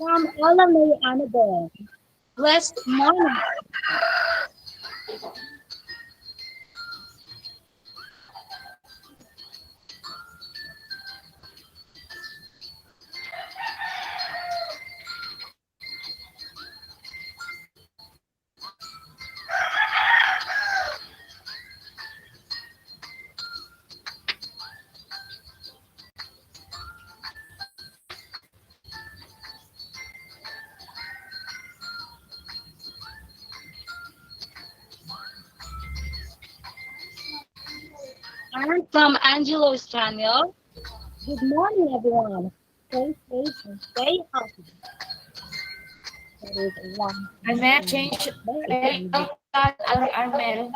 From Olamide Annabelle. Blessed morning. And from Angelo's channel. Good morning, everyone. Stay safe and stay healthy. That is one Armel, thing change that is layout Armel.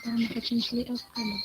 para maka-change layout ka na.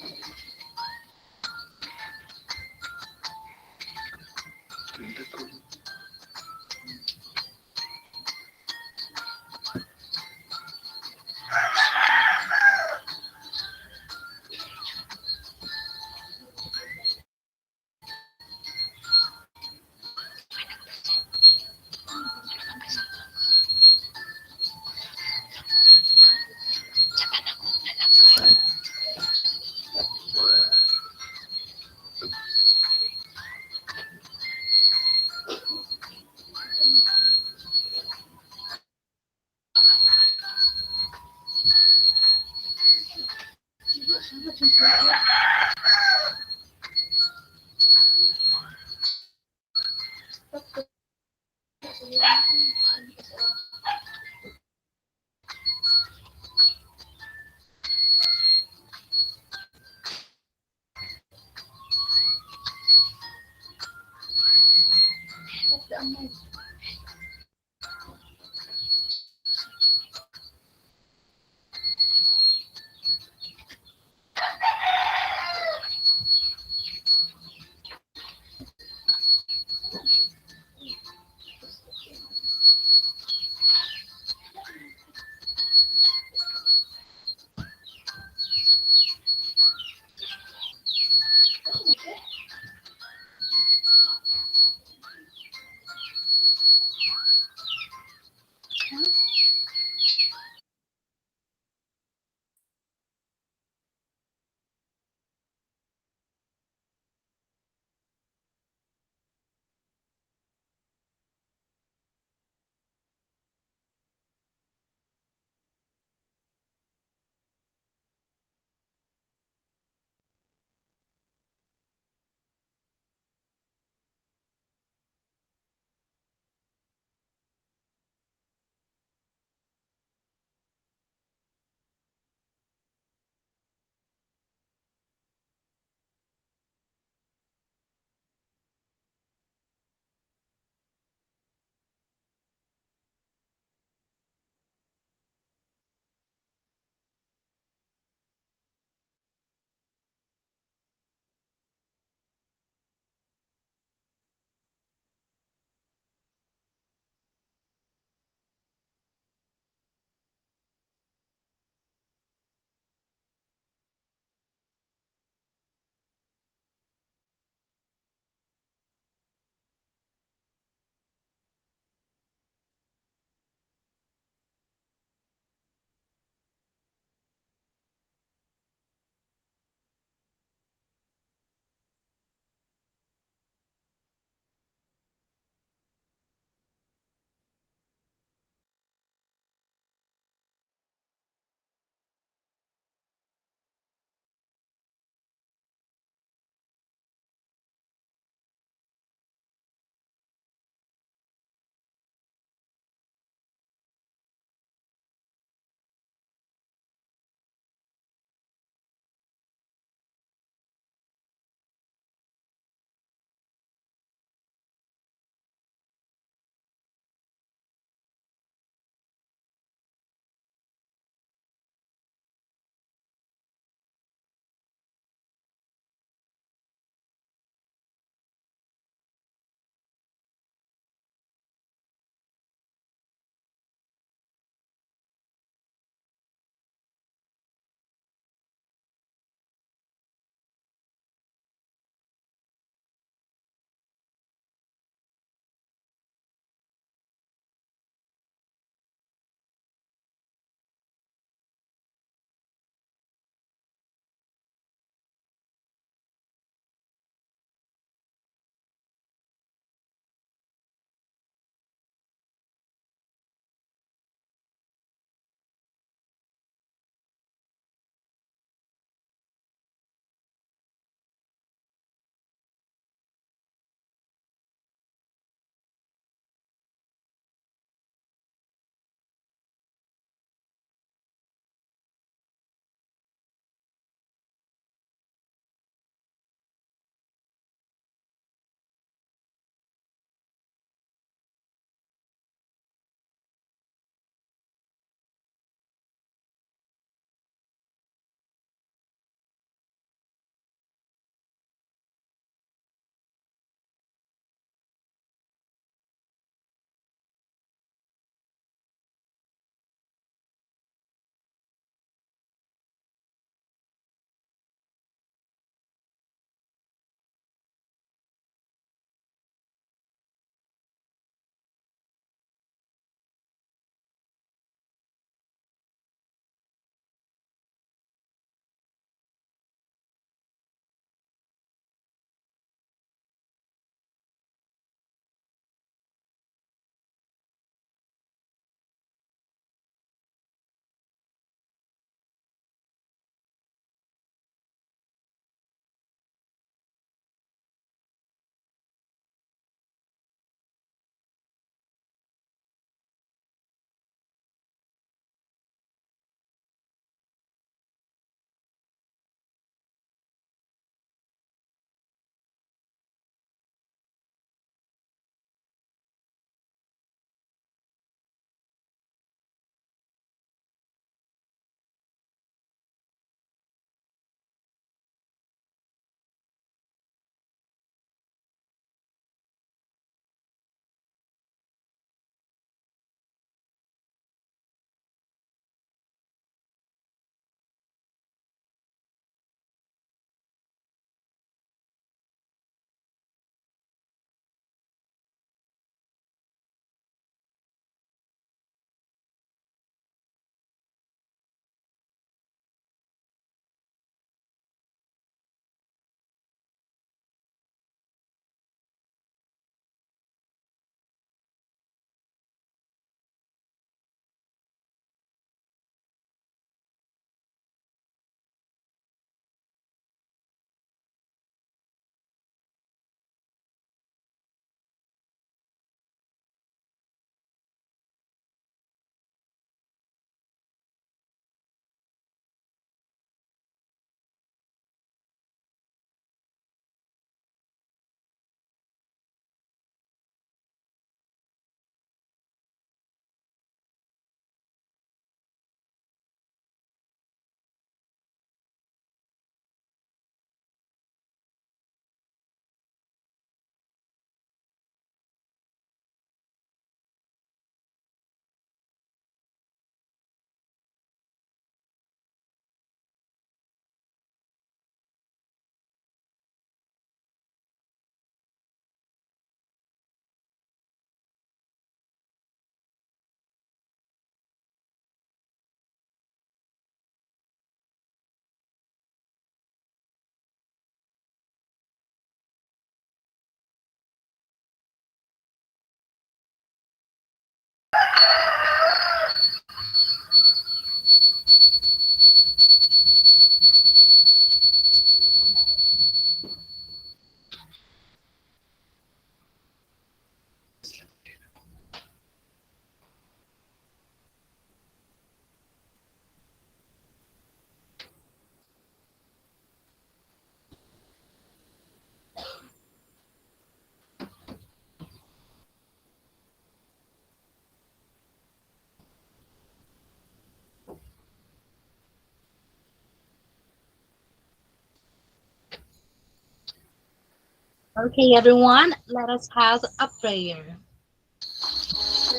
Okay, everyone, let us have a prayer.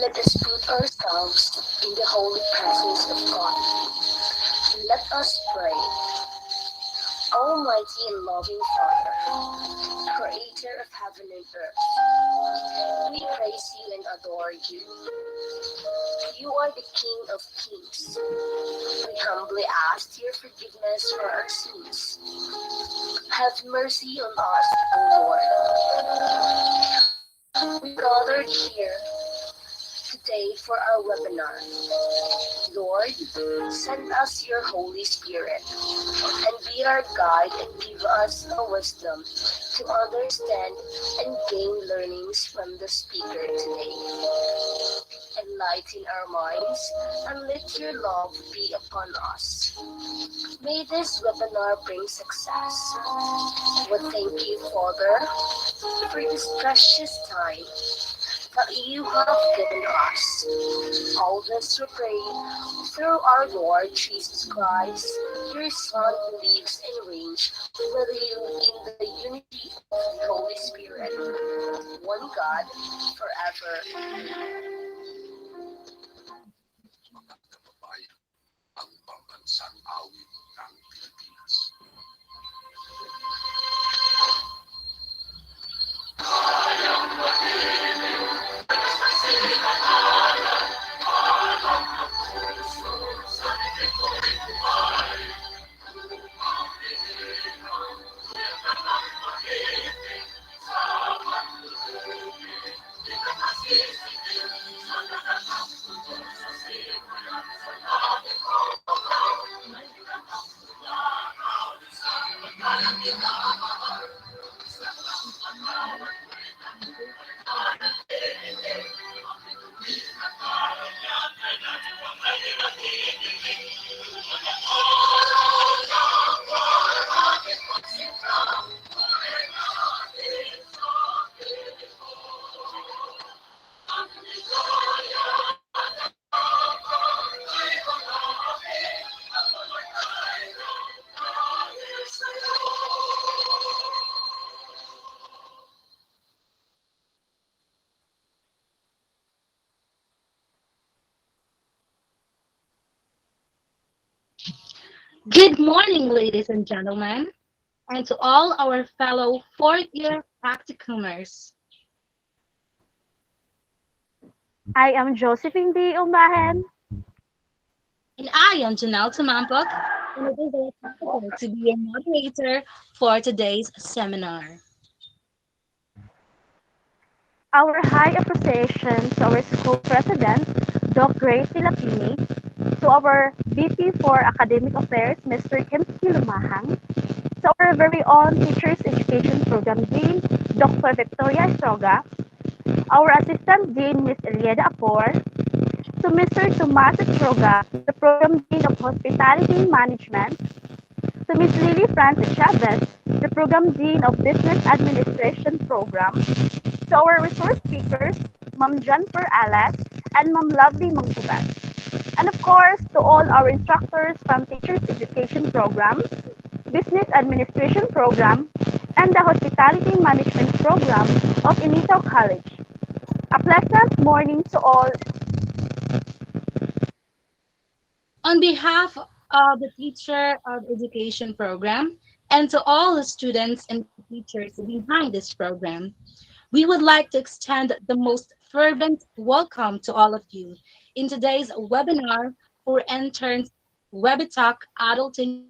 Let us put ourselves in the holy presence of God. Let us pray. Almighty and loving Father, Creator of heaven and earth, we praise you and adore you. You are the King of kings. We humbly ask your forgiveness for our sins. Have mercy on us, O Lord. We gathered here today for our webinar. Lord, send us your Holy Spirit and be our guide and give us the wisdom to understand and gain learnings from the speaker today. Enlighten our minds and let your love be upon us. May this webinar bring success. We thank you, Father, for this precious time that you have given us. All this we pray through our Lord Jesus Christ, your Son who lives and reigns with you in the unity of the Holy Spirit, one God, forever. Good morning, ladies and gentlemen, and to all our fellow fourth year practicumers. I am Josephine D. Umbahen. And I am Janelle Tamampok, and it is a pleasure to be a moderator for today's seminar. Our high appreciation to our school president, Doc Grace Lapini, to our VP for Academic Affairs, Mr. Kemski Lumahang, to our very own Teachers Education Program Dean, Dr. Victoria Estroga, our Assistant Dean, Ms. Elieda Apor, to Mr. Tomas Estroga, the Program Dean of Hospitality Management, to Ms. Lily Francis Chavez, the Program Dean of Business Administration Program, to our resource speakers, Ma'am Jennifer Alas and Ma'am Lovely Mangkubat. And of course, to all our instructors from Teachers Education Program, Business Administration Program, and the Hospitality Management Program of Inito College. A pleasant morning to all. On behalf of the Teacher of Education program and to all the students and teachers behind this program, we would like to extend the most fervent welcome to all of you in today's webinar for interns Webitalk Adulting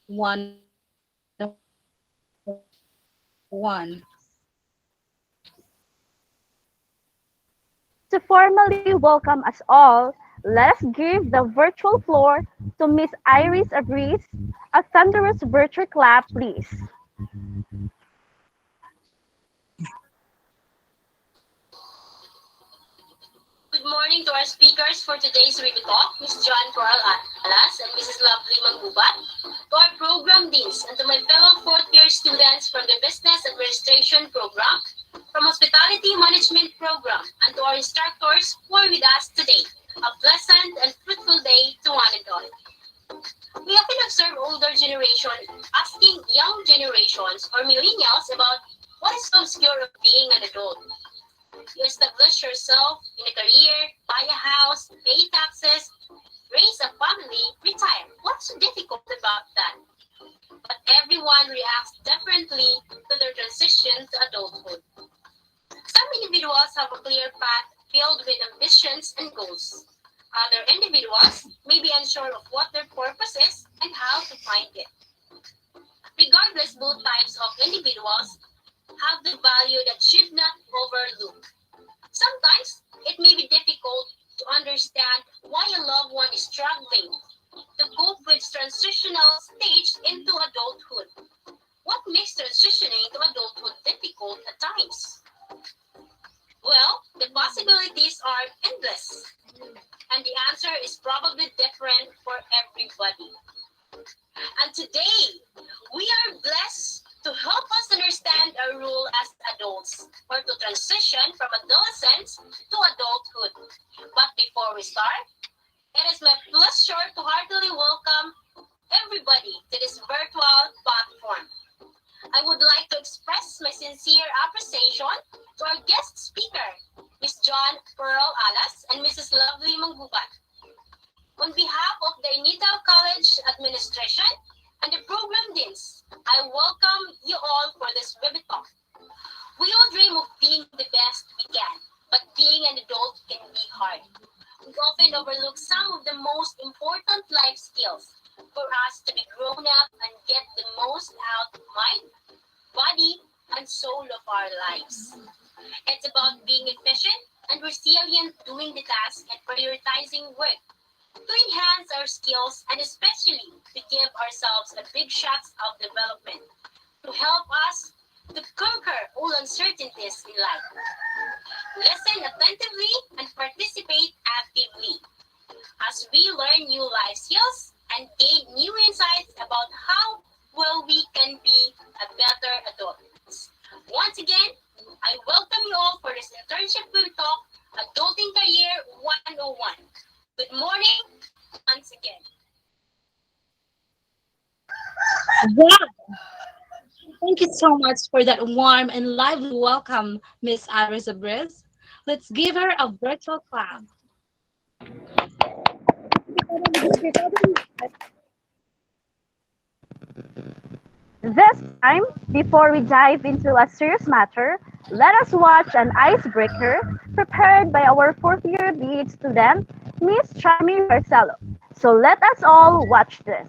101. To formally welcome us all, let us give the virtual floor to Miss Iris Abris. A thunderous virtual clap, please. Good morning to our speakers for today's Review Talk, Ms. John Coral Alas and Mrs. Lovely Manggubat, to our program deans, and to my fellow fourth-year students from the Business Administration Program, from Hospitality Management Program, and to our instructors who are with us today. A pleasant and fruitful day to one and all. We often observe older generation asking young generations or millennials about what is so obscure of being an adult. You establish yourself in a career, buy a house, pay taxes, raise a family, retire. What's so difficult about that? But everyone reacts differently to their transition to adulthood. Some individuals have a clear path filled with ambitions and goals. Other individuals may be unsure of what their purpose is and how to find it. Regardless, both types of individuals have the value that should not overlook. Sometimes it may be difficult to understand why a loved one is struggling to cope with transitional stage into adulthood. What makes transitioning to adulthood difficult at times? Well, the possibilities are endless, and the answer is probably different for everybody. And today, we are blessed to help us understand our role as adults, or to transition from adolescence to adulthood. But before we start, it is my pleasure to heartily welcome everybody to this virtual platform. I would like to express my sincere appreciation to our guest speaker, Ms. John Pearl Alas and Mrs. Lovely Manggubat. On behalf of the Initaw College Administration and the program deans, I welcome you all for this Webby Talk. We all dream of being the best we can, but being an adult can be hard. We often overlook some of the most important life skills for us to be grown up and get the most out of mind, body, and soul of our lives. It's about being efficient and resilient doing the task and prioritizing work to enhance our skills and especially to give ourselves a big shots of development to help us to conquer all uncertainties in life. Listen attentively and participate actively as we learn new life skills and gain new insights about how well we can be a better adult. Once again, I welcome you all for this internship Web Talk, Adulting Career 101. Good morning once again. Wow! Thank you so much for that warm and lively welcome, Miss Iris Abriz. Let's give her a virtual clap. This time, before we dive into a serious matter, let us watch an icebreaker prepared by our fourth-year BEd student, Miss Charmy Barcelo. So let us all watch this.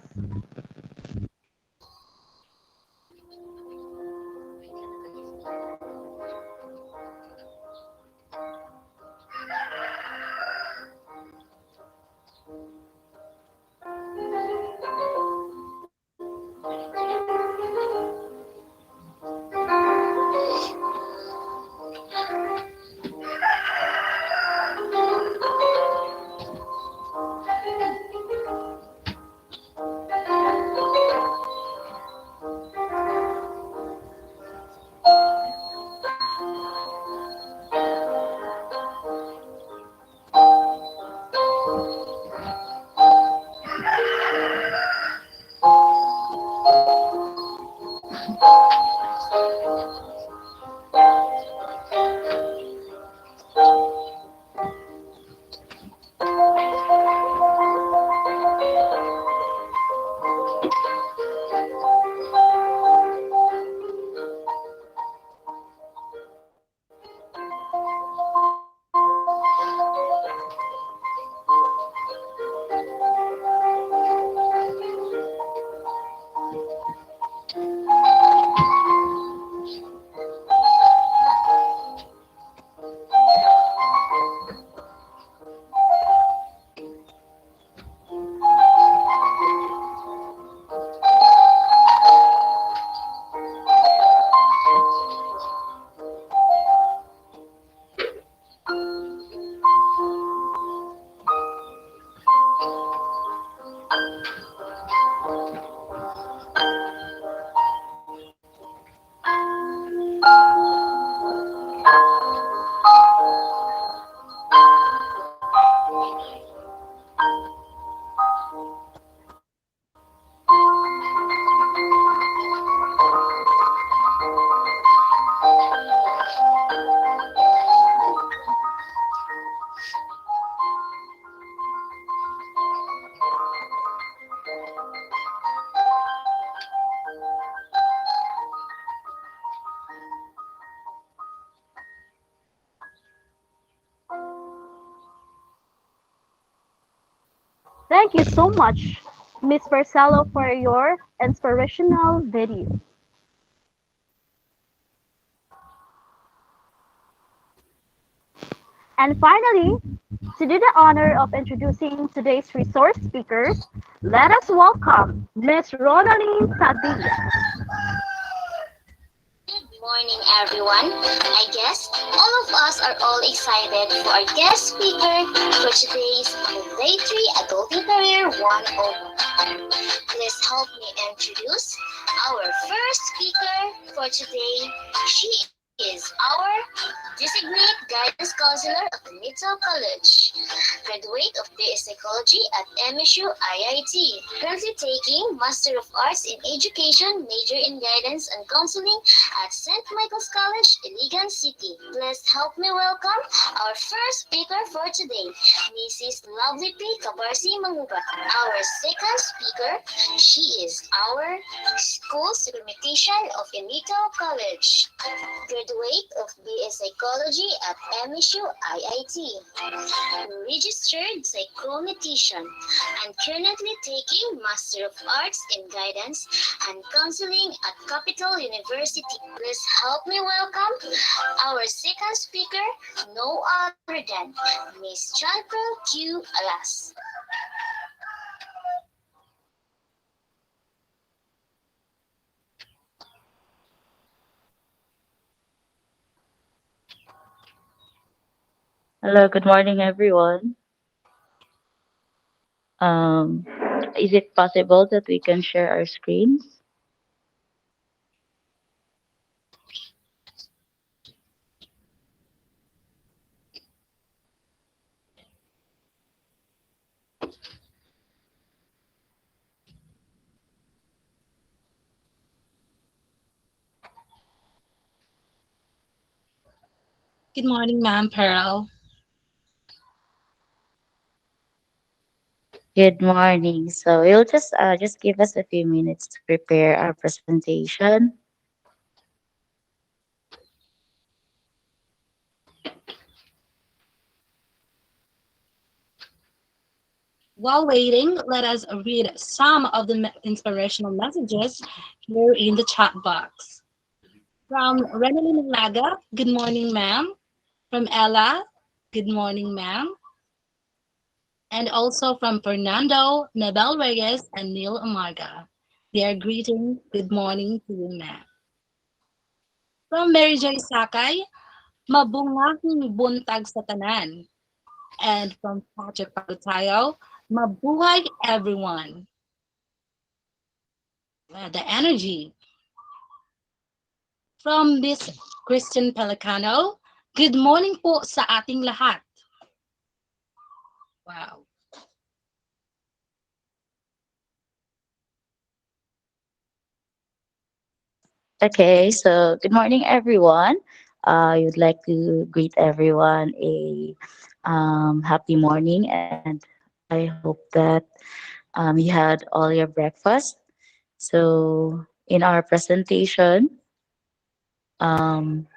thank you so much, Miss Marcelo, for your inspirational video. And finally, to do the honor of introducing today's resource speakers, let us welcome Miss Ronaline Padilla. Good morning, everyone. I guess all of us are all excited for our guest speaker for today's Day 3 Adulting Career 101. Please help me introduce our first speaker for today. She is our designate guidance counselor of the Mitchell College, graduate of BS Psychology at MSU IIT, currently taking Master of Arts in Education, major in Guidance and Counseling at St. Michael's College, Iligan City. Please help me welcome our first speaker for today, Mrs. Lovely P. Cabarsi Mangubat. Our second speaker, she is our school superintendent of Enito College, graduate of BS Psychology at MSU IIT, registered psychometician, and currently taking Master of Arts in Guidance and Counseling at Capital University. Please help me welcome our second speaker, no other than Miss Chantal Q. Alas. Hello, good morning, everyone. Um, is it possible that we can share our screens? Good morning, ma'am Pearl. Good morning. So you'll just give us a few minutes to prepare our presentation. While waiting, let us read some of the inspirational messages here in the chat box. From Renalyn Laga, good morning, ma'am. From Ella, good morning, ma'am. And also from Fernando, Mabel Reyes, and Neil Amarga. They are greeting, good morning to you, ma'am. From Mary Joy Sakay, mabungahing buntag sa tanan. And from Patrick Pagutayo, mabuhay everyone. The energy. From Miss Christian Pelicano, good morning po sa ating lahat. Wow. Okay, so good morning, everyone. I would like to greet everyone a happy morning, and I hope that you had all your breakfast. So, in our presentation, um,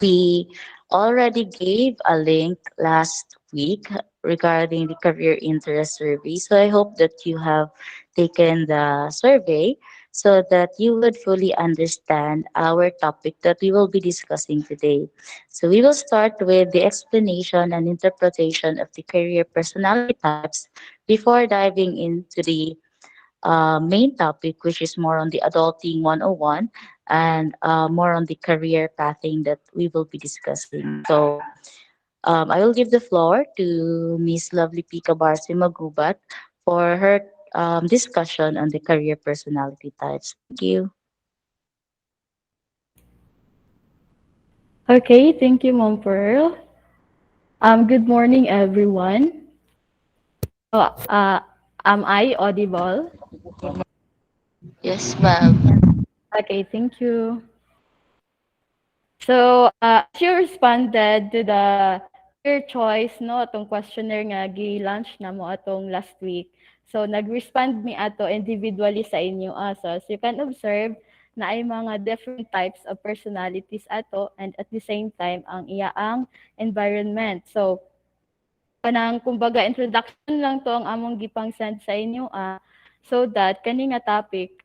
we already gave a link last week regarding the career interest survey. So I hope that you have taken the survey so that you would fully understand our topic that we will be discussing today. So we will start with the explanation and interpretation of the career personality types before diving into the main topic, which is more on the adulting 101 and more on the career pathing that we will be discussing. So I will give the floor to Miss Lovely Pika Barsi Magubat for her discussion on the career personality types. Thank you. Okay, thank you, Mom Pearl. Good morning, everyone. Oh, am I audible? Yes, ma'am. Okay, thank you. So, as you responded to the career choice, no, atong questionnaire nga gi-launch na mo atong last week. So, nag-respond mi ato individually sa inyo asa. So, you can observe na ay mga different types of personalities ato and at the same time ang iyaang environment. So, kanang kumbaga introduction lang to ang among gipang send sa inyo so that kani nga topic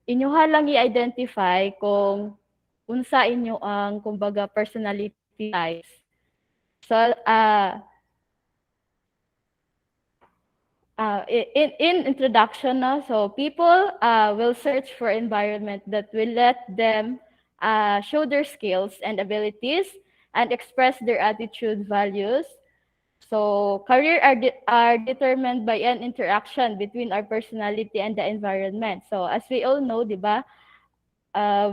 inyoha lang i-identify kung unsa inyo ang kumbaga personality types. So in introduction, no? So people will search for environment that will let them show their skills and abilities and express their attitude, values. So career are determined by an interaction between our personality and the environment. So as we all know, di ba,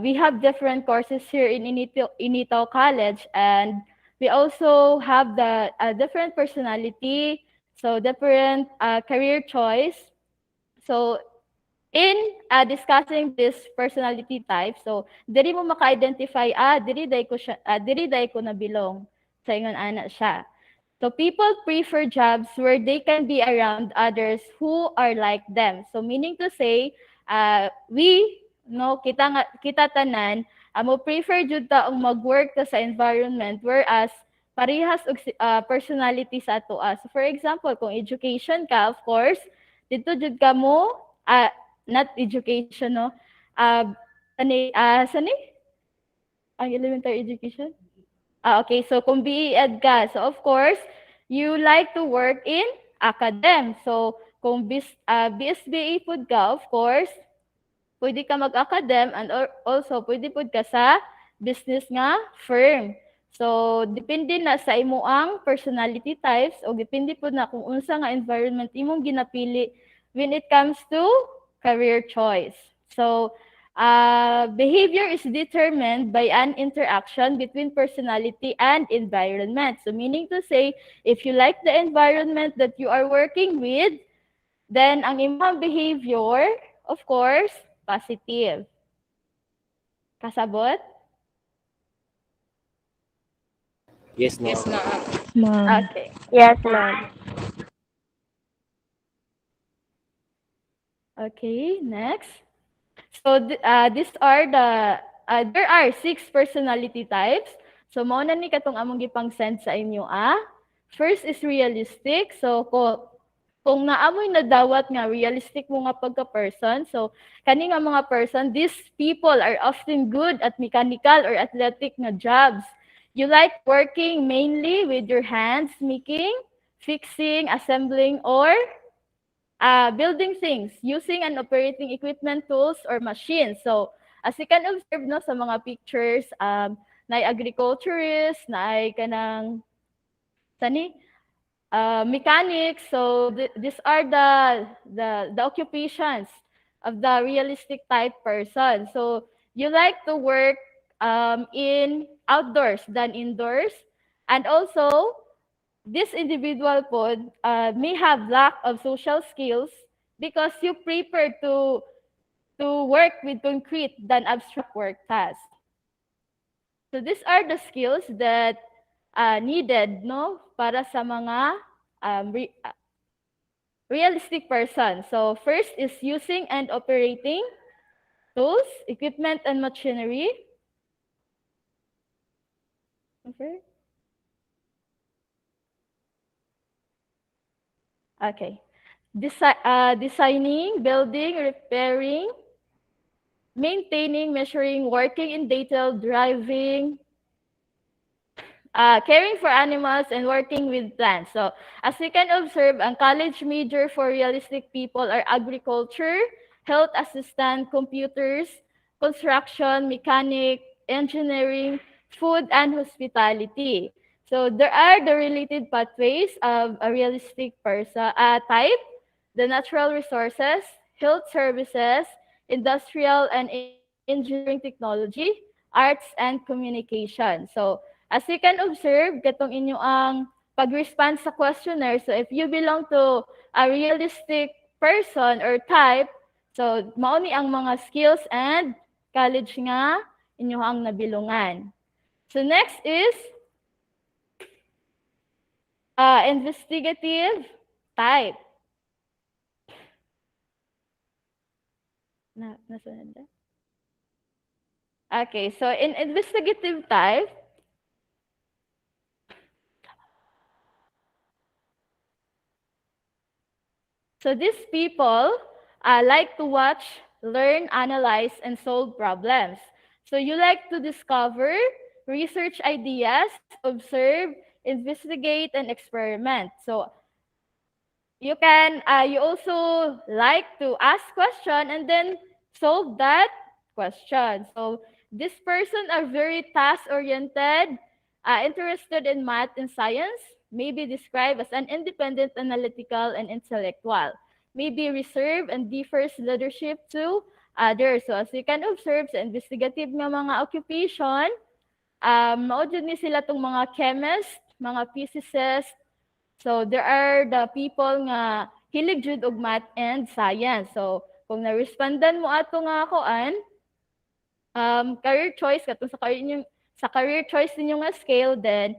we have different courses here in Inito College, and we also have the different personality, so different career choice. So in discussing this personality type, so diri mo maka-identify, diri day ko na belong sa ingon ana siya. So people prefer jobs where they can be around others who are like them. So meaning to say, we no kita tanan mo prefer jud ta ang mag-work ta sa environment whereas parehas og personality sa ato. So for example, kung education ka, of course, dito jud ka mo not education no. Sani? Ang elementary education? Okay, so kung BE-Ed ka, so of course, you like to work in academ. So kung BSBA food ka, of course, pwede ka mag-academ and also pwede pud ka sa business nga firm. So depende na sa imo ang personality types o depende pud na kung unsa nga environment imong ginapili when it comes to career choice. So behavior is determined by an interaction between personality and environment. So meaning to say, if you like the environment that you are working with, then ang imong behavior, of course, positive. Kasabot? Yes, ma'am. Yes, ma'am. Ma'am. Okay. Yes, ma'am. Okay, next. So these are there are 6 personality types. So mao na ni katong among gipang send sa inyo First is realistic. So kung naamoy nadawat nga realistic mo nga pagka-person, so kani nga mga person, these people are often good at mechanical or athletic nga jobs. You like working mainly with your hands, making, fixing, assembling, or building things using and operating equipment, tools, or machines. So, as you can observe no, sa mga pictures, na agriculturist, na kanang sani, mechanics. So, these are the occupations of the realistic type person. So, you like to work in outdoors than indoors. And also, this individual may have lack of social skills because you prefer to work with concrete than abstract work tasks. So these are the skills that needed no para sa mga realistic person. So first is using and operating tools, equipment, and machinery. Okay. Designing, building, repairing, maintaining, measuring, working in detail, driving, caring for animals, and working with plants. So, as you can observe, ang college major for realistic people are agriculture, health assistant, computers, construction, mechanic, engineering, food, and hospitality. So, there are the related pathways of a realistic person type, the natural resources, health services, industrial and engineering technology, arts, and communication. So, as you can observe, katong inyo ang pag-respond sa questionnaire. So, if you belong to a realistic person or type, so, mao ni ang mga skills and college nga inyo ang nabilungan. So, next is investigative type. Nasunod na? Okay, so in investigative type, So these people like to watch, learn, analyze, and solve problems. So you like to discover, research ideas, observe, investigate, and experiment. So you also like to ask question and then solve that question. So this person are very task oriented, interested in math and science, may be described as an independent, analytical, and intellectual. May be reserved and differs leadership to others. So as you can observe sa investigative nga mga occupation, mao jud ni sila tong mga chemist, mga physicist. So there are the people nga hilig jud og math and science. So kung na-respondan mo ato nga kuan, career choice katong sa career choice ninyo nga scale, then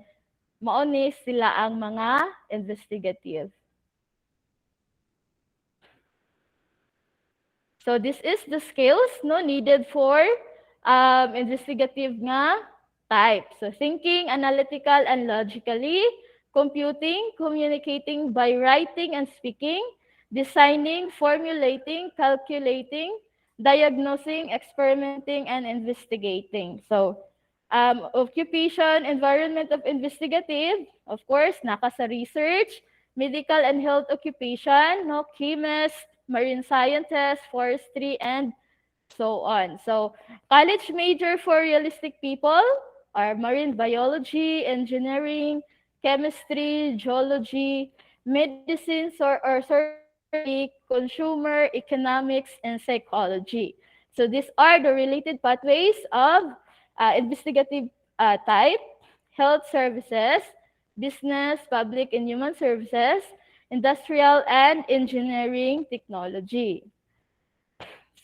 mao ni sila ang mga investigative. So this is the skills no needed for investigative nga type. So thinking analytical and logically, computing, communicating by writing and speaking, designing, formulating, calculating, diagnosing, experimenting, and investigating. So occupation, environment of investigative, of course, naka sa research, medical and health occupation, no, chemist, marine scientist, forestry, and so on. So college major for realistic people are marine biology, engineering, chemistry, geology, medicine, or surgery, consumer, economics, and psychology. So these are the related pathways of investigative type, health services, business, public and human services, industrial and engineering technology.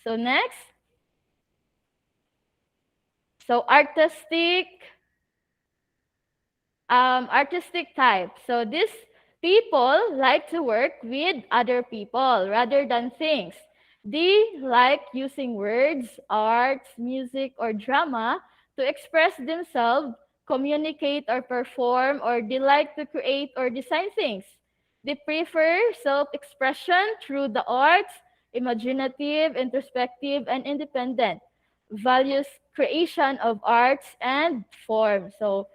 So next, so artistic type. So these people like to work with other people rather than things. They like using words, arts, music, or drama to express themselves, communicate or perform, or they like to create or design things. They prefer self-expression through the arts, imaginative, introspective, and independent. Values creation of arts and form. So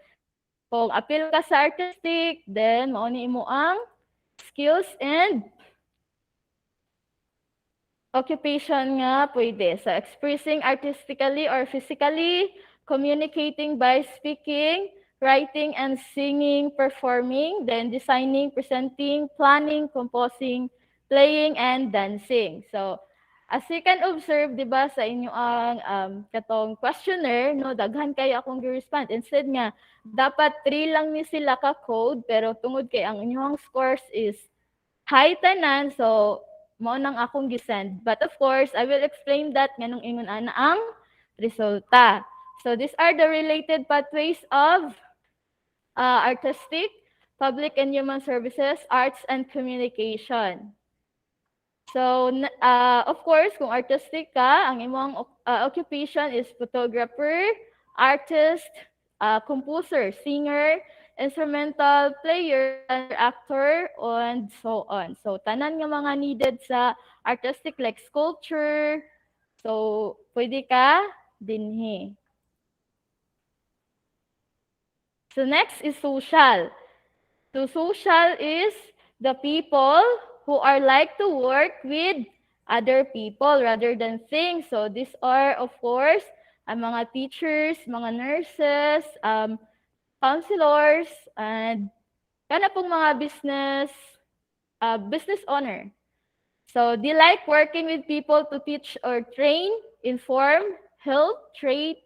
kung appeal ka sa artistic, then mao ni imo ang skills and occupation nga pwede. So expressing artistically or physically, communicating by speaking, writing and singing, performing, then designing, presenting, planning, composing, playing, and dancing. So as you can observe, di ba, sa inyo ang katong questionnaire, no, daghan kayo akong gi-respond. Instead nga, dapat 3 lang ni sila ka-code, pero tungod kay ang inyong scores is high tanan, so mao nang akong gisend. But of course, I will explain that nganong ingon ana ang resulta. So these are the related pathways of artistic, public and human services, arts and communication. So of course, kung artistic ka, ang imong occupation is photographer, artist, composer, singer, instrumental player, actor, and so on. So tanan nga mga needed sa artistic like sculpture. So pwede ka dinhi. So next is social. So social is the people who are like to work with other people rather than things. So these are of course ang mga teachers, mga nurses, counselors, and kana pong mga business owner. So they like working with people to teach or train, inform, help, trade,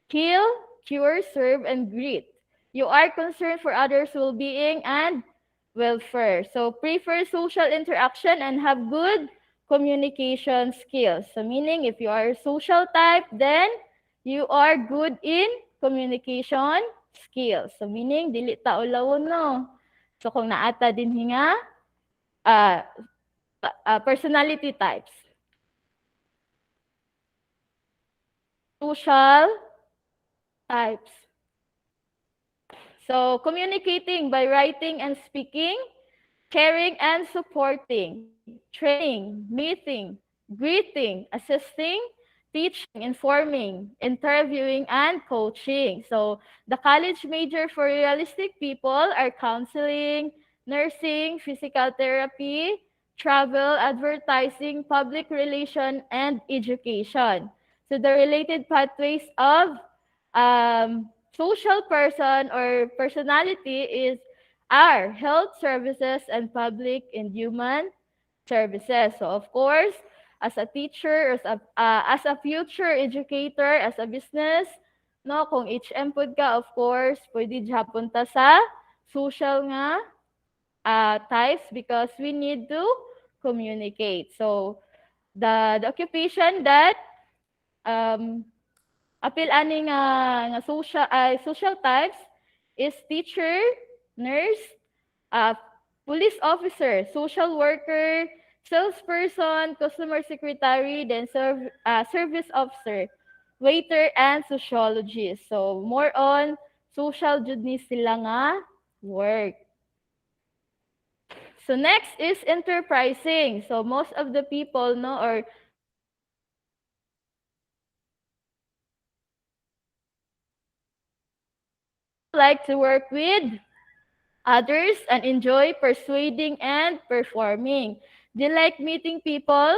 heal, cure, serve, and greet. You are concerned for others' well-being and welfare. So prefer social interaction and have good communication skills. So meaning if you are a social type, then you are good in communication skills. So meaning dili ta ulawon no. So kung naata din hinga personality types. Social types. So communicating by writing and speaking, caring and supporting, training, meeting, greeting, assisting, teaching, informing, interviewing, and coaching. So the college major for realistic people are counseling, nursing, physical therapy, travel, advertising, public relation, and education. So the related pathways of social person or personality is are health services and public and human services. So of course, as a teacher, as a future educator, as a business, no, kung HM pud ka, of course, pwede dihapon ta sa social nga types because we need to communicate. So the occupation that um, apil ani nga social types is teacher, nurse, uh, police officer, social worker, salesperson, customer secretary, then service officer, waiter, and sociologist. So more on social jud ni sila nga work. So next is enterprising. So most of the people know or like to work with others and enjoy persuading and performing. They like meeting people,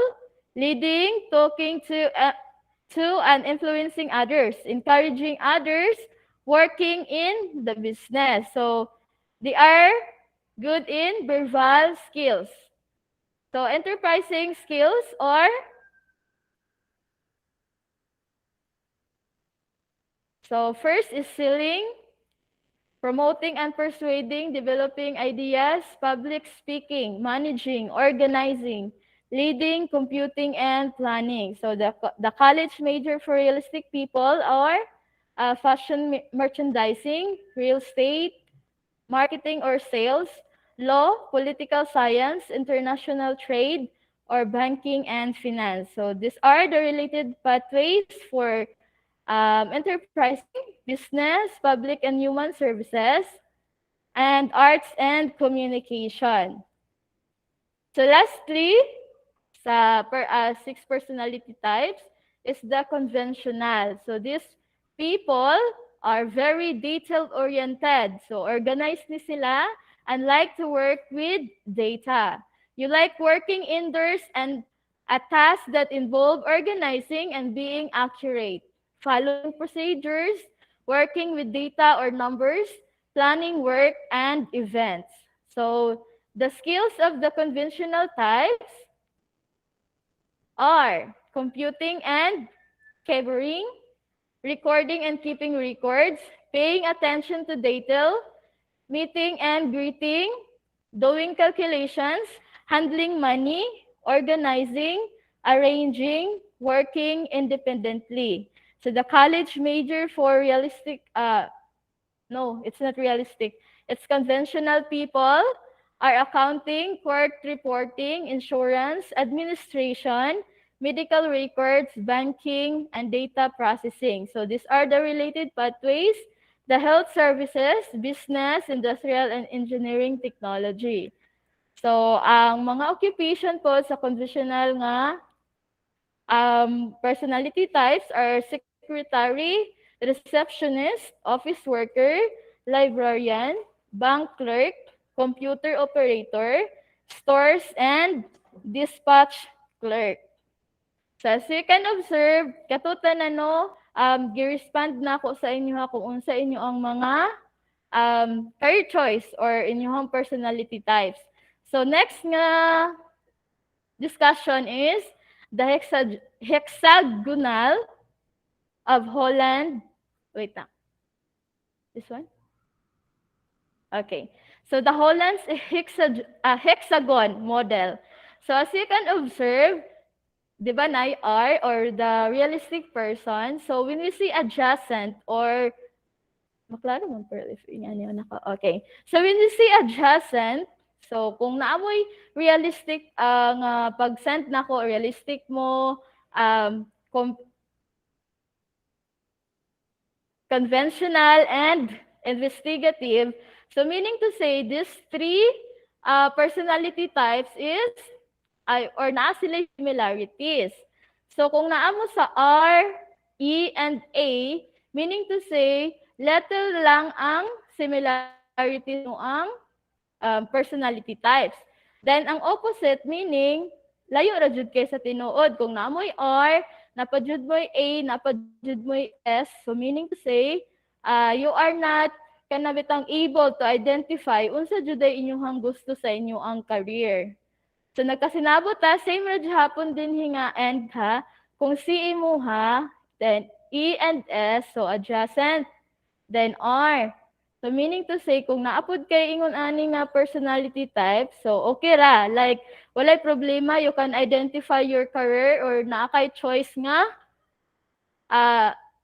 leading, talking to and influencing others, encouraging others, working in the business. So they are good in verbal skills. So enterprising skills are so first is selling, promoting and persuading, developing ideas, public speaking, managing, organizing, leading, computing, and planning. So the college major for realistic people are fashion merchandising, real estate, marketing or sales, law, political science, international trade, or banking and finance. So these are the related pathways for enterprising, business, public and human services, and arts and communication. So lastly, six personality types is the conventional. So these people are very detail-oriented. So organized ni sila and like to work with data. You like working indoors and a task that involve organizing and being accurate, following procedures, working with data or numbers, planning work and events. So the skills of the conventional types are computing and keyboarding, recording and keeping records, paying attention to detail, meeting and greeting, doing calculations, handling money, organizing, arranging, working independently. So the college major for realistic, no, it's not realistic. It's conventional people are accounting, court reporting, insurance, administration, medical records, banking, and data processing. So these are the related pathways, the health services, business, industrial, and engineering technology. So ang mga occupation po sa conventional nga personality types are secretary, receptionist, office worker, librarian, bank clerk, computer operator, stores, and dispatch clerk. So as you can observe, katutan ano, gi-respond na ako sa inyo ha kung unsa inyo ang mga career choice or inyong personality types. So next nga discussion is the hexagonal of Holland. Wait na. This one? Okay. So the Holland's hexagon model. So as you can observe, di ba na R or the realistic person. So when we see adjacent or maklaro man pero if inyo naka okay. So when we see adjacent, so kung naamoy realistic ang pag-send nako realistic mo conventional and investigative. So meaning to say these three personality types is or naa sila similarities. So kung naa mo sa R, E, and A, meaning to say, little lang ang similarities mo ang personality types. Then ang opposite meaning layo ra jud kay sa tinuod. Kung naamoy R, napadjud mo'y A, napadjud mo'y S, so meaning to say, you are not kanabitang able to identify unsa jud ay inyong gusto sa inyo ang career. So nagkasinabot ta, same ra hapon din hinga and ha, kung C mo ha, then E and S, so adjacent, then R. So meaning to say, kung naapod kay ingon ani nga personality type, so okay ra. Like, walay problema, you can identify your career or naa kay choice nga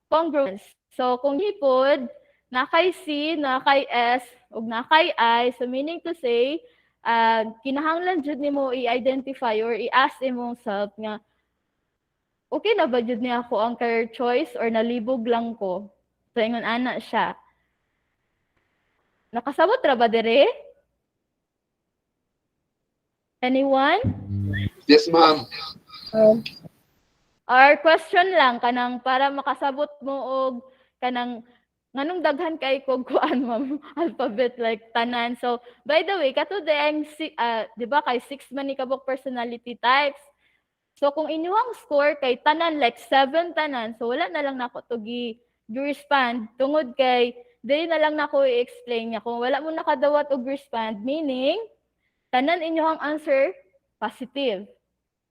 congruence. So kung hipod, na kay C, na kay S, ug na kay I, so meaning to say, kinahanglan jud nimo i-identify or i-ask imong self nga okay na ba jud niya ako ang career choice or nalibog lang ko. So ingon ana siya. Nakasabot ra ba dire? Anyone? Yes, ma'am. Or question lang kanang para makasabot mo og kanang nganong daghan kay kog kuan ma'am alphabet like tanan. So by the way, kato ang di ba kay 6 man ni kabuk personality types. So kung inyong score kay tanan like 7 tanan, so wala na lang nako to gi-respond tungod kay dili na lang nako i-explain niya kung wala mo nakadawat og respond meaning tanan inyong answer positive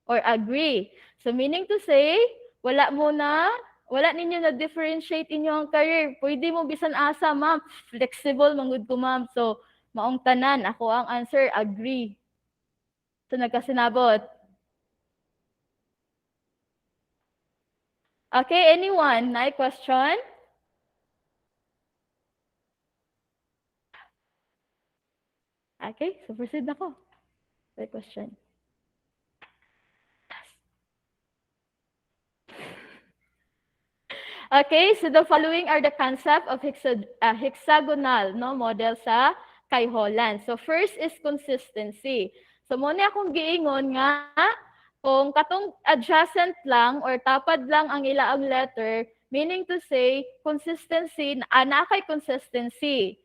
or agree. So meaning to say, wala ninyo na differentiate inyong career. Pwede mo bisan asa, ma'am. Flexible mangud ko, ma'am. So maong tanan, ako ang answer agree. So nagkasinabot. Okay, anyone? Na question? Okay, so proceed ako. May question. Okay, so the following are the concept of hexagonal model sa kay Holland. So first is consistency. So muna akong giingon nga kung katong adjacent lang or tapad lang ang ilaang letter, meaning to say consistency, na kay consistency.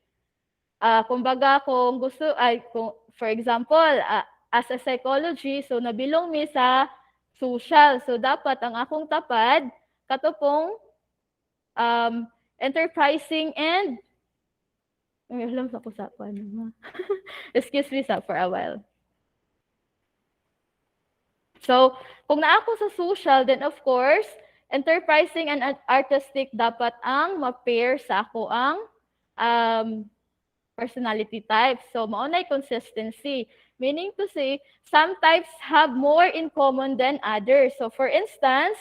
Kumbaga kung gusto kung for example, as a psychology, so nabilong mi sa social. So dapat ang akong tapad katupong enterprising and alam sa kusapan mo. Excuse me sa for a while. So, kung naa ako sa social, then of course, enterprising and artistic dapat ang ma-pair sa ako ang personality types. So, maunay consistency. Meaning to say, some types have more in common than others. So, for instance,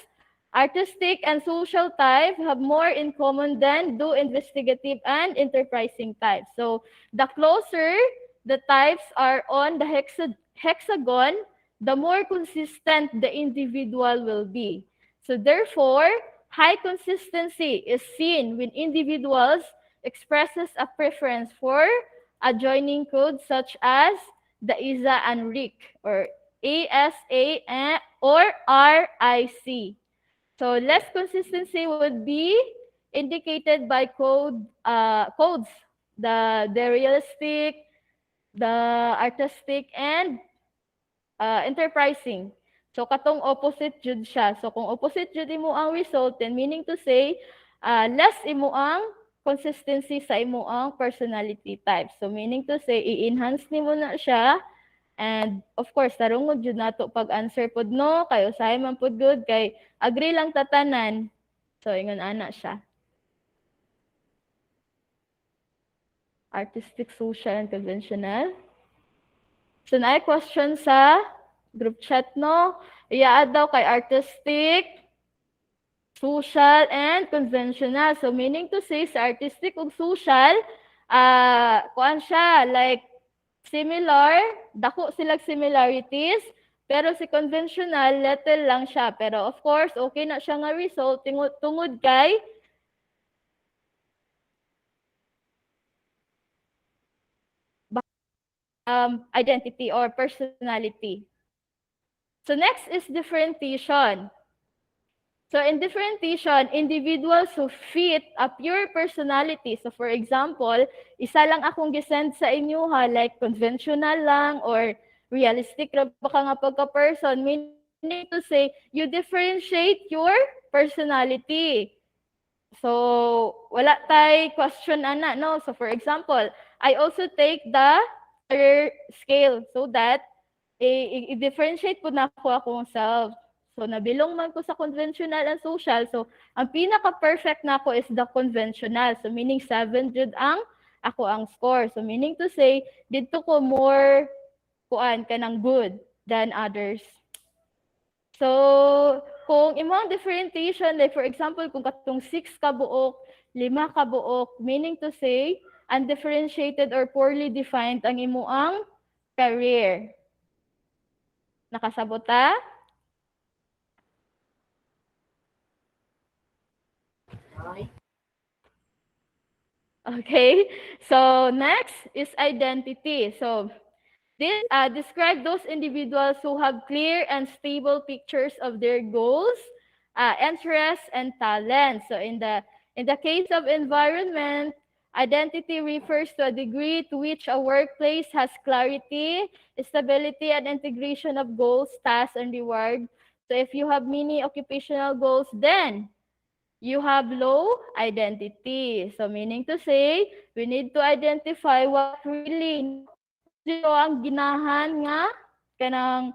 artistic and social type have more in common than do investigative and enterprising types. So, the closer the types are on the hexagon, the more consistent the individual will be. So, therefore, high consistency is seen when individuals expresses a preference for adjoining codes such as the ISA and RIC or ASA or RIC. So less consistency would be indicated by codes, the realistic, the artistic, and enterprising. So katong opposite jud siya. So kung opposite jud imo ang result, then meaning to say, less imo ang consistency sa imo ang personality type. So meaning to say, i-enhance nimo na siya. And of course, tarungod jud nato pag answer pod no, kay usahay man pod good, kay agree lang tatanan. So ingon ana siya. Artistic, social, and conventional. So na question sa group chat no. Iya daw kay artistic, social, and conventional. So meaning to say sa artistic ug social, kuan siya like similar, dako silang similarities, pero si conventional, little lang siya. Pero of course, okay na siya nga result tungod kay identity or personality. So next is differentiation. So in differentiation, individuals who fit a pure personality. So for example, isa lang akong gisend sa inyo ha, like conventional lang or realistic ra ba ka nga pagka-person, meaning to say, you differentiate your personality. So, wala tay question ana, no? So, for example, I also take the career scale so that i-differentiate po na ako akong self. So, nabilong man ko sa conventional and social. So, ang pinaka-perfect na ako is the conventional. So, meaning 7 jud ang ako ang score. So, meaning to say, dito ko more kuan kanang good than others. So, kung imong differentiation, like for example, kung katong 6 ka buok, 5 ka buok, meaning to say, undifferentiated or poorly defined ang imuang career. Nakasabota? Okay. So, next is identity. So, this describe those individuals who have clear and stable pictures of their goals, interests, and talents. So in the case of environment, identity refers to a degree to which a workplace has clarity, stability, and integration of goals, tasks, and reward. So if you have many occupational goals, then you have low identity. So meaning to say, we need to identify what really zero ang ginahan nga kanang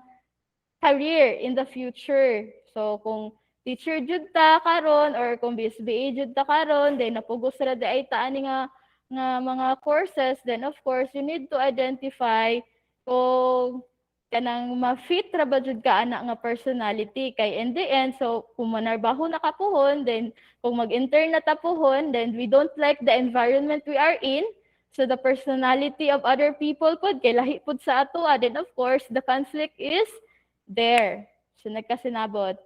career in the future. So kung teacher jud ta karon or kung BSBA jud ta karon, then napugos ra di ay taani nga mga courses, then of course you need to identify kung kanang ma-fit ra ba jud ka ana nga personality kay in the end, so kung manarbaho na ka puhon, then kung mag-intern na ta puhon, then we don't like the environment we are in. So the personality of other people pod kay lahi pod sa ato, then of course the conflict is there. So nagkasinabot.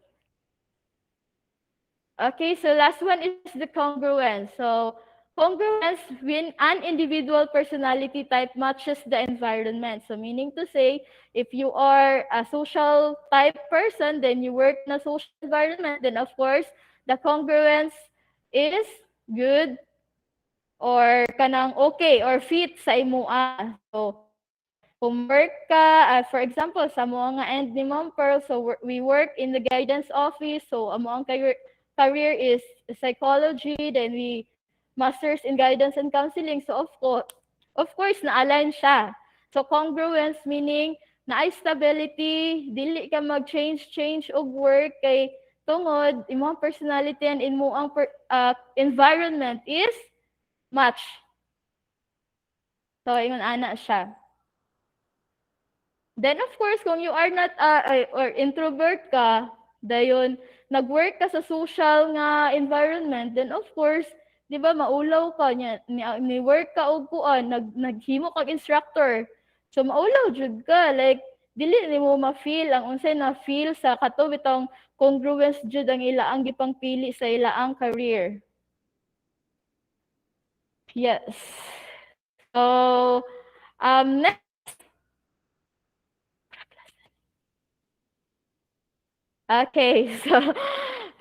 Okay, so last one is the congruence. So congruence when an individual personality type matches the environment. So meaning to say, if you are a social type person, then you work in a social environment, then of course the congruence is good or kanang okay or fit sa imuha. So kung work ka, for example, sa mo nga end ni Ma'am Pearl, so we work in the guidance office, so amo ang career is psychology, then we masters in guidance and counseling. So of course na-align siya. So congruence meaning naay stability, dili ka mag-change og work kay tungod imong personality and imong environment is match. So ingon ana siya. Then of course, kung you are not or introvert ka, dayon nag-work ka sa social nga environment, then of course, 'di ba maulaw ka nya ni work ka og kuan, naghimo kag instructor. So maulaw jud ka like dili nimo ma-feel ang unsay na feel sa kato bitong congruence jud ang ila ang gipangpili sa ila ang career. Yes. So next. Okay,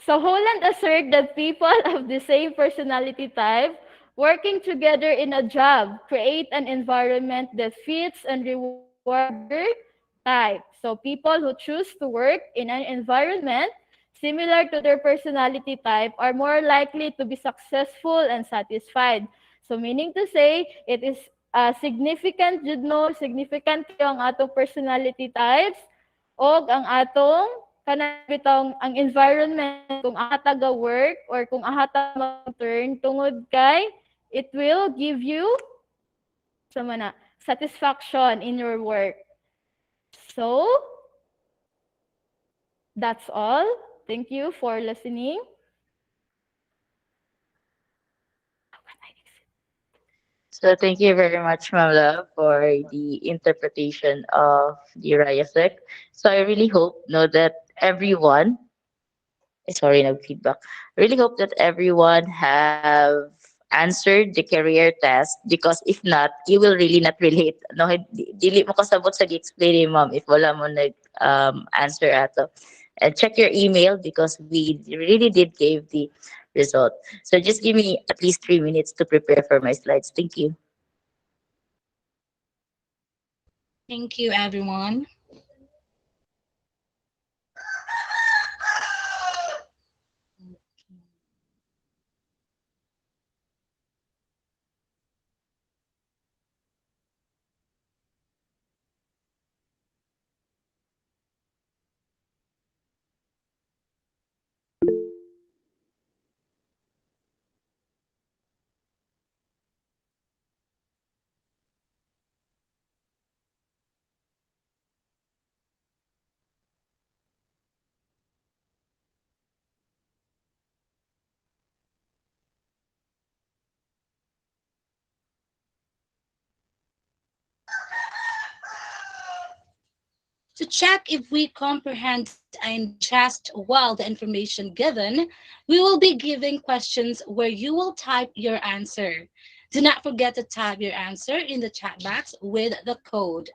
so Holland assert that people of the same personality type working together in a job create an environment that fits and rewards their type. So people who choose to work in an environment similar to their personality type are more likely to be successful and satisfied. So meaning to say, it is significant jud no, significant kayo ang atong personality types og ang atong kanang bitong ang environment kung aha taga work or kung aha ta mag-turn tungod kay it will give you satisfaction in your work. So that's all. Thank you for listening. So thank you very much, Mamla, for the interpretation of the Rayasek. So I really hope that everyone, sorry, no feedback. I really hope that everyone have answer the career test, because if not, you will really not relate. No, dili mo kasabot sa gi-explain ni ma'am if wala mo nag answer ato. And check your email because we really did give the result. So just give me at least 3 minutes to prepare for my slides. Thank you. Thank you, everyone. To check if we comprehend and digest well the information given, we will be giving questions where you will type your answer. Do not forget to type your answer in the chat box with the code.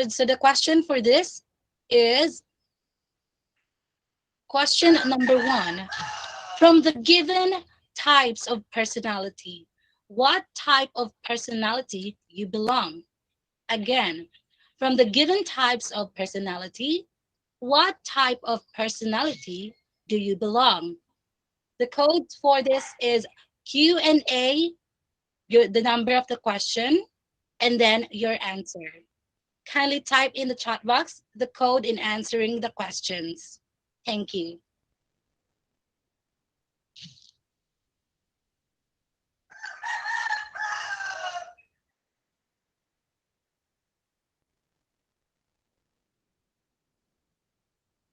So the question for this is question number one. From the given types of personality, what type of personality you belong? Again, from the given types of personality, what type of personality do you belong? The code for this is Q&A, the number of the question, and then your answer. Kindly type in the chat box the code in answering the questions. Thank you.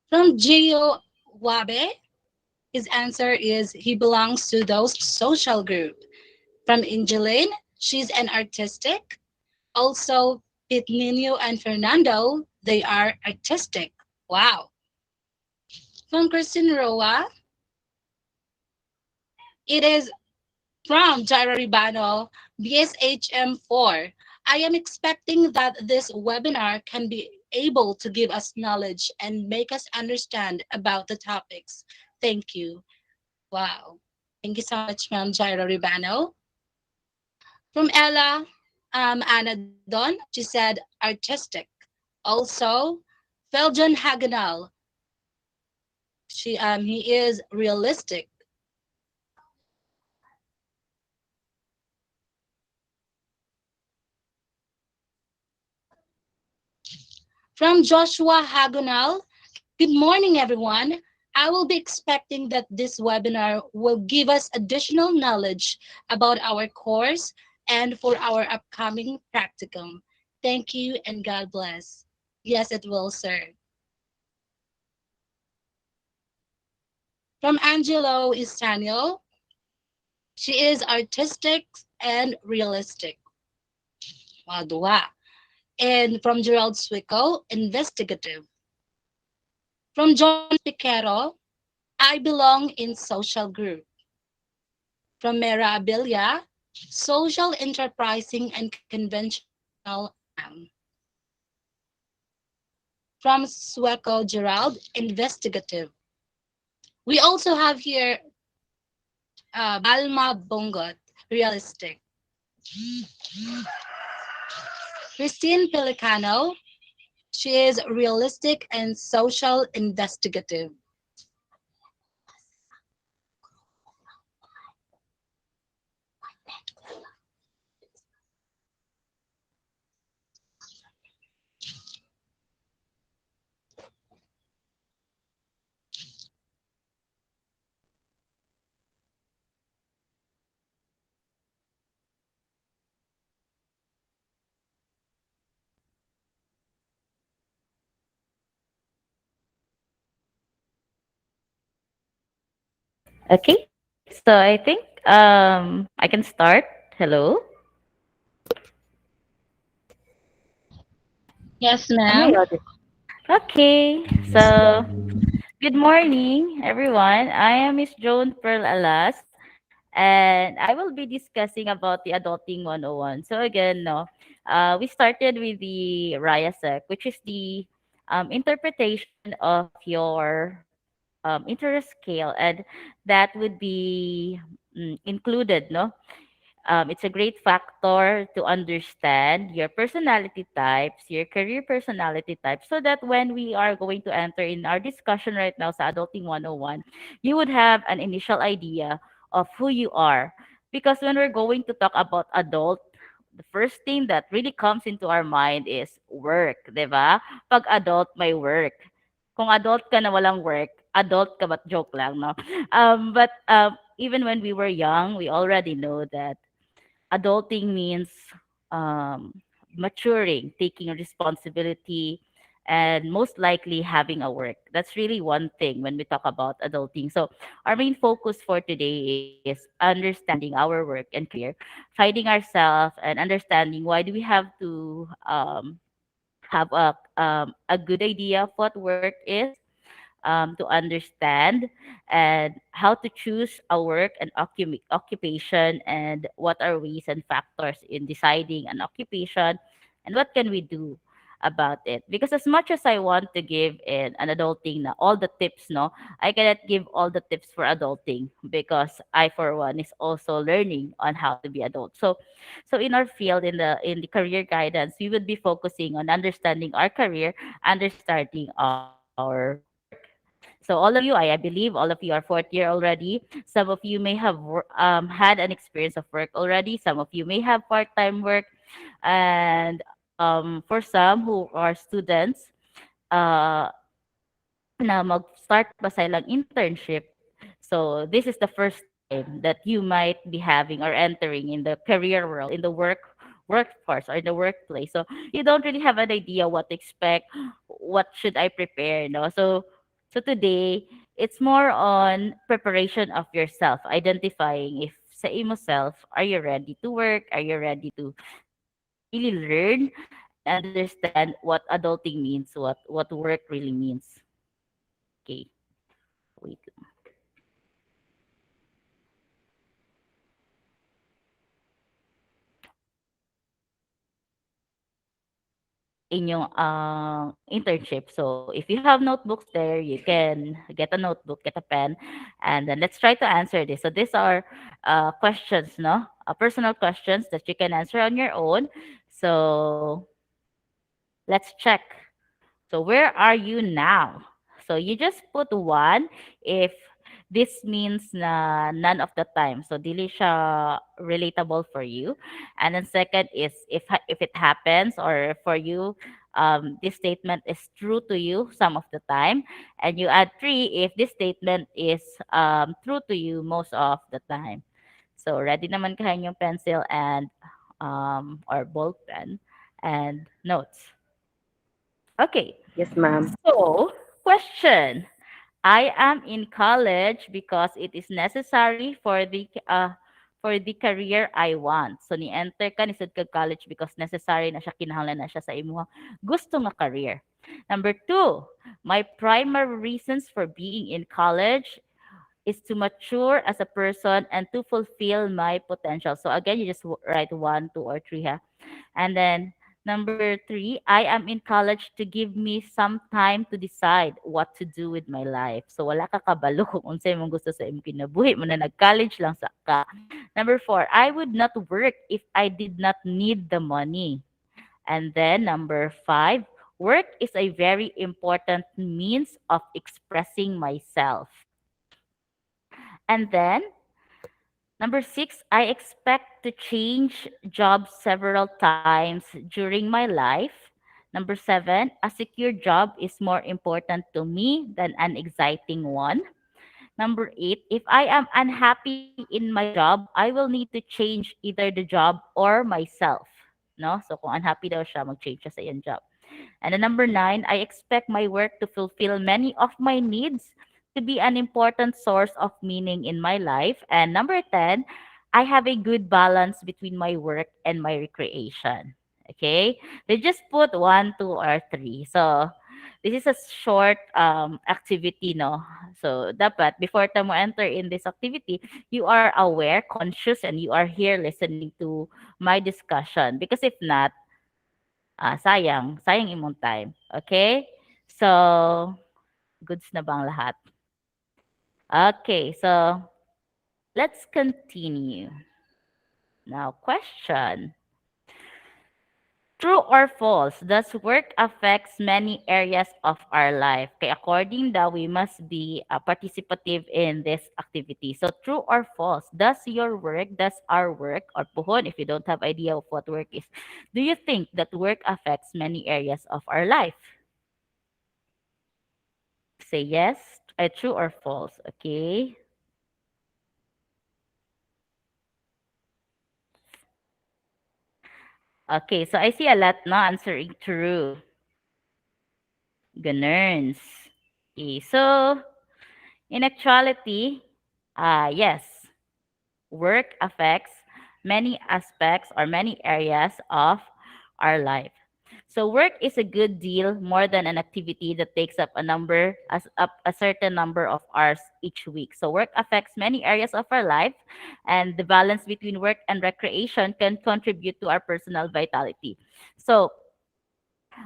From Gio Wabe, his answer is he belongs to those social group. From Angeline, she's an artistic. Also, Pitnino and Fernando, they are artistic. Wow. From Christine Roa, it is from Jaira Ribano, BSHM4. I am expecting that this webinar can be able to give us knowledge and make us understand about the topics. Thank you. Wow. Thank you so much, Ma'am Jaira Ribano. From Ella Anadon, she said artistic. Also, Feljon Hagenal, he is realistic. From Joshua Hagonal, good morning, everyone. I will be expecting that this webinar will give us additional knowledge about our course and for our upcoming practicum. Thank you and God bless. Yes, it will, sir. From Angelo Istanio, she is artistic and realistic. Wadua. And from Gerald Swico, investigative. From John Piquero, I belong in social group. From Mera Abilia, social enterprising and conventional am. From Sueco Gerald, investigative. We also have here Balma Bongot, realistic. Christine Pelicano, she is realistic and social investigative. Okay, so I think I can start. Hello. Yes, Am I ma'am. audible? Okay, Yes, so ma'am. good morning, everyone. I am Miss Joan Pearl Alas. and I will be discussing about the Adulting 101. So again, no, we started with the RIASEC, which is the interpretation of your interest scale, and that would be included, no, it's a great factor to understand your personality types, your career personality types, so that when we are going to enter in our discussion right now sa Adulting 101, you would have an initial idea of who you are. Because when we're going to talk about adult, the first thing that really comes into our mind is work, di ba? Pag adult, may work. Kung adult ka na walang work, adult ka but joke lang, no? But even when we were young, we already know that adulting means um, maturing, taking responsibility, and most likely having a work. That's really one thing when we talk about adulting. So, our main focus for today is understanding our work and career, finding ourselves, and understanding why do we have to have a good idea of what work is, to understand and how to choose a work and occupation, and what are ways and factors in deciding an occupation, and what can we do about it. Because as much as I want to give in an adulting na all the tips, no, I cannot give all the tips for adulting, because I for one is also learning on how to be adult. So in our field, in the career guidance, we would be focusing on understanding our career, understanding our work. So all of you, I believe all of you are fourth year already. Some of you may have had an experience of work already. Some of you may have part-time work. And for some who are students, uh, na mag-start pa silang internship. So this is the first time that you might be having or entering in the career world, in the workforce or in the workplace. So you don't really have an idea what to expect, what should I prepare, no? So today it's more on preparation of yourself, identifying if sa imo self, are you ready to work? Are you ready to really learn and understand what adulting means, what work really means. Okay, wait lang. Inyong internship. So if you have notebooks there, you can get a notebook, get a pen, and then let's try to answer this. So these are questions, no? Personal questions that you can answer on your own. So let's check. So where are you now? So you just put one if this means na none of the time. So dili siya relatable for you. And then second is if it happens, or for you this statement is true to you some of the time. And you add three if this statement is true to you most of the time. So ready naman kayo yung pencil and or ball pen and notes. Okay. Yes, ma'am. So, question. I am in college because it is necessary for the career I want. So ni enter ka ni sud ka college because necessary na siya, kinahanglan na siya sa imong gusto nga career. Number two, my primary reasons for being in college is to mature as a person and to fulfill my potential. So again, you just write one, two, or three, ha? And then number three, I am in college to give me some time to decide what to do with my life. So wala ka kabalo kung unsay mong gusto sa imong kinabuhi mo na nag-college lang sa ka. Number four, I would not work if I did not need the money. And then number five, work is a very important means of expressing myself. And then number six, I expect to change jobs several times during my life. Number seven, a secure job is more important to me than an exciting one. Number eight, if I am unhappy in my job, I will need to change either the job or myself. No? So kung unhappy daw siya, mag-change siya sa iyang job. And then number nine, I expect my work to fulfill many of my needs, to be an important source of meaning in my life. And number 10, I have a good balance between my work and my recreation. Okay? They just put one, two, or three. So this is a short activity, no? So dapat before ta mo enter in this activity, you are aware, conscious, and you are here listening to my discussion. Because if not, sayang imong time. Okay? So, goods na bang lahat? Okay, so let's continue. Now, question. True or false? Does work affects many areas of our life? Okay, according that we must be participative in this activity. So true or false? Does your work, does our work, or puhon if you don't have idea of what work is, do you think that work affects many areas of our life? Say yes, true or false. Okay. Okay, so I see a lot now answering true. Ganurns. Okay, so in actuality, yes, work affects many aspects or many areas of our life. So work is a good deal more than an activity that takes up a certain number of hours each week. So work affects many areas of our life, and the balance between work and recreation can contribute to our personal vitality. So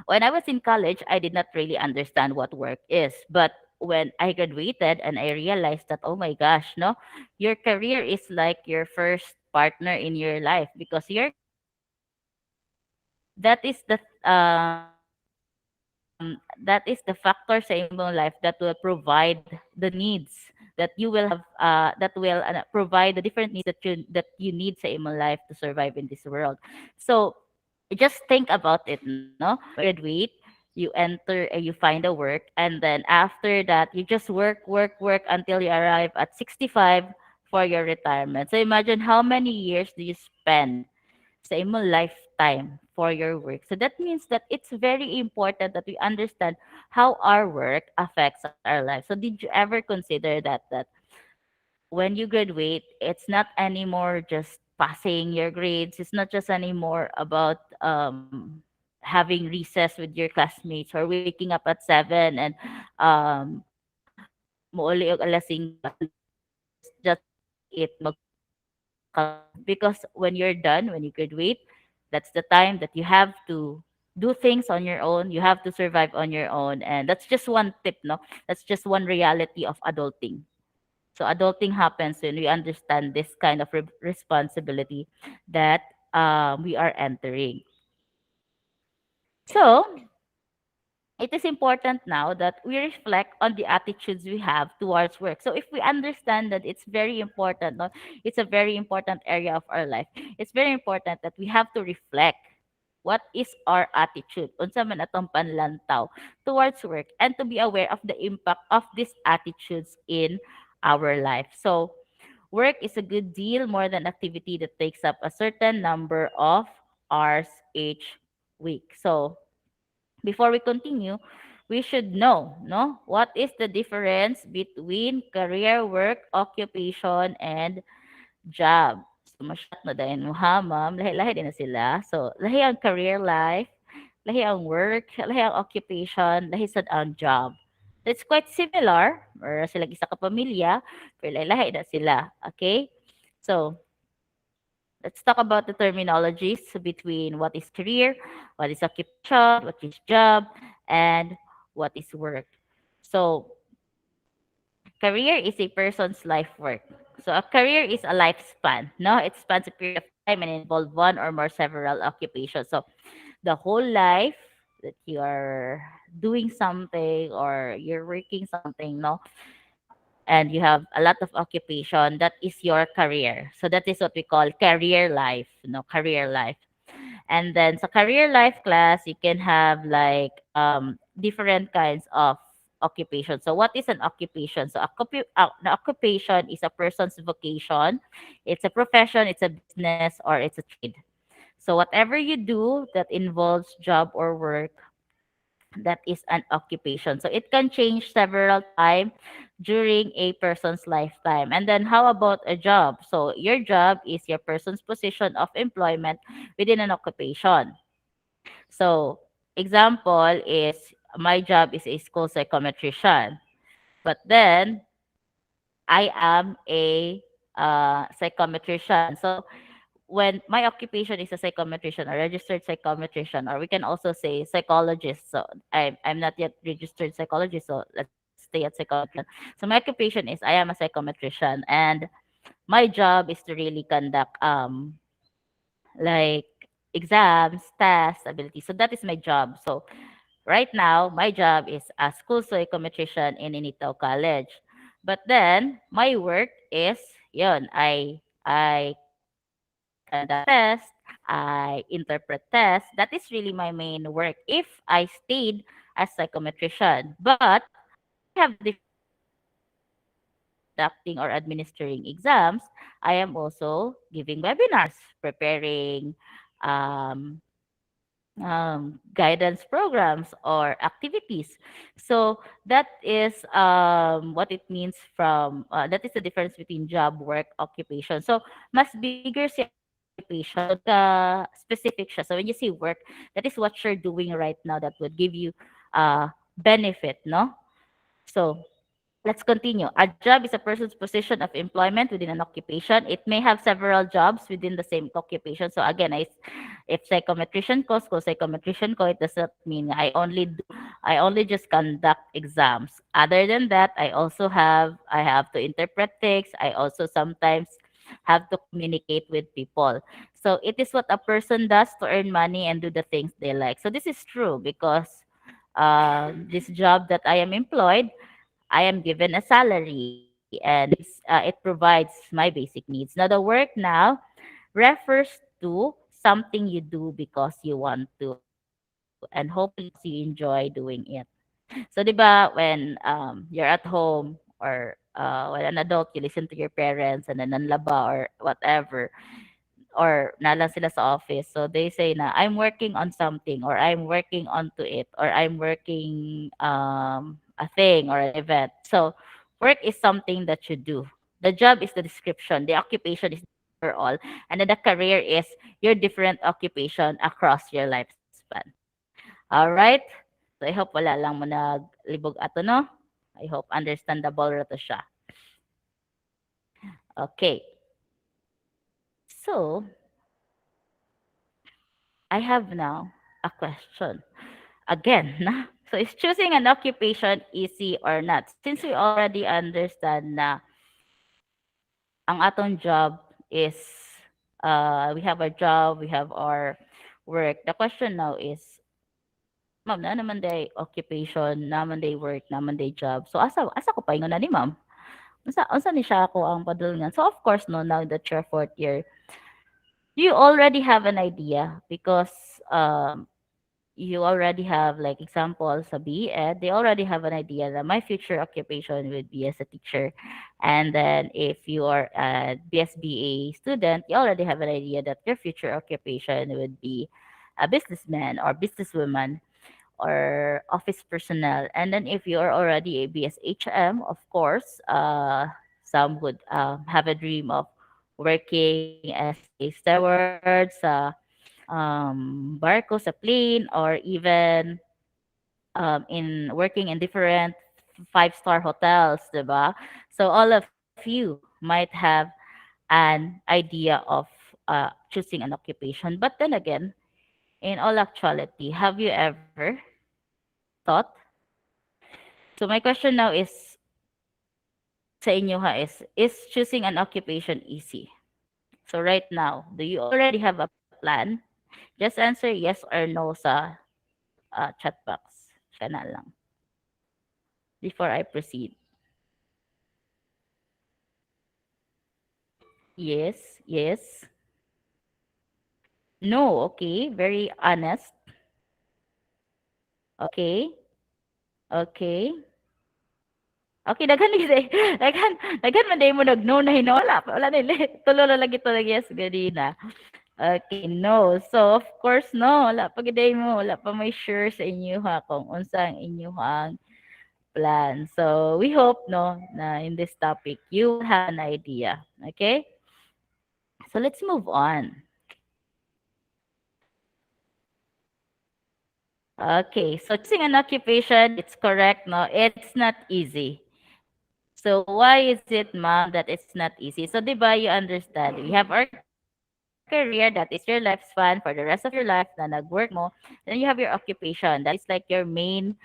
when I was in college, I did not really understand what work is. But when I graduated and I realized that, oh my gosh, no, your career is like your first partner in your life because your career, that is the that is the factor sa imong life that will provide the needs that you will have that will provide the different needs that you need sa imong life to survive in this world. So just think about it, no? When you graduate, you enter and you find a work, and then after that, you just work until you arrive at 65 for your retirement. So imagine how many years do you spend sa imong lifetime for your work. So that means that it's very important that we understand how our work affects our life. So did you ever consider that when you graduate, it's not anymore just passing your grades. It's not just anymore about having recess with your classmates or waking up at 7 and muuli og alas 5 just it because when you're done, when you graduate, that's the time that you have to do things on your own. You have to survive on your own, and that's just one tip, no? That's just one reality of adulting. So adulting happens when we understand this kind of responsibility that we are entering. So it is important now that we reflect on the attitudes we have towards work. So if we understand that it's very important, no, it's a very important area of our life. It's very important that we have to reflect what is our attitude unsa man atong panlantaw towards work and to be aware of the impact of these attitudes in our life. So work is a good deal more than activity that takes up a certain number of hours each week. So before we continue, we should know, no, what is the difference between career, work, occupation, and job. So, masyat na dahil mo ha, ma'am. Lahi-lahi din na sila. So, lahi ang career life, lahi ang work, lahi ang occupation, lahi sad ang job. It's quite similar, or sila isa ka pamilya, pero lahi-lahi na sila. Okay? So, let's talk about the terminologies between what is career, what is occupation, what is job, and what is work. So, career is a person's life work. So, a career is a lifespan. No, it spans a period of time and involve one or more several occupations. So, the whole life that you are doing something or you're working something, no, and you have a lot of occupation, that is your career. So that is what we call career life, career life. And then sa career life class, you can have like different kinds of occupation. So what is an occupation? So an occupation is a person's vocation. It's a profession, it's a business, or it's a trade. So whatever you do that involves job or work, that is an occupation. So it can change several times during a person's lifetime. And then how about a job? So your job is your person's position of employment within an occupation. So example is my job is a school psychometrician. But then I am a psychometrician. So when my occupation is a psychometrician or registered psychometrician, or we can also say psychologist. So I'm not yet registered psychologist, so let's stay at psychometrician. So my occupation is I am a psychometrician, and my job is to really conduct like exams, tests, ability. So that is my job. So right now, my job is a school psychometrician in Initaw College. But then my work is yun, I conduct tests, I interpret tests. That is really my main work if I stayed as psychometrician. But I have a different job. Aside from conducting or administering exams, I am also giving webinars, preparing um, guidance programs or activities. So that is what it means from that is the difference between job, work, occupation. So mas bigger siya kung occupation. So specific siya. So when you say work, that is what you're doing right now that would give you benefit, no? So let's continue. A job is a person's position of employment within an occupation. It may have several jobs within the same occupation. So again, if psychometrician ko, school psychometrician ko, it does not mean I only just conduct exams. Other than that, I have to interpret things. I also sometimes have to communicate with people. So it is what a person does to earn money and do the things they like. So this is true because this job that I am employed, I am given a salary and it provides my basic needs. Now, the work now refers to something you do because you want to and hopefully because you enjoy doing it. So, di ba, when you're at home or when an adult, you listen to your parents and then nanlaba or whatever, or nalang sila sa office. So they say na, I'm working on something or I'm working onto it or I'm working a thing or an event. So work is something that you do. The job is the description. The occupation is the overall. And then the career is your different occupation across your lifespan. All right? So I hope wala lang mo naglibog ato, no? I hope understandable ra to siya. Okay. So, I have now a question. Again, na? So is choosing an occupation easy or not? Since we already understand na ang atong job is we have our job, we have our work. The question now is, ma'am, na naman day occupation, naman day work, naman day job. So asa ko paingon na ni ma'am? Unsa ni siya ako ang padulngan? So of course no, now that you're fourth year, you already have an idea because you already have like example sa BEd, they already have an idea that my future occupation would be as a teacher. And then if you are a BSBA student, you already have an idea that your future occupation would be a businessman or businesswoman or office personnel. And then if you are already a BSHM, of course, some would have a dream of working as a steward sa barko sa plane or even in working in different five-star hotels, diba? So all of you might have an idea of choosing an occupation. But then again, in all actuality, have you ever thought? So my question now is sa inyo ha is choosing an occupation easy? So right now, do you already have a plan? Just answer yes or no sa chat box. Siya na lang. Before I proceed. Yes, yes. No, okay. Very honest. Okay. Okay. Okay, daghan ni day. Daghan man day mo nag-no na hinola. Wala nila. Tulo na lagi to yes, ganina. Okay, no. So, of course, no. Wala pa giday mo. Wala pa may sure sa inyo ha kung unsa ang inyong plan. So, we hope, no, na in this topic, you will have an idea. Okay? So, let's move on. Okay, so choosing an occupation, it's correct, no? It's not easy. So why is it, ma'am, that it's not easy? So, di ba, you understand, we have our career, that is your lifespan for the rest of your life na nag-work mo. Then you have your occupation, that is like your main,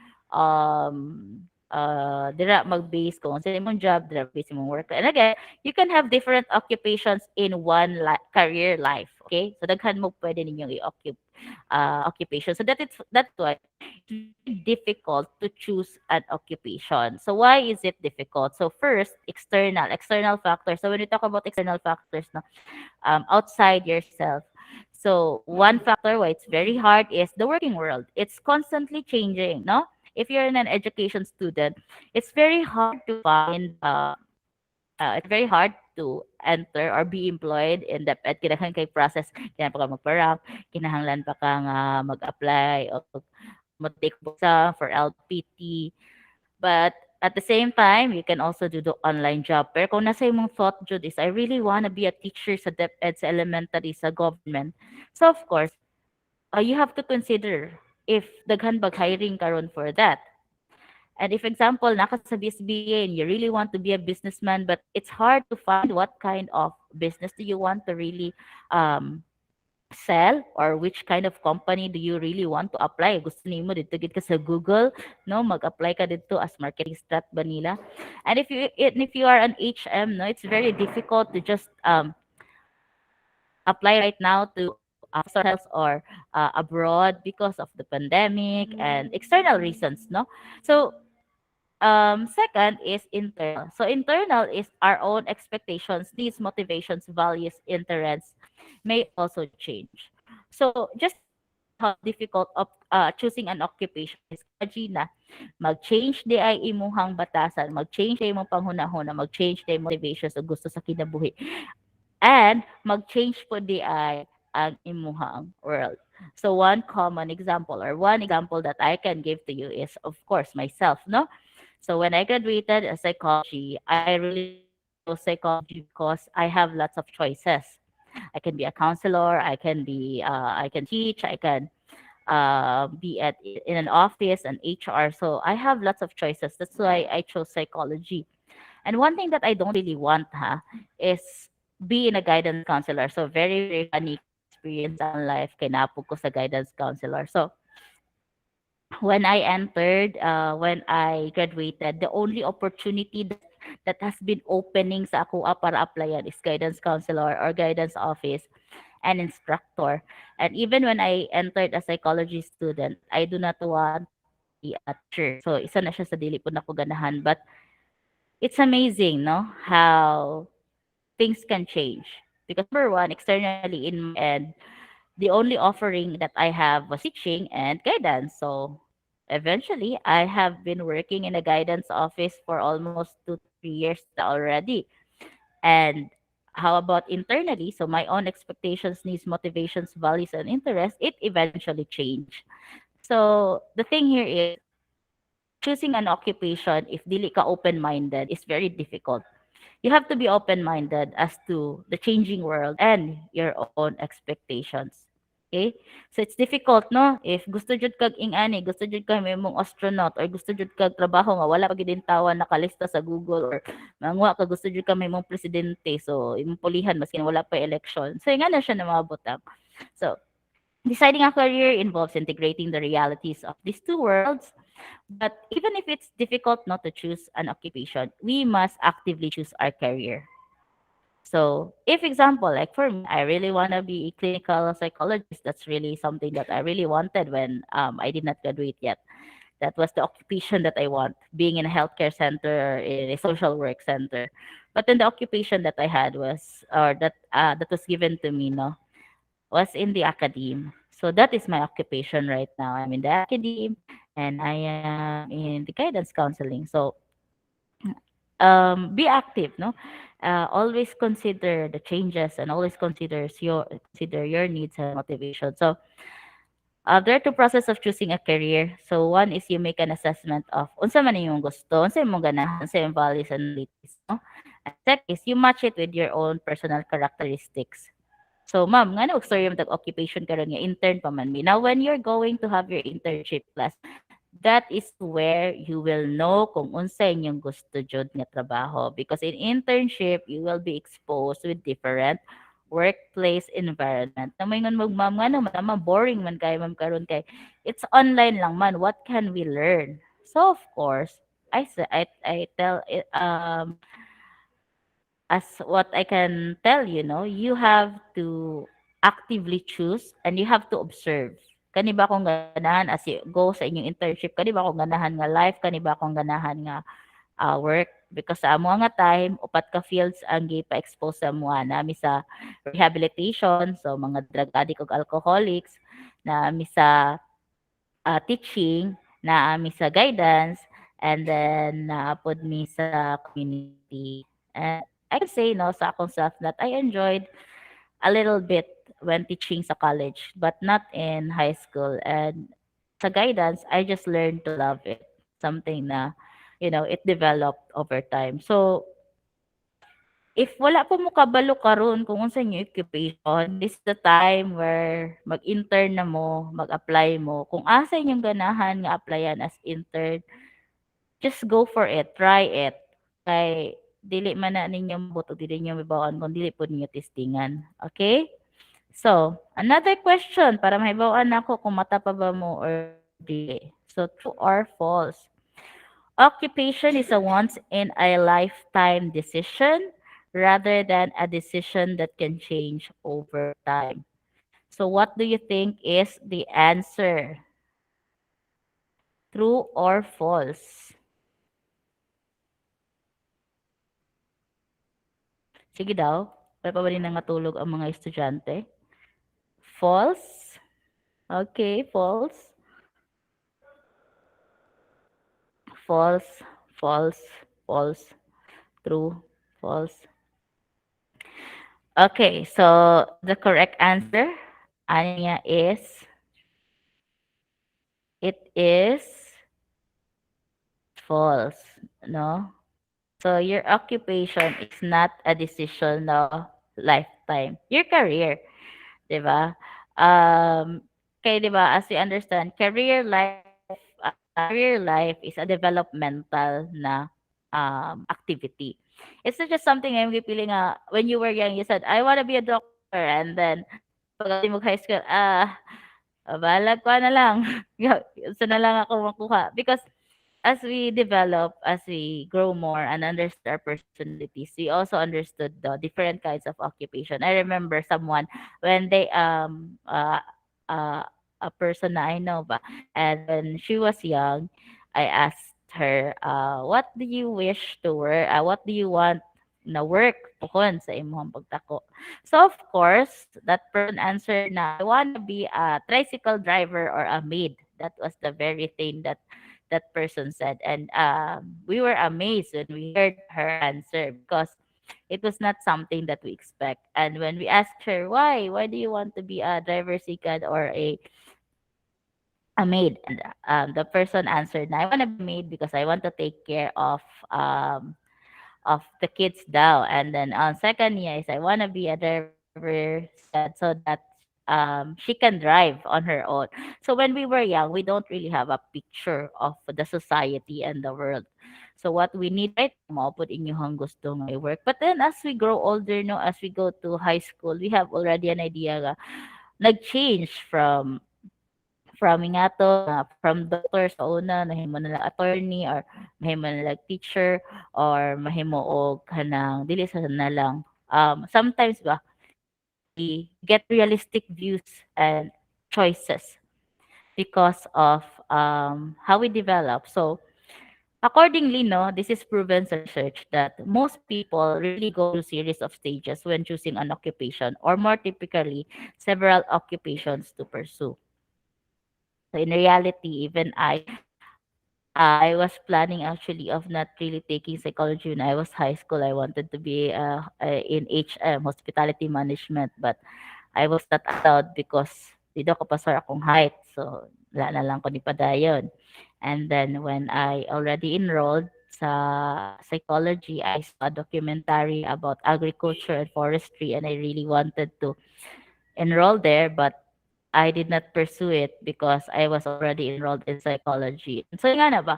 dira mag-base kung sa imong job, dira mag-base imong work. And again, you can have different occupations in one career life. Okay? So, daghan mo pwede ninyong occupation. So, that's why it's very difficult to choose an occupation. So why is it difficult? So first, external factors. So when we talk about external factors, no, outside yourself. So one factor why it's very hard is the working world. It's constantly changing, no? If you're an education student, it's very hard to find it's very hard to enter or be employed in the at kinahanglan kay process kinahanglan pa ka magpa-rank, kinahanglan pa ka nga mag-apply o mag-take exam for LPT. But at the same time, you can also do the online job. Pero kung nasa imong thought, Jude, is I really want to be a teacher sa DepEd, sa elementary, sa government. So of course, you have to consider if daghan bag hiring karon for that. And if example, naka sa BSBA and you really want to be a businessman, but it's hard to find what kind of business do you want to really um, sell or which kind of company do you really want to apply. Gusto nimo dito gid ka sa Google, no, mag-apply ka dito as marketing strat ba nila. And if you are an HM, no, it's very difficult to just apply right now to hotels or abroad because of the pandemic and external reasons, no. So second is internal. So internal is our own expectations, needs, motivations, values, interests may also change. So just imagine how difficult of choosing an occupation is. Gina, mag-change di ay imuhang batasan, mag-change di imong panghunahuna, mag-change di motivations o gusto sa kinabuhi. And mag-change po di ay ang imuhang world. So one common example or one example that I can give to you is of course myself, no? So when I graduated in psychology, I really chose psychology because I have lots of choices. I can be a counselor, I can teach, I can be in an office, an HR. So I have lots of choices. That's why I chose psychology. And one thing that I don't really want, is being a guidance counselor. So very, very funny experience sa akong life. Kay napog ko sa guidance counselor. So when I graduated, the only opportunity that has been opening sa ako para applyan is guidance counselor or guidance office and instructor. And even when I entered a psychology student, I do not want to be a teacher. So isa na siya sa dili po na ko ganahan. But it's amazing, no? How things can change. Because number one, externally in my end, the only offering that I have was teaching and guidance. So eventually, I have been working in a guidance office for almost 2 to 3 years already. And how about internally? So my own expectations, needs, motivations, values, and interests, it eventually changed. So the thing here is choosing an occupation if dili ka open-minded is very difficult. You have to be open-minded as to the changing world and your own expectations. Okay? So it's difficult, no? If gusto jud kag ing-ani, gusto jud ka mong astronaut or gusto jud kag trabaho nga wala pa gid tawa nakalista sa Google or mangwa ka gusto jud ka mong presidente. So imong pulihan maski wala pa election. So nga na siya na mga butang. So deciding a career involves integrating the realities of these two worlds. But even if it's difficult not to choose an occupation, we must actively choose our career. So, if example, like for me, I really want to be a clinical psychologist. That's really something that I really wanted when I did not graduate yet. That was the occupation that I want, being in a healthcare center, in a social work center. But then the occupation that I had was, or that was given to me, no, was in the academe. So that is my occupation right now. I'm in the academe and I am in the guidance counseling. So be active, no? Always consider the changes and always consider your needs and motivation. So there are two process of choosing a career. So one is you make an assessment of unsa man yung gusto, unsa imong ganahan, unsa yung values and abilities, no? And second is you match it with your own personal characteristics. So, ma'am, nga na story mo tag-occupation karon nga intern pa man mi. Now, when you're going to have your internship class, that is where you will know kung unsa inyong gusto jud nga trabaho because in internship you will be exposed with different workplace environment. Na moingon mo ma'am nga naman boring man kay ma'am karon kay it's online lang man, what can we learn? So of course, I tell it as what I can tell you, no, you have to actively choose and you have to observe. Kani ba akong ganahan as you go sa inyong internship? Kani ba akong ganahan nga life? Kani ba akong ganahan nga work? Because sa amo nga time, upat ka fields ang gipa-expose sa mga nami sa rehabilitation, so mga drug addict ug alcoholics, na sa teaching, na sa guidance, and then naapod mi sa community. And I can say no sa akong self that I enjoyed a little bit when teaching sa college, but not in high school. And sa guidance, I just learned to love it. Something na, it developed over time. So, if wala po mo kabalo karon kung unsa yung occupation, this is the time where mag-intern na mo, mag-apply mo. Kung asa inyong ganahan nga applyan as intern, just go for it, try it. Kay dili man na ninyo mabuto, dili ninyo mabawan kung dili po ninyo testingan. Okay? So, another question para mahibawan ako kung mata pa ba mo or dili. So, true or false? Occupation is a once in a lifetime decision rather than a decision that can change over time. So, what do you think is the answer? True or false? Sige daw, para pa ba rin nangatulog ang mga estudyante? False? Okay, false. False, false, false, true, false. Okay, so the correct answer, Anya, is it is false, no? So your occupation is not a decision no lifetime. Your career, 'di ba? Kaya 'di ba as we understand, career life is a developmental na activity. It's not just something I'm feeling when you were young, you said, I want to be a doctor. And then, pag mo high school, balag ko na lang. Gusto na lang ako makuha. Because as we develop, as we grow more and understand our personalities, we also understood the different kinds of occupation. I remember someone when they a person na I know ba, and when she was young, I asked her, what do you wish to work? What do you want na work pohon sa imong pagtako? So of course, that person answered na I want to be a tricycle driver or a maid. That was the very thing that that person said. And we were amazed when we heard her answer because it was not something that we expect. And when we asked her why do you want to be a driver sikad or a maid? And the person answered, I want to be maid because I want to take care of the kids daw. And then on second year is I want to be a driver sikat so that she can drive on her own. So when we were young, we don't really have a picture of the society and the world. So what we need right now, put in yung gusto nga work. But then as we grow older, no, as we go to high school, we have already an idea nga, nag-change from nga to, from doctor sa una, nahimo na lang attorney or mahimo na lang teacher or mahimo og kanang dili sa na lang. Sometimes ba, we get realistic views and choices because of how we develop. So accordingly, no, this is proven sa research that most people really go through series of stages when choosing an occupation or more typically several occupations to pursue. So in reality, even I was planning actually of not really taking psychology when I was high school. I wanted to be in HM, hospitality management, but I was not allowed because dito ko pasar akong height. So, wala na lang ko ni padayon. And then when I already enrolled sa psychology, I saw a documentary about agriculture and forestry and I really wanted to enroll there, but I did not pursue it because I was already enrolled in psychology. So nga na ba,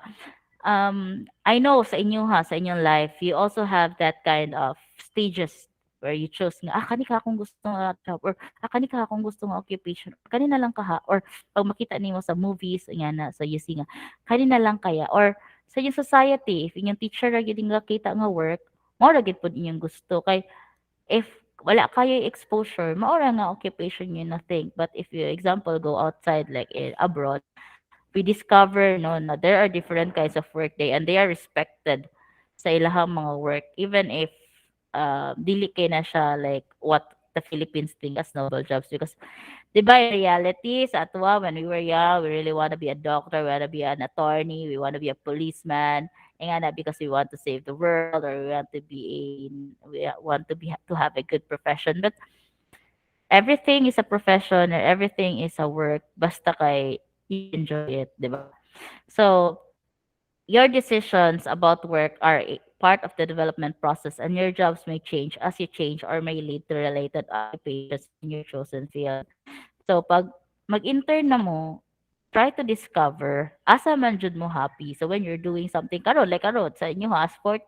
I know sa inyo ha, sa inyong life, you also have that kind of stages where you chose nga, kani ka akong gusto nga job, or kani ka akong gusto nga occupation, kanina lang ka ha, or pag makita nimo sa movies, nga na, so you see nga, kanina lang kaya, or sa inyong society, if inyong teacher ra gyud nga kita nga work, mo ra gyud pud inyong gusto, kay if wala kayo exposure, maura nga occupation yun na think. But if you, example, go outside, like abroad, we discover no na there are different kinds of work day and they are respected sa ilahang mga work, even if dili kay na siya like what the Philippines think as noble jobs, because 'di ba in reality sa atwa when we were young, we really want to be a doctor, we want to be an attorney, we want to be a policeman, and nga na because we want to save the world, or we want to be we want to be to have a good profession. But everything is a profession, or everything is a work basta kay you enjoy it, 'di ba? So your decisions about work are part of the development process, and your jobs may change as you change or may lead to related occupations in your chosen field. So pag mag-intern na mo, try to discover asa man jud mo happy. So when you're doing something karon, like karon sa inyo ha, sport,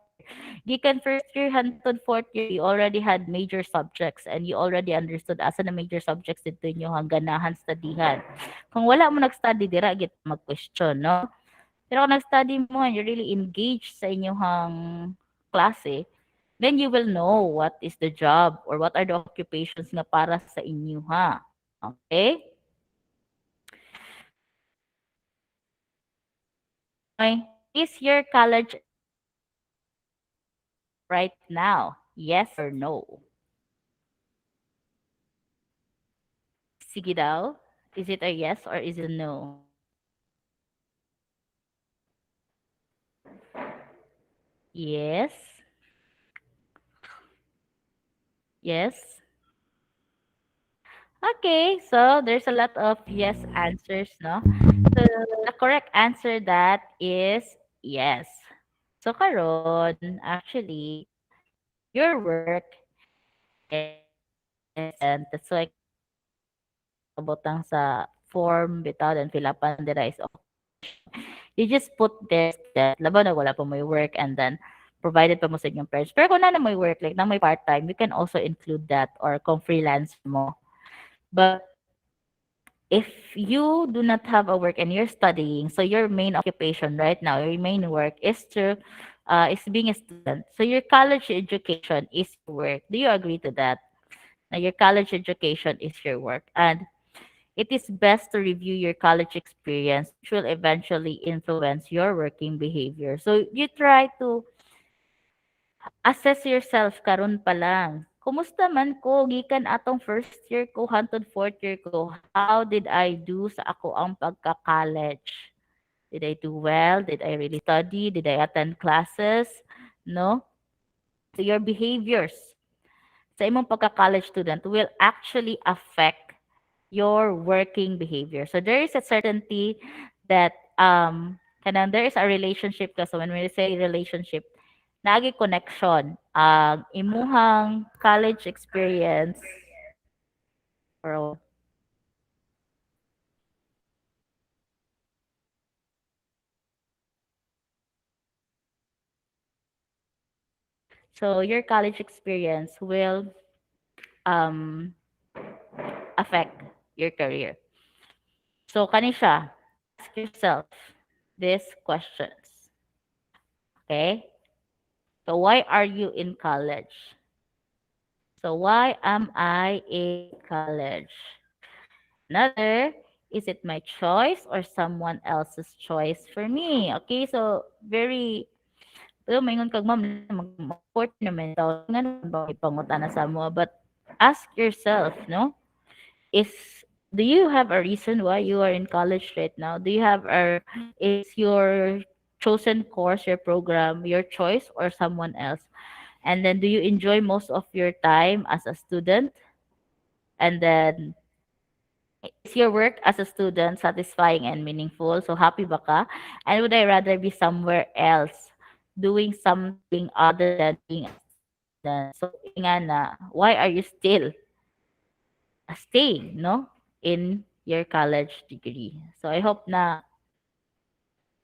gikan first year hantod fourth year, you already had major subjects and you already understood asa na major subjects dito inyo hang ganahan studyhan. Kung wala mo nag-study dira gid mag-question, no? Pero kung nag-study mo and you're really engaged sa inyong klase, then you will know what is the job or what are the occupations nga para sa inyo ha. Okay? Okay. Is your college right now? Yes or no? Sige daw. Is it a yes or is it a no? Yes. Yes. Okay, so there's a lot of yes answers, no? So the correct answer that is yes. So karon, actually, your work is and that's why butang sa form bitaw and fill upan dira is you just put there that laban na wala pa may work, and then provided pa mo sa inyong parents. Pero kung na may work, like na may part-time, you can also include that or kung freelance mo. But if you do not have a work and you're studying, so your main occupation right now, your main work is being a student. So your college education is your work. Do you agree to that? Now your college education is your work. And it is best to review your college experience, which will eventually influence your working behavior. So you try to assess yourself karon pa lang. Kumusta man ko gikan atong first year ko hangtod fourth year ko? How did I do sa ako ang pagka-college? Did I do well? Did I really study? Did I attend classes? No? So your behaviors sa imong pagka-college student will actually affect your working behavior. So there is a certainty that kanang there is a relationship ka. So when we say relationship, naagi connection ang imuhang college experience or so your college experience will um affect your career. So kani siya, ask yourself these questions. Okay? So why are you in college? So why am I in college? Another, is it my choice or someone else's choice for me? Okay, so very pero maingon kag ma'am mag-support naman daw nga naman ba ipangutana sa mo, but ask yourself, no? Is do you have a reason why you are in college right now? Do you have a is your chosen course, your program, your choice or someone else? And then do you enjoy most of your time as a student? And then is your work as a student satisfying and meaningful? So happy ba ka? And would I rather be somewhere else doing something other than being a student? So nga na, why are you still stay, no, in your college degree. So I hope na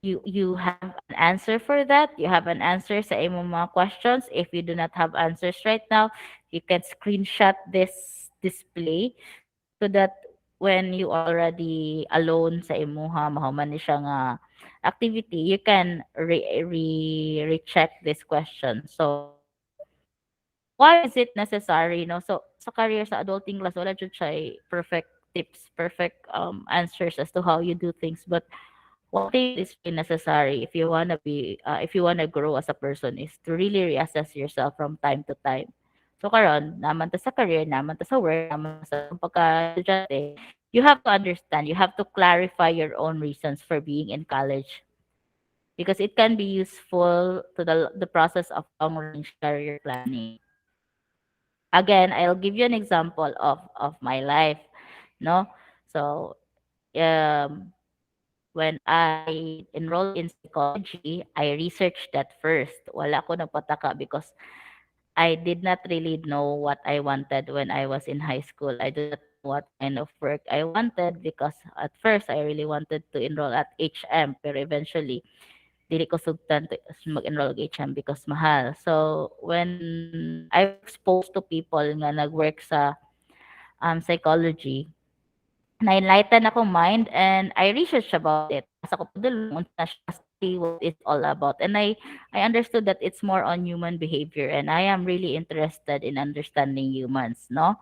you have an answer for that. You have an answer sa imong mga questions. If you do not have answers right now, you can screenshot this display so that when you already alone sa imuha mahuman ni siya nga activity, you can recheck this question. So why is it necessary, no? So sa career sa adulting class wala jud siya perfect tips, perfect answers as to how you do things, but one thing that is really necessary if you wanna be if you wanna grow as a person is to really reassess yourself from time to time. So karon, naman ta sa career, naman ta sa work, naman sa pagka-estudyante, you have to understand, you have to clarify your own reasons for being in college because it can be useful to the process of long range career planning. Again, I'll give you an example of my life, no? So, um when I enrolled in psychology, I researched that first. Wala ko nagpataka because I did not really know what I wanted when I was in high school. I did not know what kind of work I wanted because at first I really wanted to enroll at HM pero eventually dili ko sugtan to mag-enroll at HM because mahal. So when I was exposed to people nga nag-work sa psychology, na-enlighten akong mind and I researched about it. Nasa ko padulong unsa na siya see what it's all about. And I understood that it's more on human behavior and I am really interested in understanding humans, no?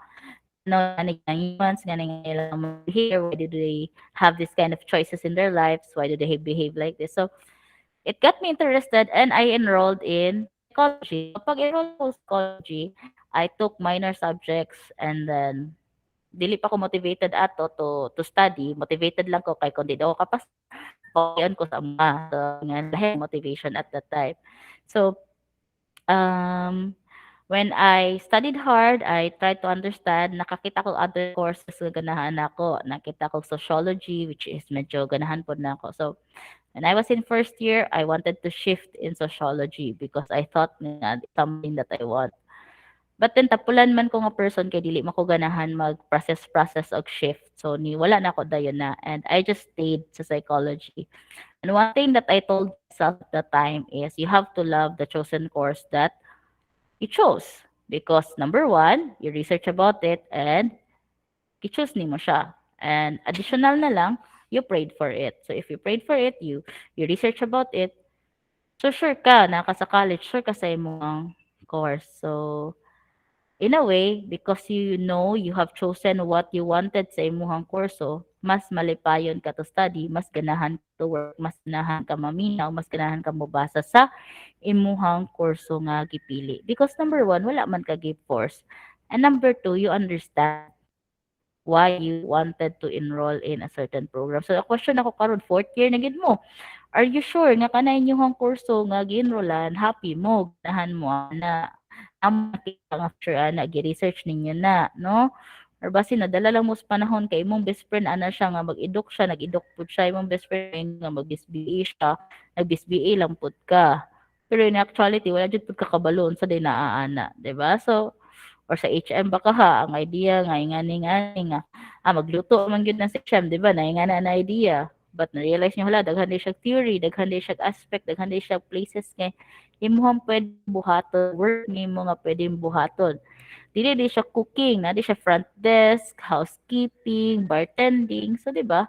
No, ng humans, nga nilang behavior, why do they have this kind of choices in their lives? Why do they behave like this? So it got me interested and I enrolled in psychology. So pag enroll ko sa psychology, I took minor subjects and then dili pa ko motivated ato to study, motivated lang ko kay kung di daw ako kapas okay ko sa mga so nga lahi motivation at that time. So um when I studied hard, I tried to understand, nakakita ko other courses nga ganahan ako. Nakita ko sociology which is medyo ganahan pod na ako. So when I was in first year, I wanted to shift in sociology because I thought nga it's something that I want. But then tapulan man ko nga person kay dili man ko ganahan mag-process og shift. So ni wala na ako dayon na and I just stayed sa psychology. And one thing that I told myself at the time is you have to love the chosen course that you chose because number one, you research about it and i-choose nimo siya. And additional na lang, you prayed for it. So if you prayed for it, you research about it, so sure ka na ka sa college, sure ka sa imong course. So in a way, because you know you have chosen what you wanted sa imuhang kurso, mas malipayon ka to study, mas ganahan ka to work, mas ganahan ka maminaw, mas ganahan ka mobasa sa imuhang kurso nga gipili. Because number one, wala man ka give force. And number two, you understand why you wanted to enroll in a certain program. So, a question ako karon fourth year na gid mo. Are you sure nga kanay inyong kurso nga gi-enrollan, happy mo, ganahan mo na amo kita nga sure ana gi-research ninyo na, no? Or basi nadala lang mo sa panahon kay imong best friend ana siya nga mag-eduk siya, nag-eduk pud siya imong best friend nga mag-BSBA siya, nag-BSBA lang pud ka. Pero in actuality wala jud pud ka kabalo sa day naaana, 'di ba? So or sa HM baka ha ang idea nga ingani-ngani nga magluto man gyud na sa HM, 'di ba? Naingana na idea. But na-realize niyo hala daghan di siya theory, daghan di siya aspect, daghan di siya places nga imong pwede buhaton, work nimo nga pwedeng buhaton. Dili di siya cooking, na di siya front desk, housekeeping, bartending. So 'di ba?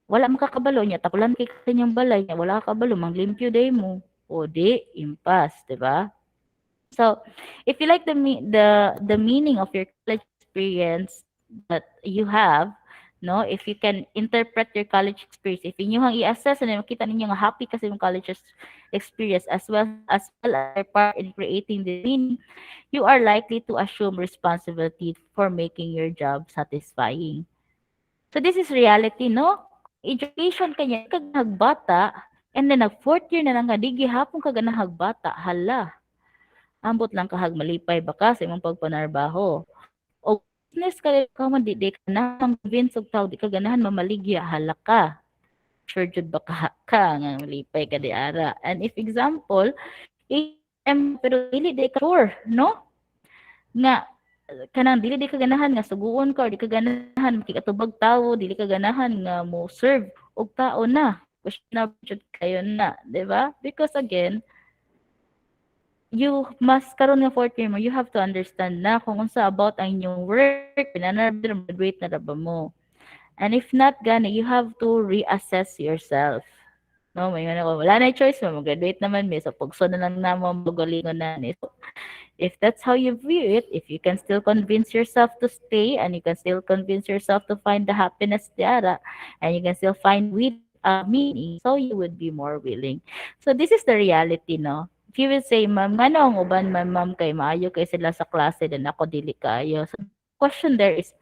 Wala makakabalo niya tapulan kay kanyang balay niya, wala ka kabalo manglimpyo day mo. O di impas, 'di ba? So, if you like the meaning of your college experience that you have, no, if you can interpret your college experience, if inyo hang i-assess and makita ninyo nga happy kasi yung college experience as well as your part in creating the meaning, you are likely to assume responsibility for making your job satisfying. So this is reality, no? Education kanya kag nagbata and then nag fourth year na lang nga di gihapon kag nagbata, hala ambot lang kahag malipay baka sa imong pagpanarbaho. O business ka man di ka na convince og tao di ka ganahan mamaligya hala ka. Sure jud baka ka nga malipay ka di ara. And if example, pero dili di ka sure, no? Nga kanang dili di ka ganahan nga suguon ka or di ka ganahan makikatubag tawo, dili ka ganahan nga mo serve og tao na. Questionable jud kayo na, 'di ba? Because again, you must karon nga fourth year mo, you have to understand na kung unsa about ang inyong work, graduate na ra ba mo. And if not gani, you have to reassess yourself. No, may nga ako, wala na choice mo, mag-graduate naman mi, so pugso na lang na mo, magalingon na ni. So, if that's how you view it, if you can still convince yourself to stay and you can still convince yourself to find the happiness there and you can still find with meaning, so you would be more willing. So this is the reality, no? If you will say, ma'am, ano ang uban man, ma'am, kay maayo kay sila sa klase, then ako dili kayo. So, the question there is,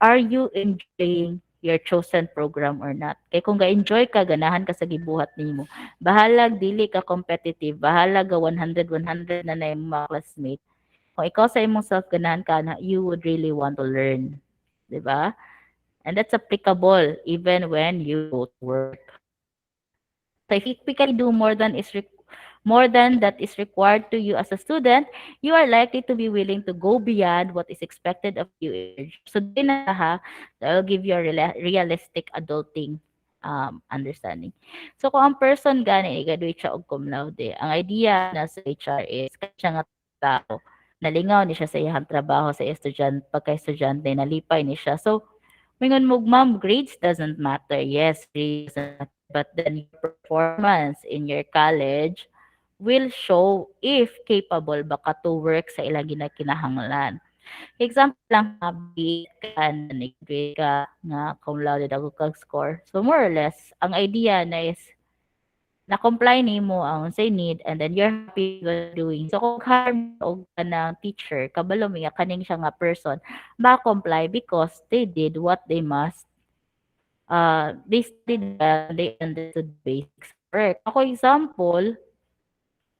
are you enjoying your chosen program or not? Kay kung ga-enjoy ka, ganahan ka sa gibuhat nimo. Bahalag dili ka competitive, bahalag ga 100 na na yung mga classmate. Kung ikaw sa imong self ganahan ka na, you would really want to learn, 'di ba? And that's applicable even when you go to work. So if you quickly do more than that is required to you as a student, you are likely to be willing to go beyond what is expected of you in your job. So din na ha, that will give you a realistic adulting understanding. So kung ang person gani i-graduate siya og cum laude, ang idea na sa HR is kaya siya nga tao, nalingaw ni siya sa iyang trabaho sa estudyante, pagka-estudyante, nalipay ni siya. So, mingon mo, ma'am, grades doesn't matter. Yes, grades doesn't matter. But then your performance in your college will show if capable ba ka to work sa ilang ginakinahanglan. Example lang, habi ka na nag-grade ka nga kung laude ako kag score. So more or less, ang idea na is na-comply nimo ang say need and then you're happy with doing. So kung hire mo og kanang teacher, kabalo mi kaning siya nga person, ma-comply because they did what they must. They studied well, they understood basics work. Ako example,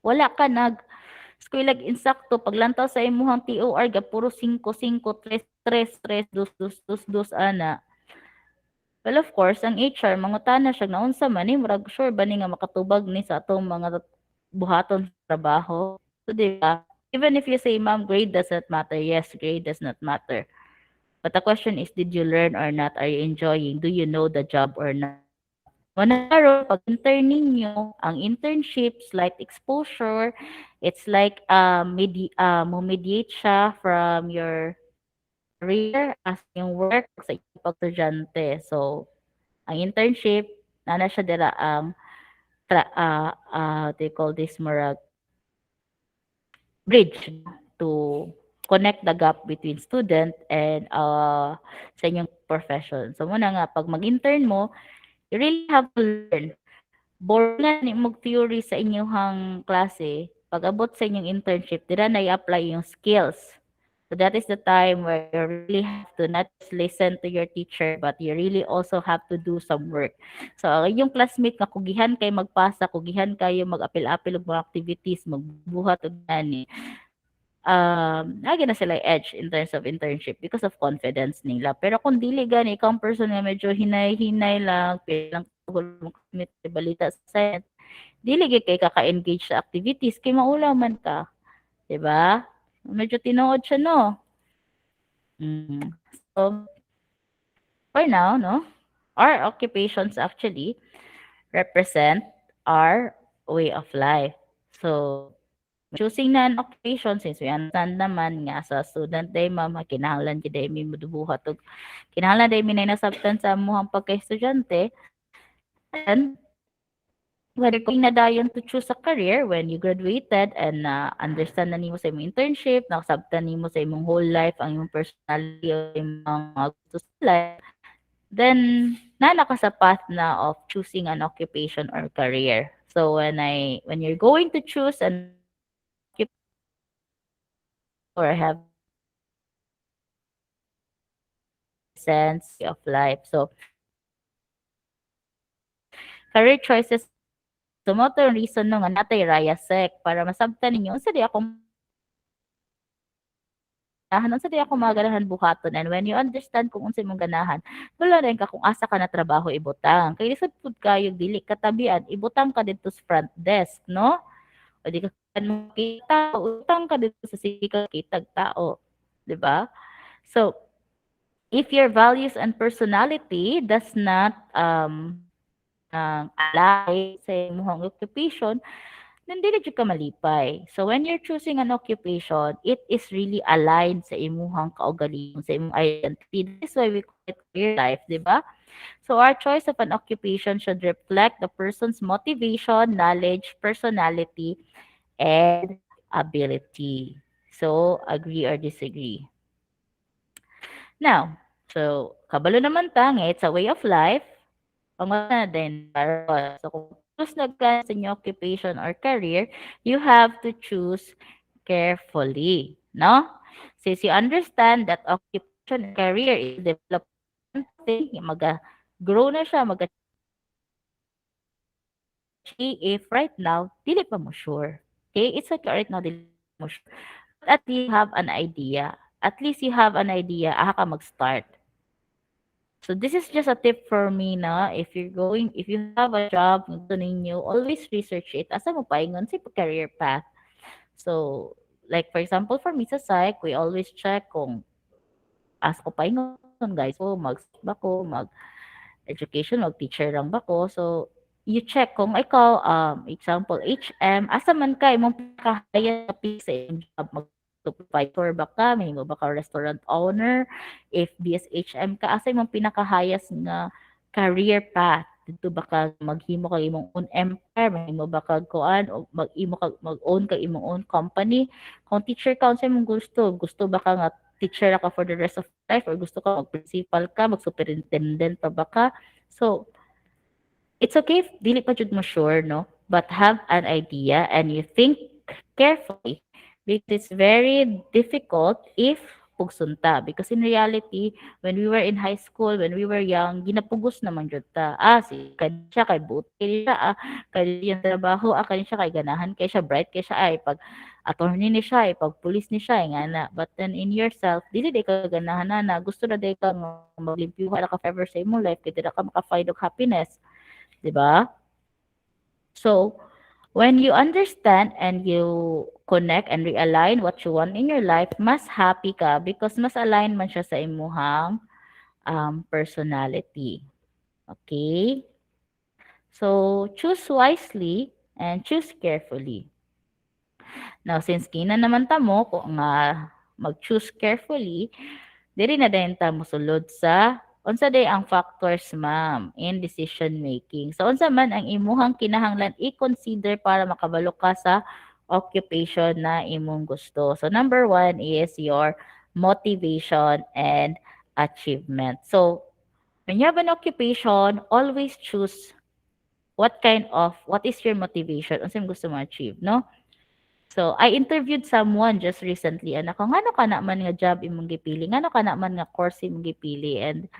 wala ka eskwela't insakto paglantaw sa imong TOR ga puro 5, 5, 3, 3, 3, 2, 2, 2, 2 ana. Well, of course, ang HR mangutana siya na unsa man ni murag sure ba ni nga makatubag ni sa atong mga buhaton sa trabaho. So, di ba? Even if you say, ma'am, grade does not matter. Yes, grade does not matter. But the question is, did you learn or not? Are you enjoying? Do you know the job or not? Manaro, pag intern ninyo, ang internship, slight exposure, it's like mo-mediate siya from your career as yung work sa inyong pagstudyante. So, ang internship, nana siya dira ang they call this murag bridge to connect the gap between student and sa inyong profession. So, muna nga, pag mag-intern mo, you really have to learn. Boring nga ni mag theory sa inyong klase, pag abot sa inyong internship, dira na i-apply yung skills. So that is the time where you really have to not just listen to your teacher, but you really also have to do some work. So ang inyong classmate nga kugihan kay magpasa, kugihan kayo mag-apil-apil og mga activities, magbuhat og ani. Agi na sila edge in terms of internship because of confidence nila. Pero kung dili gani, ikaw ang person nga medyo hinay-hinay lang, pilang commit sa balita sa science, dili gyud kay kaka-engage sa activities kay maulaw man ka, 'di ba? Medyo tinuod siya no. So for now, no, our occupations actually represent our way of life. So choosing na an occupation since we understand naman nga sa student day ma'am kinahanglan gid day mi modubuhat og kinahanglan day mi nay nasabtan sa amuhang pagka-estudyante. And whether kung nadayon to choose a career when you graduated and understand na nimo sa imong internship, nakasabtan nimo sa imong whole life ang imong personality o imong mga gusto sa life, then nana ka sa path na of choosing an occupation or career. So when you're going to choose an or have sense of life. So career choices sumo to reason no nga natay Raya Sec para masabtan ninyo unsa di ako unsa di ako maganahan buhaton and when you understand kung unsa imong ganahan wala rin ka kung asa ka na trabaho ibutang kay lisod pud kayo dili katabian ibutang ka dito sa front desk no o di ka makita utang ka dito sa sikal kitag tao 'di ba? So, if your values and personality does not align sa imong occupation, then dili jud ka malipay. So when you're choosing an occupation, it is really aligned sa imong kaugalingon, sa imong identity. That is why we call it career life, di ba? So our choice of an occupation should reflect the person's motivation, knowledge, personality, and ability. So agree or disagree. Now, so kabalo naman ta nga it's a way of life. Ang na din karon. So kung choose na ka sa inyong occupation or career, you have to choose carefully, no? Since you understand that occupation and career is development thing, maga-grow na siya, if right now, dili pa mo sure. Okay? It's okay right now, dili pa mo sure. But at least you have an idea. At least you have an idea, aha ka mag-start. So this is just a tip for me na if you have a job, gusto ninyo, always research it. Asa mo paingon sa career path. So, like for example, for me sa psych, we always check kung as ko paingon, guys, so ba ko, education, mag-teacher lang ba ko. So, you check kung ikaw, example, HM, asa man ka, imong pinakahaya sa imong job, supervisor ba ka, may mo ba ka restaurant owner, if BSHM ka, asa imong pinakahayas nga career path, dito ba ka maghimo kag imong own empire, mahimo ba kag kuan o mag-own kag imong own company. Kung teacher ka unsa imong gusto ba ka nga teacher ka for the rest of life or gusto ka mag-principal ka, mag-superintendent pa ba ka? So, it's okay if dili pa jud mo sure, no? But have an idea and you think carefully because it's very difficult if pugsunta. Because in reality, when we were in high school, when we were young, ginapugos naman jud ta. Si kani siya kay buti siya, kay yung trabaho, kani siya kay ganahan kay siya, bright kay siya, ay pag attorney ni siya, pag police ni siya, nga na. But then in yourself, dili day ka ganahan na, gusto na day ka nga maglimpyuha na ka forever sa imong life, kaya dili ka maka-find og happiness. 'Di ba? So, when you understand and you connect and realign what you want in your life, mas happy ka because mas align man siya sa imuhang personality. Okay? So, choose wisely and choose carefully. Now, since kina naman ta mo kung mag-choose carefully, diri na dayon ta mosulod sa unsa day ang factors ma'am in decision making. So unsa man ang imuhang kinahanglan i-consider para makabalo ka sa occupation na imong gusto. So number one is your motivation and achievement. So when you have an occupation, always choose what is your motivation? Unsa imong gusto mo achieve, no? So, I interviewed someone just recently and ako, ngano ka na man nga job imong gipili? Ngano ka na man nga course imong gipili? And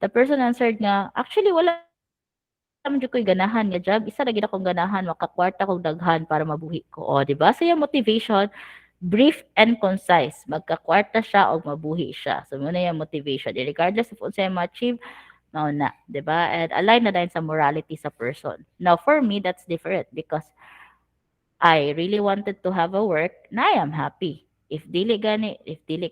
the person answered nga, actually, wala man jud ko'y ganahan nga job. Isa ra gid akong ganahan, makakwarta kong daghan para mabuhi ko. O, di ba? So, yung motivation, brief and concise. Magkakwarta siya o mabuhi siya. So, muna yung motivation. Regardless of unsa yung ma-achieve, mao na, di ba? And align na din sa morality sa person. Now, for me, that's different because I really wanted to have a work na I am happy. If dili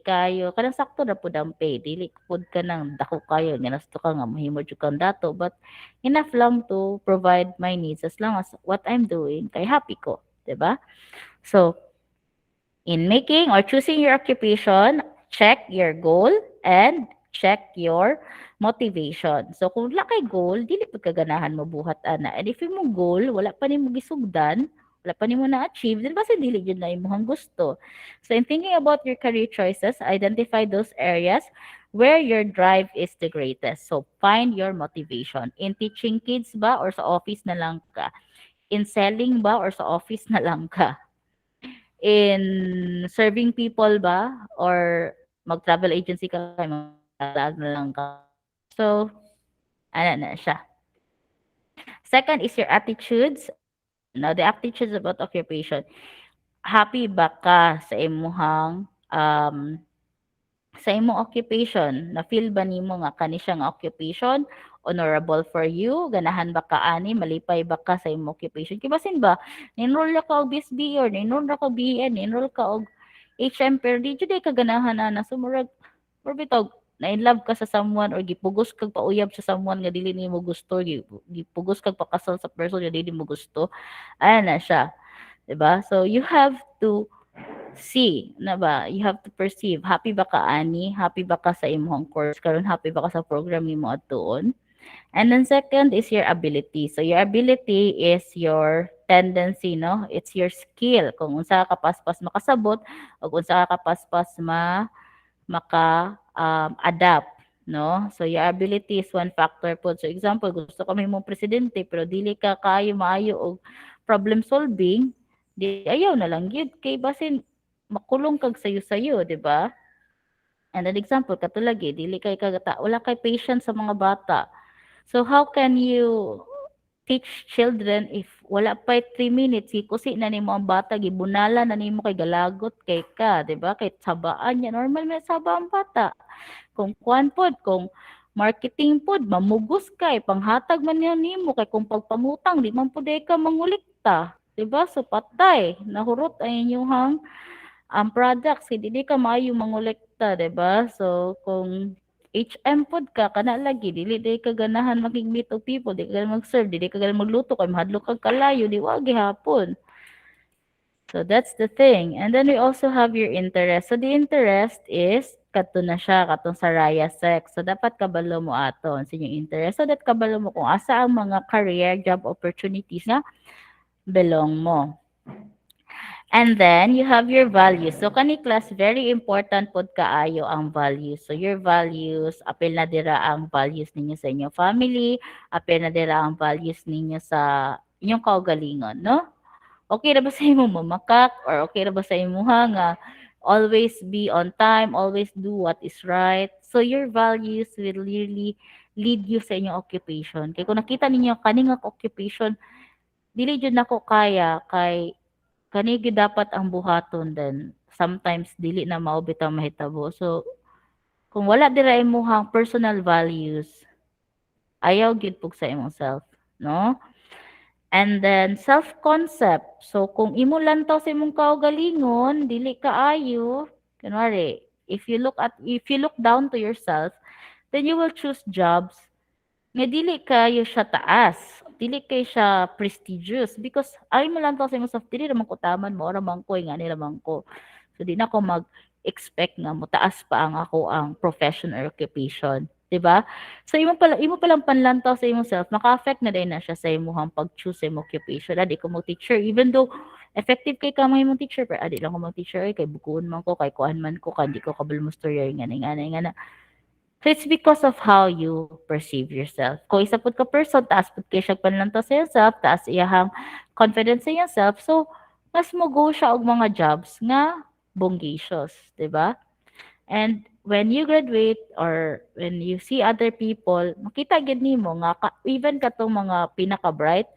kayo, kanang sakto na pud ang pay, dili pud ka nang dako kayo, ginasto ka nga mahimo jud kang dato, but enough lang to provide my needs as long as what I'm doing kay happy ko, 'di ba? So, in making or choosing your occupation, check your goal and check your motivation. So kung wala kay goal, dili pud ka ganahan mo buhat ana. And if imong goal wala pa nimo gisugdan, wala pa nimo na-achieve, then basta dili jud na imong gusto. So in thinking about your career choices, identify those areas where your drive is the greatest. So find your motivation. In teaching kids ba or sa office na lang ka? In selling ba or sa office na lang ka? In serving people ba or mag-travel agency ka, mag na lang ka? So, ano na siya. Second is your attitudes. Now, the attitudes about occupation. Happy ba ka sa imuhang sa imong occupation? Na feel ba nimo nga kani siya nga occupation honorable for you? Ganahan ba ka ani? Malipay ba ka sa imong occupation? Kibasin ba? Ni-enroll ka og BSB or ni-enroll ka og BEN, ni-enroll ka og HM pero di jud ay kaganahan ana so murag or bitaw na in love ka sa someone or gipugos kag pauyab sa someone nga dili nimo gusto gipugos kag pakasal sa person nga dili mo gusto ayan na siya 'di ba so you have to see na ba you have to perceive happy ba ka ani happy ba ka sa imong course karon happy ba ka sa program nimo adtuon. And then second is your ability. So your ability is your tendency, no? It's your skill. Kung unsa ka paspas makasabot o kung unsa ka paspas adapt, no? So your ability is one factor po. So example, gusto ka mong presidente pero dili ka kayo maayo og problem solving, di ayaw na lang gyud kay basin makulong kag sayo-sayo, di ba? And an example, katulagi, dili kay kagata, wala kay patience sa mga bata. So how can you teach children if wala pa 3 minutes kusi na nimo ang bata gibunala na nimo kay galagot kay ka, 'di ba? Kay sabaan niya normal may saba ang bata. Kung kuan pod, kung marketing pod mamugos kay panghatag man niya nimo kay kung pagpangutang di man pud ka mangulikta, 'di ba? So patay, nahurot ay inyong ang products kay dili ka maayo mangolekta, 'di ba? So kung HM pod ka kana lagi dili day ka ganahan makig-meet og people, di ka ganahan mag-serve, dili ka ganahan magluto kay mahadlok kag kalayo, di wa gihapon. So that's the thing. And then we also have your interest. So the interest is kadto na siya katong sa Raya Sex. So dapat kabalo mo aton sa inyong interest so that kabalo mo kung asa ang mga career job opportunities nga belong mo. And then you have your values. So kani class very important pod kaayo ang values. So your values apil na dira ang values ninyo sa inyong family, apil na dira ang values ninyo sa inyong kaugalingon, no? Okay ra ba sa imo mamakak or okay ra ba sa imuha nga always be on time, always do what is right. So your values will really lead you sa inyong occupation. Kay kung nakita ninyo kani nga occupation dili jud nako kaya kay kani gyud dapat ang buhaton then sometimes dili na mao bitaw mahitabo. So kung wala dira imong personal values, ayaw gyud pug sa imong self, no? And then self-concept. So kung imo lantaw sa imong kaugalingon, dili kaayo, kunwari, if you look down to yourself, then you will choose jobs nga dili kayo siya taas, dili kay siya prestigious because ay mo lang to sa imong self dili naman ko taman mo ra man ko nga nila man ko. So di na ako mag-expect nga mo taas pa ang ako ang profession or occupation, 'di ba? So imo pa lang panlantaw sa imong self, maka-affect na din na siya sa imong pag-choose sa imong occupation. Adi ko mo teacher even though effective kay ka mo teacher pero adi lang ko mo teacher ay kay bukuon man ko kay kuan man ko kandi ko kabul mo storya nga. So it's because of how you perceive yourself. Kung isa pud ka person, taas pud kay siya panlantaw sa yourself, taas iyahang confidence sa yourself, so mas mo go siya og mga jobs nga bongacious, 'di ba? And when you graduate or when you see other people, makita gid nimo nga even katong mga pinaka-bright,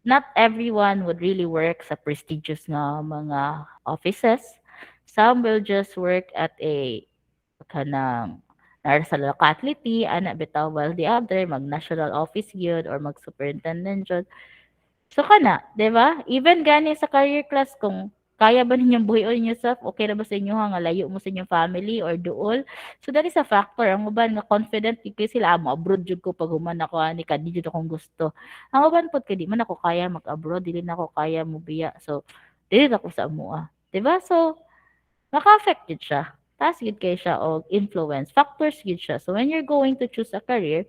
not everyone would really work sa prestigious nga mga offices. Some will just work at a kanang sa locality ana bitaw while the other mag national office gyud or mag superintendent jud. So kana, 'di ba? Even gani sa career class kung kaya ba ninyong buhion yourself, okay ra ba sa inyo nga layo mo sa inyong family or duol? So that is a factor. Ang uban nga confident kay sila mo abroad jud ko pag human ako ani di jud akong gusto. Ang uban pod kay di man ako kaya mag-abroad, dili na ako kaya mo biya. So dili na ako sa amoa. 'Di ba? So maka-affect gid siya. Taas gid kay siya og influence. Factors gid siya. So when you're going to choose a career,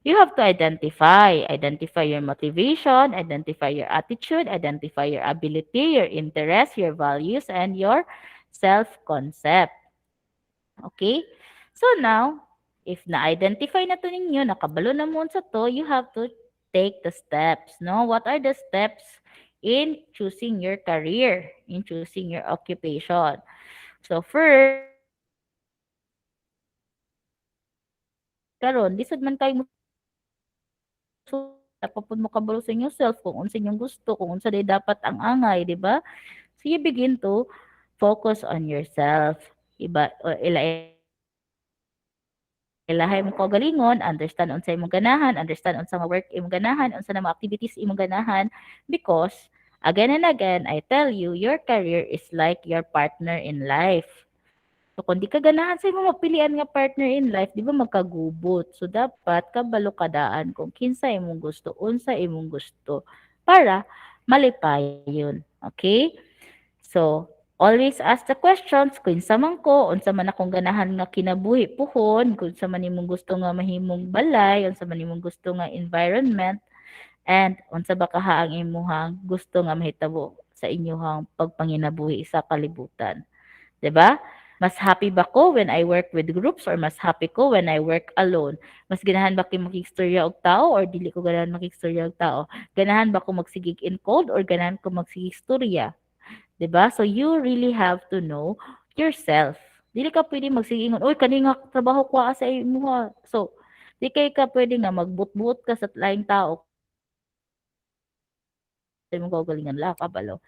you have to identify your motivation, identify your attitude, identify your ability, your interest, your values, and your self-concept. Okay? So now, if na-identify na to ninyo, nakabalo na mo sa to, you have to take the steps. No? What are the steps in choosing your career, in choosing your occupation? So first, karon lisod man kayo dapat mo kabalo sa inyong self kung unsa inyong gusto, kung unsa day dapat ang angay, di ba? So you begin to focus on yourself. Iba o ilahay mo kaugalingon, understand unsa imong ganahan, understand unsa nga work imong ganahan, unsa na mga activities imong ganahan because Again and again, I tell you, your career is like your partner in life. So, kung di ka ganahan sa imong mapilian nga partner in life, di ba magkagubot? So, dapat kabalo kadaan kung kinsa imong gusto, unsa imong gusto para malipayon. Okay? So, always ask the questions kung unsa man ko, unsa man akong ganahan nga kinabuhi puhon, kung unsa man imong gusto nga mahimong balay, unsa man imong gusto nga environment, and unsa ba kaha ang imuhang gusto nga mahitabo sa inyong pagpanginabuhi sa kalibutan. 'Di ba? Mas happy ba ko when I work with groups or mas happy ko when I work alone? Mas ganahan ba ko makigstorya og tao or dili ko ganahan makigstorya og tao? Ganahan ba ko magsigig in cold or ganahan ko magsigig storya? 'Di ba? So you really have to know yourself. Dili ka pwede magsigingon, "Uy, kani nga trabaho ko sa imuha." So, di kay ka pwede nga magbutbut ka sa laing tao kung unsa imong kaugalingon la kabalo.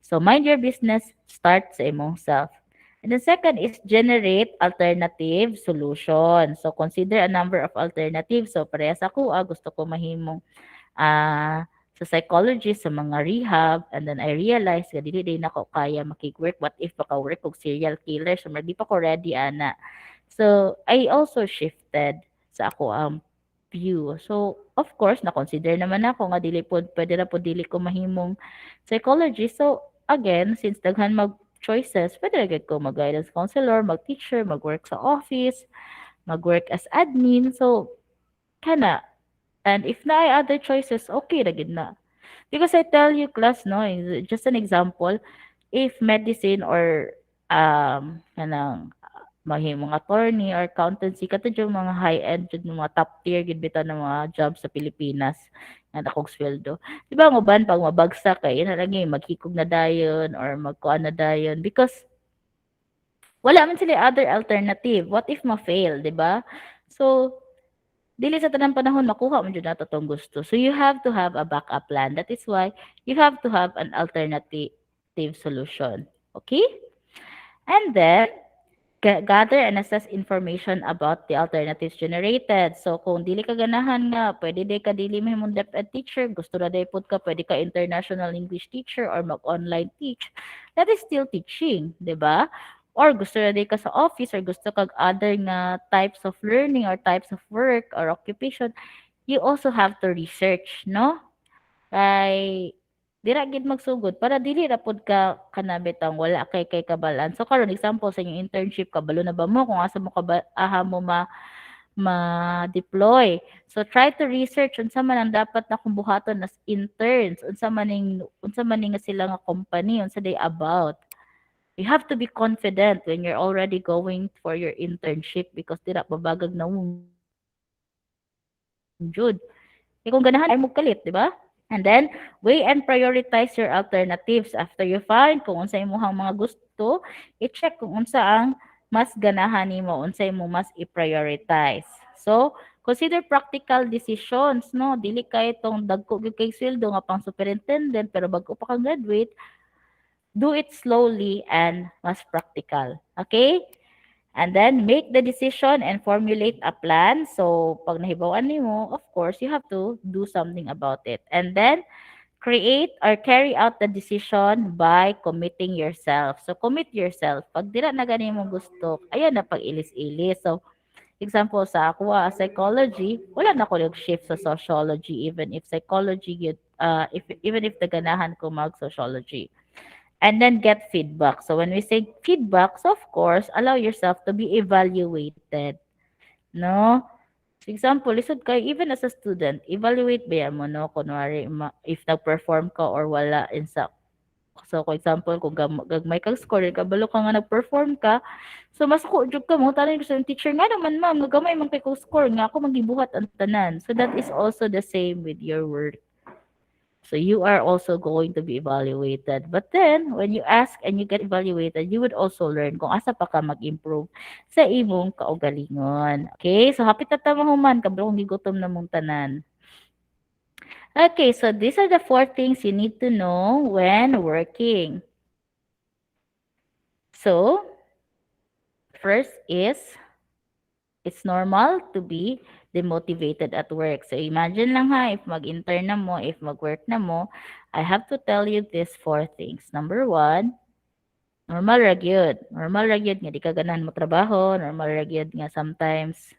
So mind your business, start sa imong self. And the second is generate alternative solution. So consider a number of alternatives. So parehas ako, gusto ko mahimong sa psychologist, sa mga rehab, and then I realized nga dili din ako kaya makig-work. What if maka-work og serial killer? So di pa ko ready ana. So I also shifted sa ako view. So of course na consider naman ako nga dili pod pwede ra pod dili ko mahimong psychologist. So again, since daghan mag choices, pwede ra gyud ko mag-guidance counselor, mag-teacher, mag-work sa office, mag-work as admin. So kana. And if na ay other choices, okay ra gid na. Because I tell you class no, just an example, if medicine or kanang mahimong attorney or accountancy katong yung mga high-end jud mga top tier gid bitaw ng mga job sa Pilipinas nga dakong sweldo. Di ba ang uban pag mabagsak kay na lang maghikog na dayon or magkuan na dayon because wala man sila other alternative. What if ma-fail, di ba? So dili sa tanang panahon makuha mo jud nato tong gusto. So you have to have a backup plan. That is why you have to have an alternative solution. Okay? And then gather and assess information about the alternatives generated. So kung dili ka ganahan nga, pwede day ka dili mahimong DepEd teacher, gusto ra day pud ka, pwede ka international English teacher or mag-online teach. That is still teaching, 'di ba? Or gusto na day ka sa office or gusto kag other nga types of learning or types of work or occupation, you also have to research, no? Kay dira gid magsugod para dili ra pud ka kanabitang wala kay kabalan. So karon example sa inyong internship kabalo na ba mo kung asa mo aha mo ma-deploy. So try to research unsa man ang dapat na kong buhaton as interns, unsa maning nga sila nga company, unsa they about. You have to be confident when you're already going for your internship because dira babagag na jud. Kay kung ganahan ay mo kalit, di ba? And then, weigh and prioritize your alternatives. After you find kung unsa imong mga gusto, i-check kung unsa ang mas ganahan nimo, unsa imong mas i-prioritize. So, consider practical decisions, no? Dili kay itong dagko gyud kay sweldo nga pang superintendent pero bago pa kang graduate, do it slowly and mas practical. Okay? And then make the decision and formulate a plan. So, pag nahibawan nimo, of course, you have to do something about it. And then create or carry out the decision by committing yourself. So, commit yourself. Pag dila na gani mo gusto, ayan na pag ilis-ilis. So, example sa ako, psychology, wala na ko shift sa sociology even if psychology, even if naganahan ko mag-sociology. And then get feedback. So when we say feedback, so of course, allow yourself to be evaluated. No? For example, lisod kay even as a student, evaluate ba yan mo, no? Kunwari, if nag-perform ka or wala in sa so, for example, kung gagmay kang score, kabalo ka nga nag-perform ka, so mas jud ka mo, tanan ko sa teacher nga naman, ma'am, nagamay man kay ko score, nga ako magibuhat ang tanan. So that is also the same with your work. So you are also going to be evaluated. But then, when you ask and you get evaluated, you would also learn kung asa pa ka mag-improve sa imong kaugalingon. Okay? So, hapit na tama human, kabalo kung gigutom na mong tanan. Okay, so these are the 4 things you need to know when working. So, first is It's normal to be demotivated at work. So imagine lang ha, if mag-intern na mo, if mag-work na mo, I have to tell you these four things. Number one, normal ra gyud. Normal ra gyud nga di ka ganahan mo trabaho, normal ra gyud nga sometimes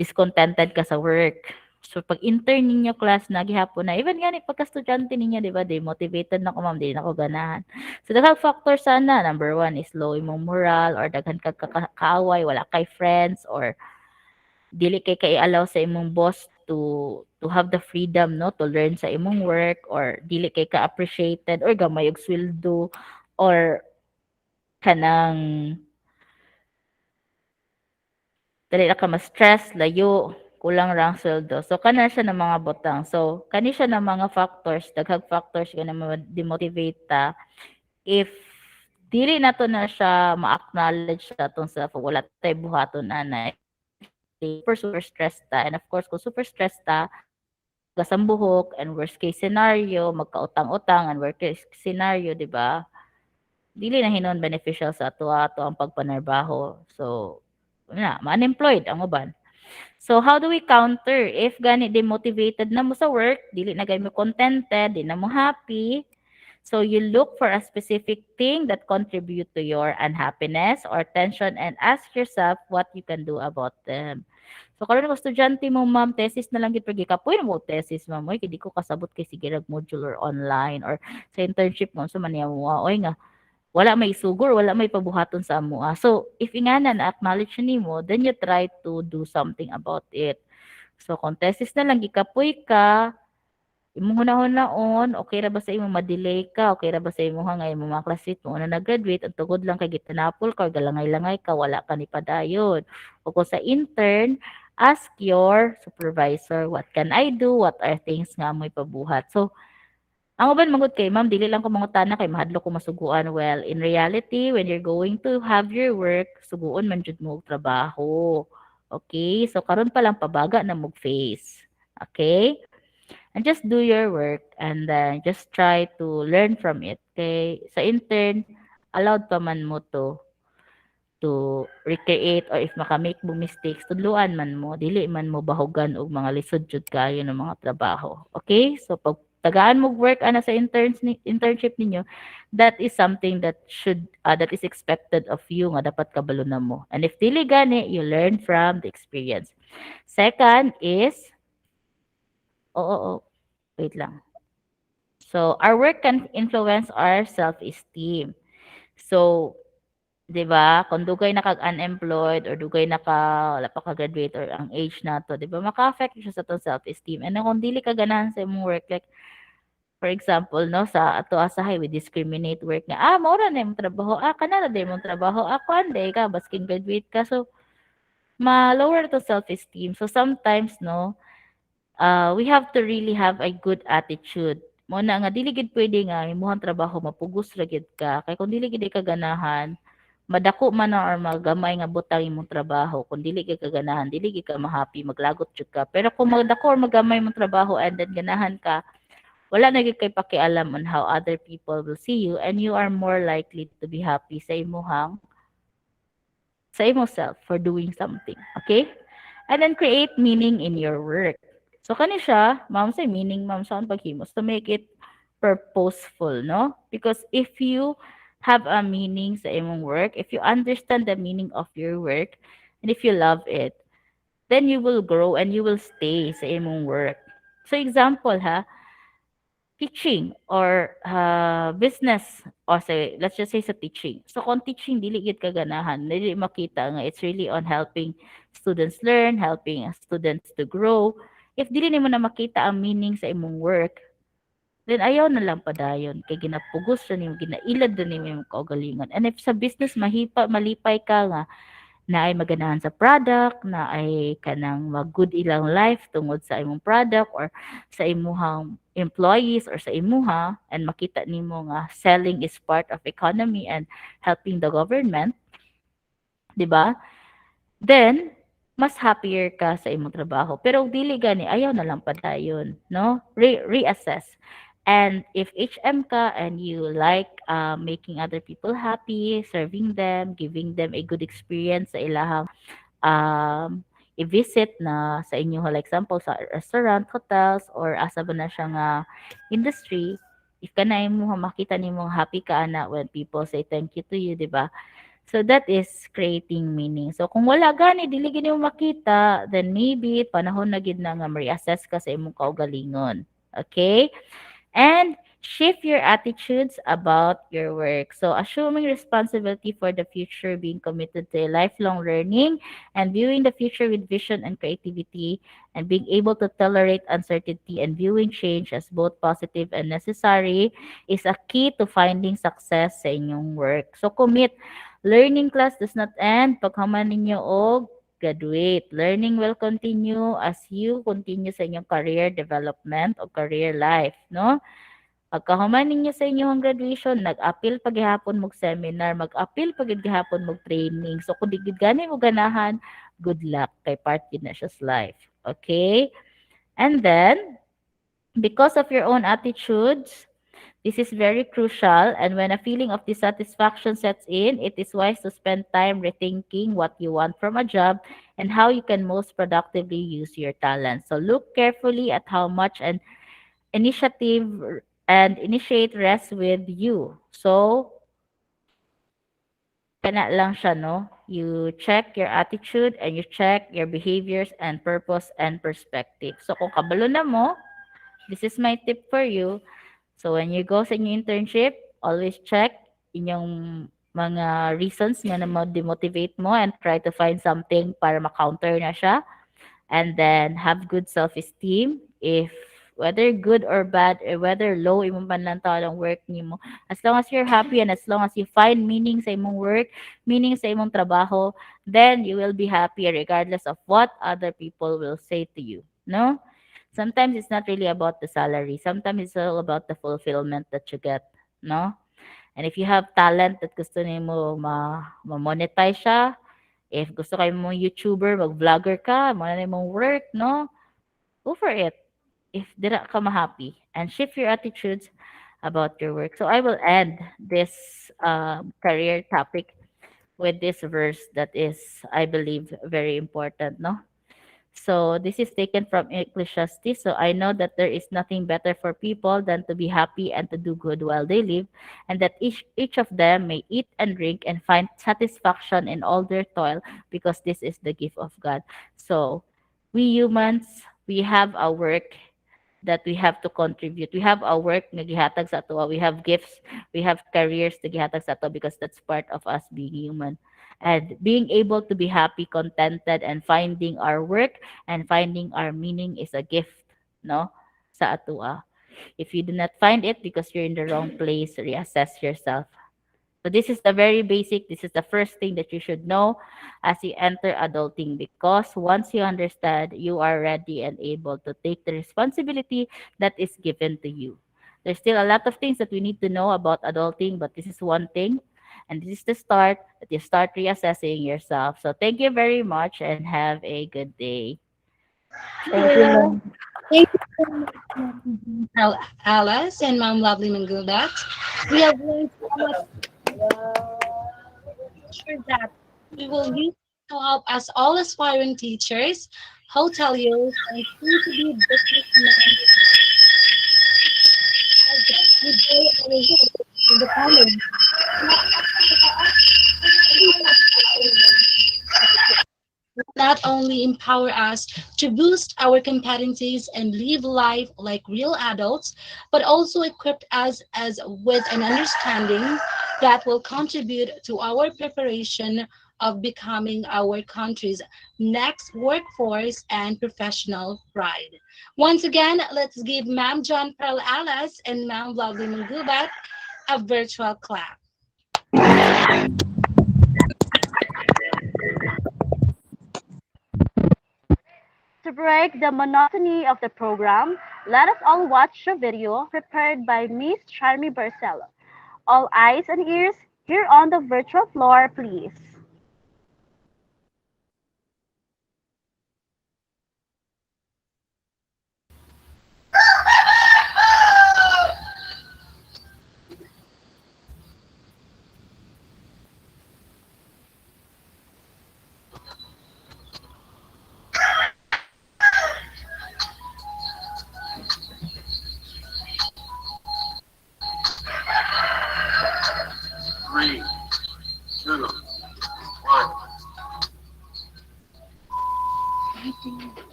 discontented ka sa work. So pag intern ninyo class na gihapon na even gani pagka estudyante ninyo di ba demotivated na ko ma'am di na ko ganahan. So daghang factor sana number one is low imong moral or daghan ka kaaway wala kay friends or dili kay kay-allow sa imong boss to have the freedom no to learn sa imong work or dili kay ka appreciated or gamay og sweldo or kanang dili na ka ma-stress, layo, kulang ra ang sweldo. So kana siya ng mga butang. So kani siya ng mga factors, daghang factors nga na demotivate ta if dili na to na siya ma-acknowledge sa atong self wala tay buhaton anay super stressed ta and of course kung super stressed ta gasambuhok and worst case scenario magkautang-utang and worst case scenario di ba dili na hinon beneficial sa ato ang pagpanarbaho so na ma-unemployed ang uban. So how do we counter if gani demotivated na mo sa work, dili na gay mo contented, di na mo happy. So you look for a specific thing that contribute to your unhappiness or tension and ask yourself what you can do about them. So karon ko estudyante mo ma'am, thesis na lang gid pag kapoy mo thesis ma'am, oy kidi ko kasabot kay sige rag module or online or sa internship mo so man niya mo oy nga wala may sugur, wala may pabuhaton sa amo. So, if ingana na-acknowledge nimo, then you try to do something about it. So, kung thesis na lang gikapoy ka, imong hunahon-naon, okay ra ba sa imong ma-delay ka, okay ra ba sa imong nga imong mga classmate mo na nag-graduate, ang tugod lang kay gitanapol ka, galangay-langay ka, wala ka ni padayon. O kung sa intern, ask your supervisor, what can I do? What are things nga mo'y pabuhat? So, ang uban manggod kay ma'am dili lang ko mangutana kay mahadlok ko masuguan. Well, in reality, when you're going to have your work, suguon man jud mo og trabaho. Okay? So karon pa lang pabaga na mo face. Okay? And just do your work and then just try to learn from it. Okay? Sa intern, allowed pa man mo to recreate or if makamake mo mistakes, tudluan man mo, dili man mo bahugan og mga lisod jud kayo ng mga trabaho. Okay? So pag tagaan mo work ana sa internship ninyo, that is something that that is expected of you nga dapat kabalo na mo. And if dili gani, you learn from the experience. Second is oo, wait lang. So our work can influence our self-esteem. So 'di ba, kung dugay na kag unemployed or dugay na ka wala pa ka graduate or ang age nato, 'di ba, maka-affect siya sa atong self-esteem. And then kung dili ka ganahan sa imong work, like for example 'no, sa ato asahay we discriminate work nga, mao ra na imong trabaho, kana ra na imong trabaho, ako anday ka baskin graduate ka. So, ma-lower to self-esteem. So sometimes 'no, we have to really have a good attitude. Mo na nga dili gid puwede nga imong trabaho mapugos ra gid ka, kay kung dili gid ka ganahan madako man na or magamay nga butang imong trabaho kung dili ka kaganahan dili gyud ka ma-happy maglagot jud ka pero kung magdako or magamay imong trabaho and then ganahan ka wala na gyud kay pakialam on how other people will see you and you are more likely to be happy sa imong self for doing something okay and then create meaning in your work so kani siya ma'am say meaning ma'am sa paghimo to make it purposeful no because if you have a meaning sa imong work, if you understand the meaning of your work, and if you love it, then you will grow and you will stay sa imong work. So example ha, teaching or business or say let's just say sa teaching. So kung teaching dili gid kaganahan, dili makita nga it's really on helping students learn, helping students to grow. If dili nimo na makita ang meaning sa imong work, then ayaw na lang padayon kay ginapugos ra nimo ginailad ra nimo imong kaugalingon. And if sa business malipay ka nga na ay maganahan sa product, na ay kanang mag-good ilang life tungod sa imong product or sa imuhang employees or sa imuha and makita nimo nga selling is part of economy and helping the government, 'di ba? Then mas happier ka sa imong trabaho. Pero og dili gani ayaw na lang padayon, no? Reassess. And if HM ka and you like making other people happy, serving them, giving them a good experience sa ilahang i-visit na sa inyo, like example sa restaurant, hotels, or asa ba na siya nga industry, if kanay mo makita nimo happy ka na when people say thank you to you, di ba? So that is creating meaning. So kung wala gani dili gini mo makita, then maybe panahon na gid na nga ma-reassess ka sa imong kaugalingon. Okay? And shift your attitudes about your work. So, assuming responsibility for the future, being committed to a lifelong learning, and viewing the future with vision and creativity, and being able to tolerate uncertainty and viewing change as both positive and necessary is a key to finding success sa inyong work. So, commit. Learning class does not end. Pagkaman ninyo og graduate. Learning will continue as you continue sa inyong career development o career life, no? Pagkahuman ninyo sa inyong graduation, nag-appeal paghihapon mog seminar, mag-appeal paghihapon mog training. So kung di gid gani mo ganahan, good luck kay part gid na siya sa life. Okay? And then, because of your own attitudes, this is very crucial. And when a feeling of dissatisfaction sets in, it is wise to spend time rethinking what you want from a job and how you can most productively use your talent. So look carefully at how much and initiative and initiate rests with you. So, kana lang siya, no? You check your attitude and you check your behaviors and purpose and perspective. So, kung kabalo na mo, this is my tip for you. So, when you go sa inyong internship, always check inyong mga reasons nga na demotivate mo and try to find something para ma-counter na siya. And then have good self-esteem. If whether good or bad, or whether low imong panlantaw ang work nimo, as long as you're happy and as long as you find meaning sa imong work, meaning sa imong trabaho, then you will be happy regardless of what other people will say to you, no? Sometimes it's not really about the salary. Sometimes it's all about the fulfillment that you get, no? And if you have talent that gusto nimo ma-monetize siya, if gusto kayo mo YouTuber, mag-vlogger ka, mo na mong work, no? Go for it. If dira ka ma-happy and shift your attitudes about your work. So I will end this career topic with this verse that is, I believe, very important, no? So this is taken from Ecclesiastes. So I know that there is nothing better for people than to be happy and to do good while they live, and that each of them may eat and drink and find satisfaction in all their toil, because this is the gift of God. So we humans, we have our work that we have to contribute. We have our work na gihatag sa ato. We have gifts, we have careers na gihatag sa ato, because that's part of us being human. And being able to be happy, contented, and finding our work and finding our meaning is a gift, no? Sa atua. If you do not find it because you're in the wrong place, reassess yourself. So this is the very basic, this is the first thing that you should know as you enter adulting, because once you understand, you are ready and able to take the responsibility that is given to you. There's still a lot of things that we need to know about adulting, but this is one thing. And this is the start that you start reassessing yourself. So thank you very much and have a good day. Thank you, ma'am. Thank you so much, Ma'am Alice and Ma'am Lovely Mangulat. We have learned so much sure that we will use to help us all aspiring teachers, hoteliers, and soon to be businessmen as we grow our work independence. Not only empower us to boost our competencies and live life like real adults, but also equip us as with an understanding that will contribute to our preparation of becoming our country's next workforce and professional pride. Once again, let's give Ma'am John Pearl Alice and Ma'am Lovely Mangubat a virtual clap. To break the monotony of the program, let us all watch a video prepared by Miss Charmy Barcelo. All eyes and ears here on the virtual floor, please.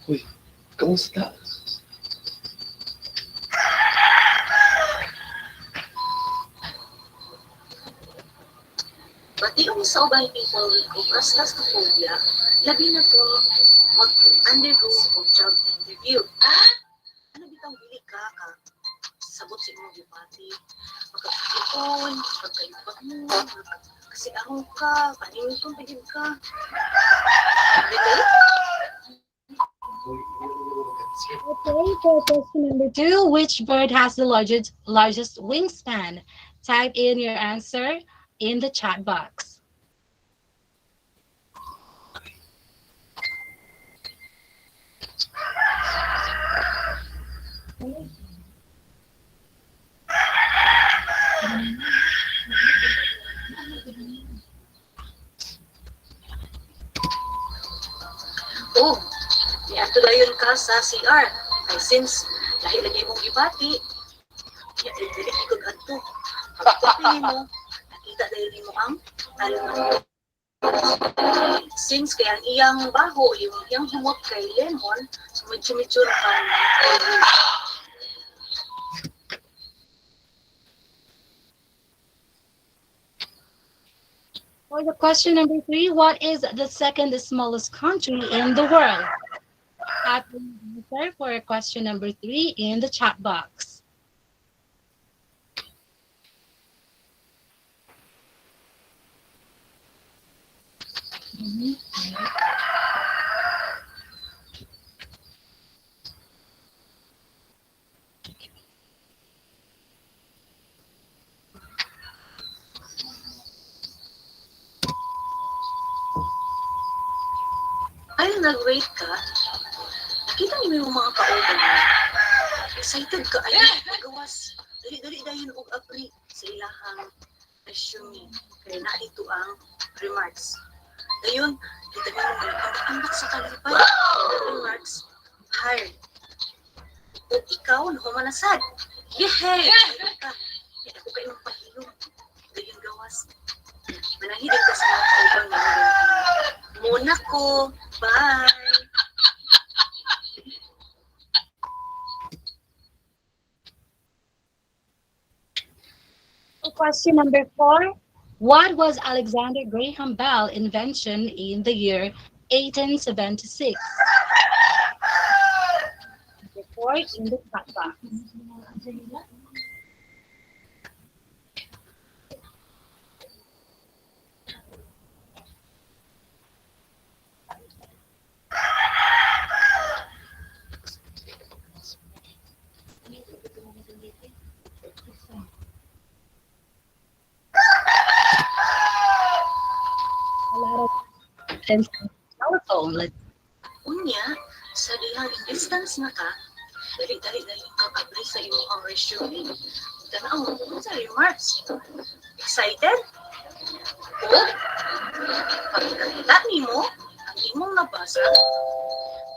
Uy, kamusta? Bationg sa ubang people kung claustrophobia, labi na to mag-undergo o job interview. Ano bitang bili ka sabot sa imong gipati? Magkakipon, magkayupat mo, kasi ahong ka, panington pagin ka. Dito? Okay, for question number two, which bird has the largest wingspan? Type in your answer in the chat box. Oh, niadto dayon ka sa CR. Ay since dahil lagi mong gibati, ya dili ikog adto. Pagpapili mo, nakita dahil mo ang alam since kaya ang iyang baho, yung iyang himot kay lemon, so medyo na ka na. For the question number three, what is the second smallest country in the world? Type in the answer for question number three in the chat box. Ay, nag-wait ka? Nakita niyo yung mga kauban mo. Excited ka ay gawas. Dali-dali dayon og apri sa ilahang resume. Kaya na ito ang remarks. Dayon, kita niyo ang sa kalipay. Remarks, hired. At ikaw, humanasad. Yehey! Ka. Kaya ako kayo pahilong. Dayon gawas. Manahilig ka sa mga kauban mo. Muna ko. Bye! Question number four. What was Alexander Graham Bell's invention in the year 1876? Report in the chat box. A lot of telephone. Let's Unya, sa dihang distance na ka, dali-dali ka abri sa imo ang resume. Tanaw mo sa remarks. Excited? O, pagkakita nimo ang imong nabasa,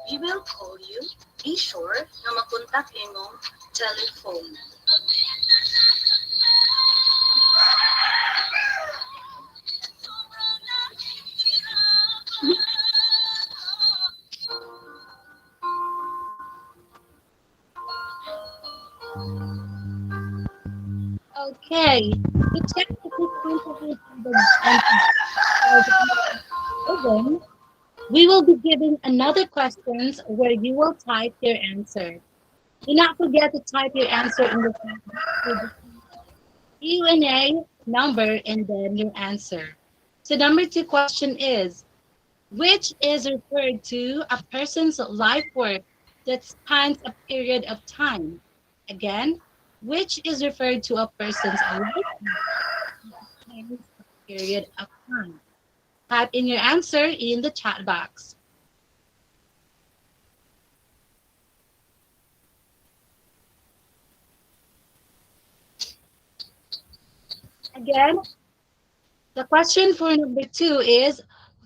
we will call you. Be sure na makontak imong telephone. Okay. To check if you contribute to the program, we will be giving another questions where you will type your answer. Do not forget to type your answer in the Q&A number and then your answer. So number two question is, which is referred to a person's life work that spans a period of time? Again, which is referred to a person's life work that spans a period of time? Type in your answer in the chat box. Again, the question for number two is,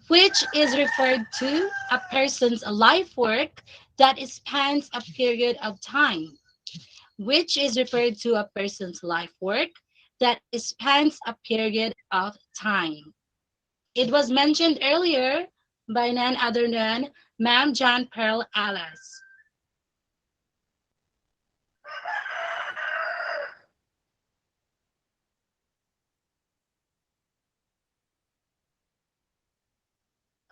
which is referred to a person's life work that spans a period of time? Which is referred to a person's life work that spans a period of time? It was mentioned earlier by none other than Ma'am John Pearl Alice.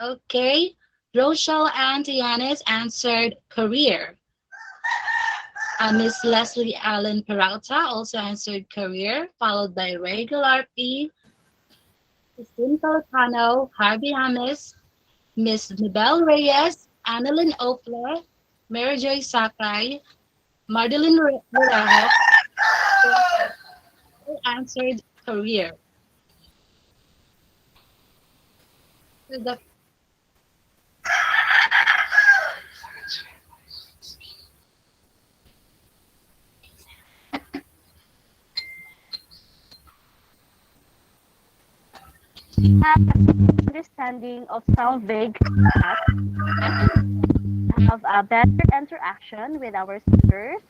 Okay. Rochelle Antianes answered career. Miss Leslie Allen Peralta also answered career, followed by regular P, Christine Pelicano, Harvey Hamis, Miss Mabel Reyes, Annalyn Ofler, Mary Joy Sakai, Madeline Lurejo all answered career. So the Have understanding of sound vague that have a better interaction with our speakers.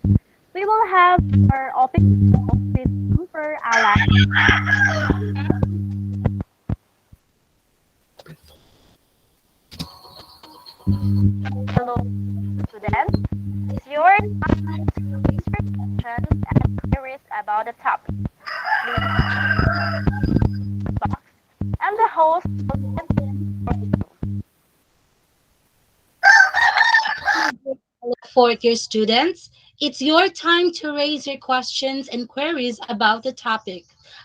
We will have our open call with per ally. Hello, students. It's your time to raise your questions and queries about the topic. Please box and the host will get them for you. fourth year students, it's your time to raise your questions and queries about the topic.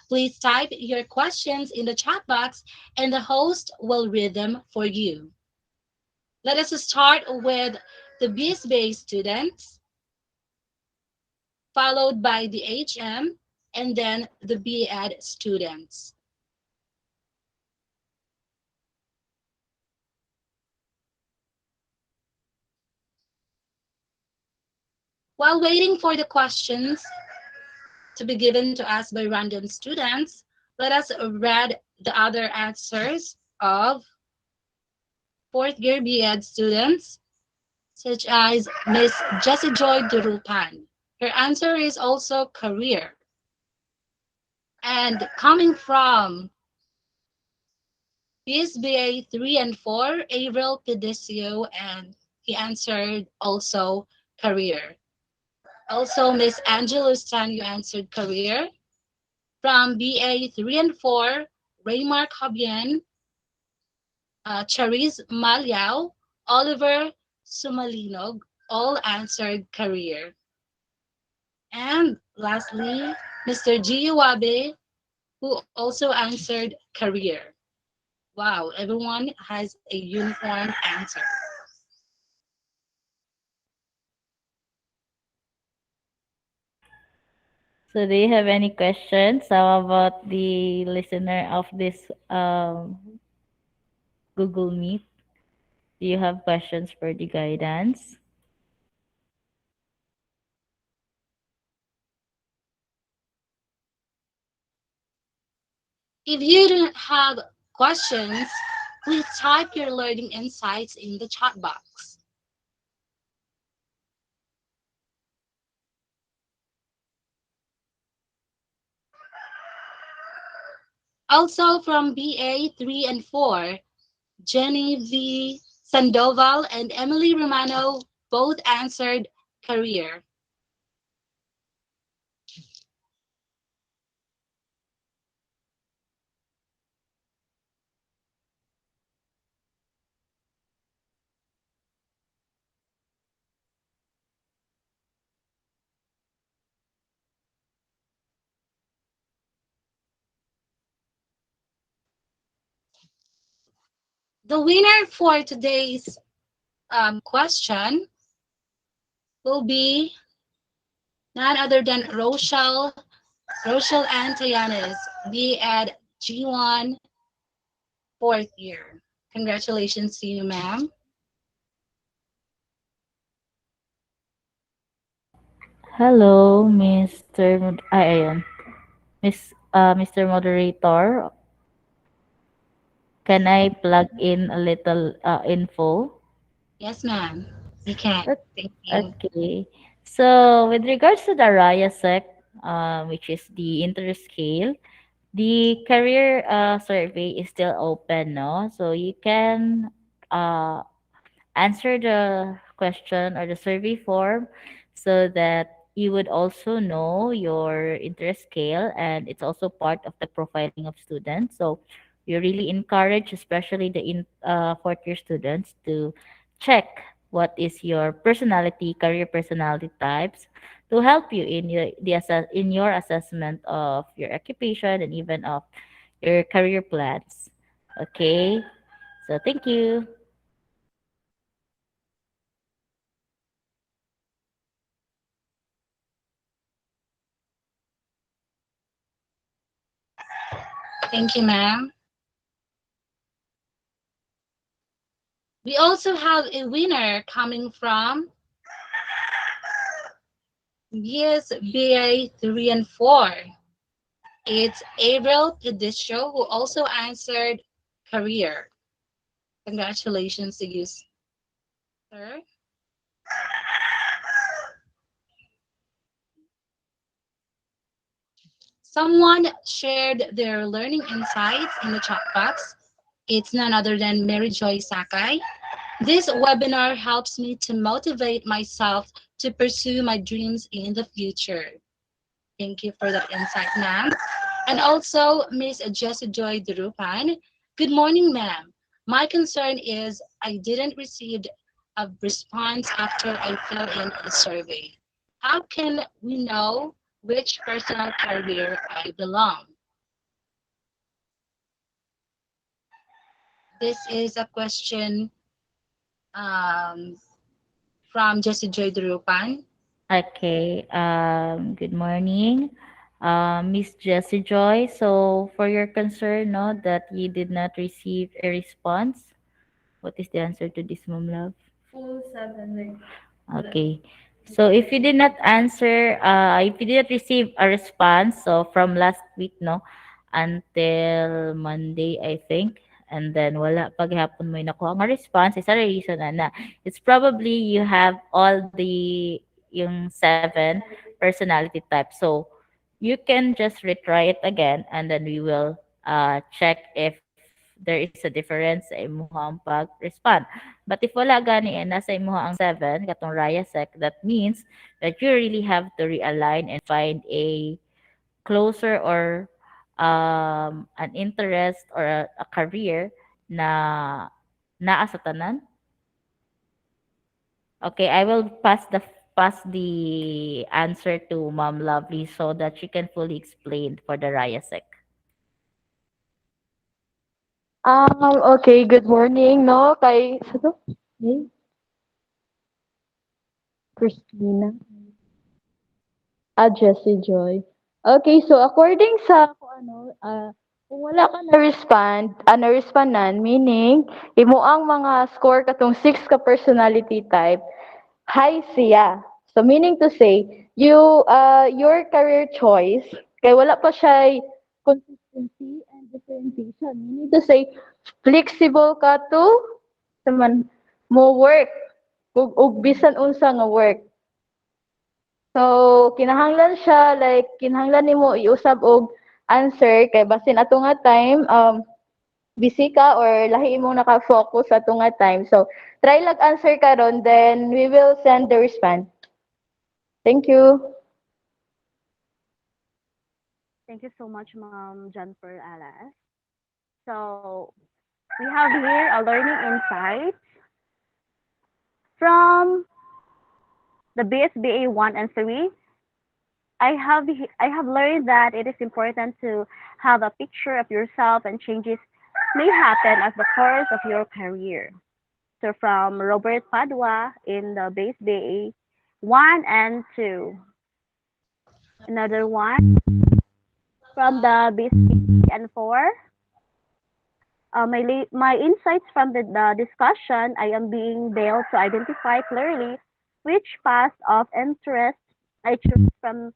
Please type your questions in the chat box and the host will read them for you. Let us start with the BSBA students, followed by the HM, and then the BEd students. While waiting for the questions to be given to us by random students, let us read the other answers of fourth year BEd students, such as Miss Jessie Joy Durupan. Her answer is also career. And coming from PSBA 3 and 4, Avril Pedicio, and he answered also career. Also, Miss Angela Stan, you answered career. From BA 3 and 4, Raymark Habien, Charis Malyao, Oliver Sumalinog, all answered career. And lastly, Mr. G. Wabe, who also answered career. Wow, everyone has a uniform answer. So do you have any questions? How about the listener of this Google Meet? Do you have questions for the guidance? If you don't have questions, please type your learning insights in the chat box. Also from BA 3 and 4, Jenny V. Sandoval and Emily Romano both answered career. The winner for today's question will be none other than Rochelle Antayanes, be at G1 fourth year. Congratulations to you, ma'am. Hello, Mr. Ayan. Mr. Moderator, can I plug in a little info? Yes, ma'am. You can. Ok- Thank you. Okay. So, with regards to the RIASEC, which is the interscale, the career survey is still open, no? So you can uh, answer the question or the survey form so that you would also know your interest scale, and it's also part of the profiling of students. So we really encourage especially the fourth year students to check what is your personality, career personality types, to help you in in your assessment of your occupation and even of your career plans. Okay, so thank you. Thank you, ma'am. We also have a winner coming from yes, BA 3 and 4. It's April Pedistro who also answered career. Congratulations to you, sir. Someone shared their learning insights in the chat box. It's none other than Mary Joy Sakai. This webinar helps me to motivate myself to pursue my dreams in the future. Thank you for that insight, ma'am. And also, Miss Jessie Joy Durupan. Good morning, ma'am. My concern is I didn't receive a response after I filled in a survey. How can we know which personal career I belong? This is a question um, from Jessie Joy Durupan. Okay, good morning, Miss Jessie Joy. So, for your concern, no, that you did not receive a response, what is the answer to this, Mom Love? Full 7 like Okay. So if you did not answer, if you did not receive a response, so from last week, no, until Monday, I think, and then wala paghapon mo nakuha nga response, isa ra reason na it's probably you have all the yung 7 personality types. So you can just retry it again, and then we will check if there is a difference sa imuhang pag-respond. But if wala gani and nasa imo ang 7 katong Raya Sec, that means that you really have to realign and find a closer or an interest or a career na naa sa tanan. Okay, I will pass the answer to Mom Lovely so that she can fully explain for the Raya Sec. Okay, good morning, no? Kay, sa to? Hey, Christina. Jessie Joy. Okay, so according sa kung ano, kung wala ka na-respondan, meaning, imo ang mga score katong 6 ka personality type, high siya. So meaning to say, your career choice, kay wala pa siya consistency and differentiation. Meaning to say, flexible ka to sa man mo work ug bisan unsa nga work. So, kinahanglan siya, like, kinahanglan nimo iusab og answer kay basin ato nga time, busy ka or lahi imong naka-focus sa ato nga time. So, try lang answer karon then we will send the response. Thank you. Thank you so much, Ma'am Jennifer Alas. So we have here a learning insight from the BSBA 1 and 3. I have learned that it is important to have a picture of yourself and changes may happen as the course of your career. So from Robert Padua in the BSBA 1 and 2. Another one from the BSBA and 4. My insights from the discussion, I am being able to identify clearly which path of interest I choose from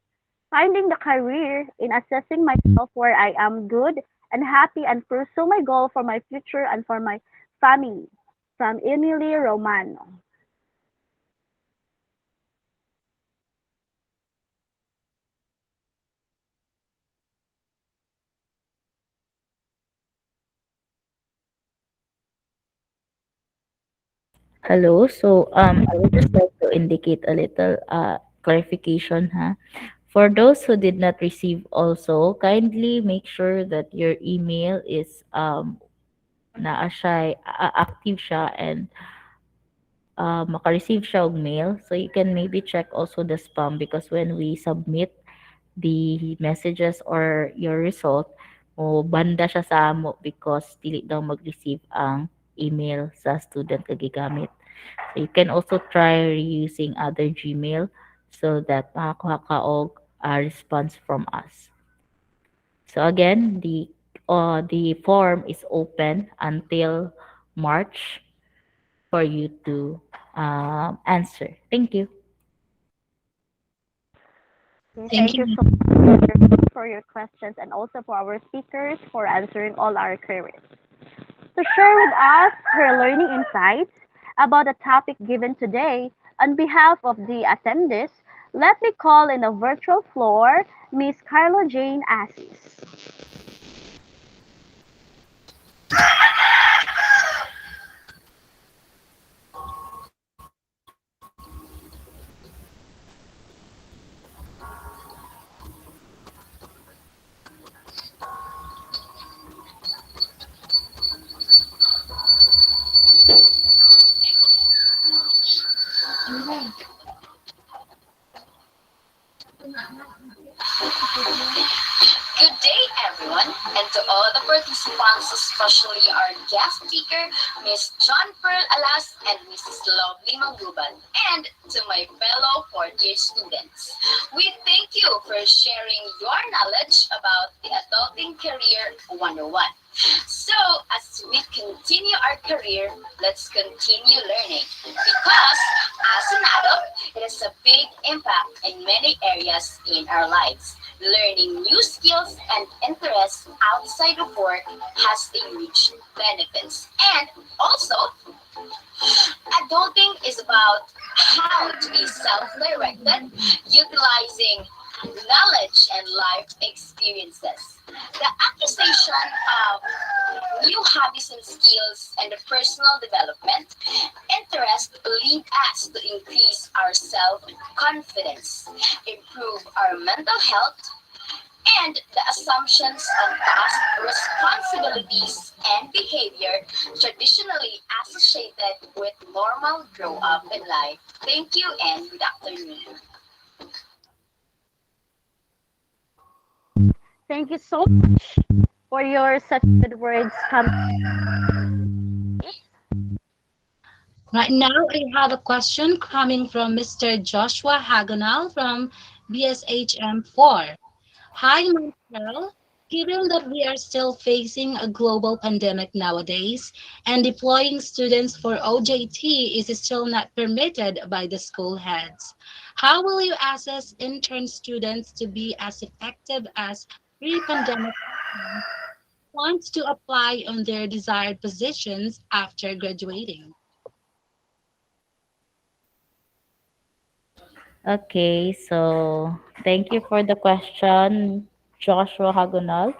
finding the career in assessing myself where I am good and happy and pursue my goal for my future and for my family. From Emily Romano. Hello. So I would just like to indicate a little clarification, ha. For those who did not receive also, kindly make sure that your email is naa siya, active siya and maka-receive siya og mail. So you can maybe check also the spam because when we submit the messages or your result, mo banda siya sa amo because dili daw mag-receive ang email sa student nga gigamit. So you can also try reusing other Gmail so that makakuha ka og response from us. So again, the form is open until March for you to answer. Thank you. Okay, Thank thank you you. so much for your questions and also for our speakers for answering all our queries. To share with us her learning insights about the topic given today, on behalf of the attendees, let me call in the virtual floor Miss Carlo Jane Assis. Good day, everyone, and to all the participants, especially our guest speaker, Miss John Pearl Alas and Mrs. Lovely Manguban, and to my fellow fourth-year students. We thank you for sharing your knowledge about the Adulting Career 101. So, as we continue our career, let's continue learning because as an adult, it has a big impact in many areas in our lives. Learning new skills and interests outside of work has a huge benefits. And also, adulting is about how to be self-directed, utilizing knowledge and life experiences. The acquisition of new hobbies and skills and the personal development interest lead us to increase our self-confidence, improve our mental health, and the assumptions of past responsibilities and behavior traditionally associated with normal grow up in life. Thank you and good afternoon. Thank you so much for your such good words coming. Right now, I have a question coming from Mr. Joshua Haganal from BSHM 4. Hi, Marcel. Given that we are still facing a global pandemic nowadays and deploying students for OJT is still not permitted by the school heads, how will you assess intern students to be as effective as pre-pandemic wants to apply on their desired positions after graduating? Okay, so thank you for the question, Joshua Hagunal.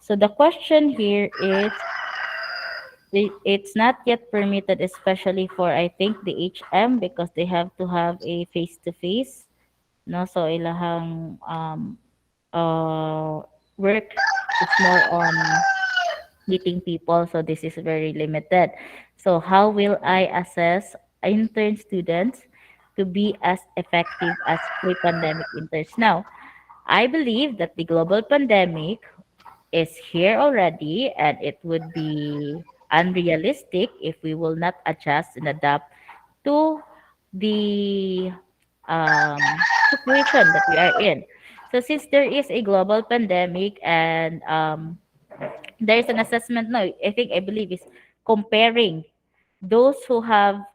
So the question here is it's not yet permitted, especially for I think the HM because they have to have a face to face. No, so ilahang work is more on meeting people, so this is very limited. So how will I assess intern students to be as effective as pre-pandemic interns? Now, I believe that the global pandemic is here already and it would be unrealistic if we will not adjust and adapt to the situation that we are in. So since there is a global pandemic and there's an assessment now, I believe is comparing those who have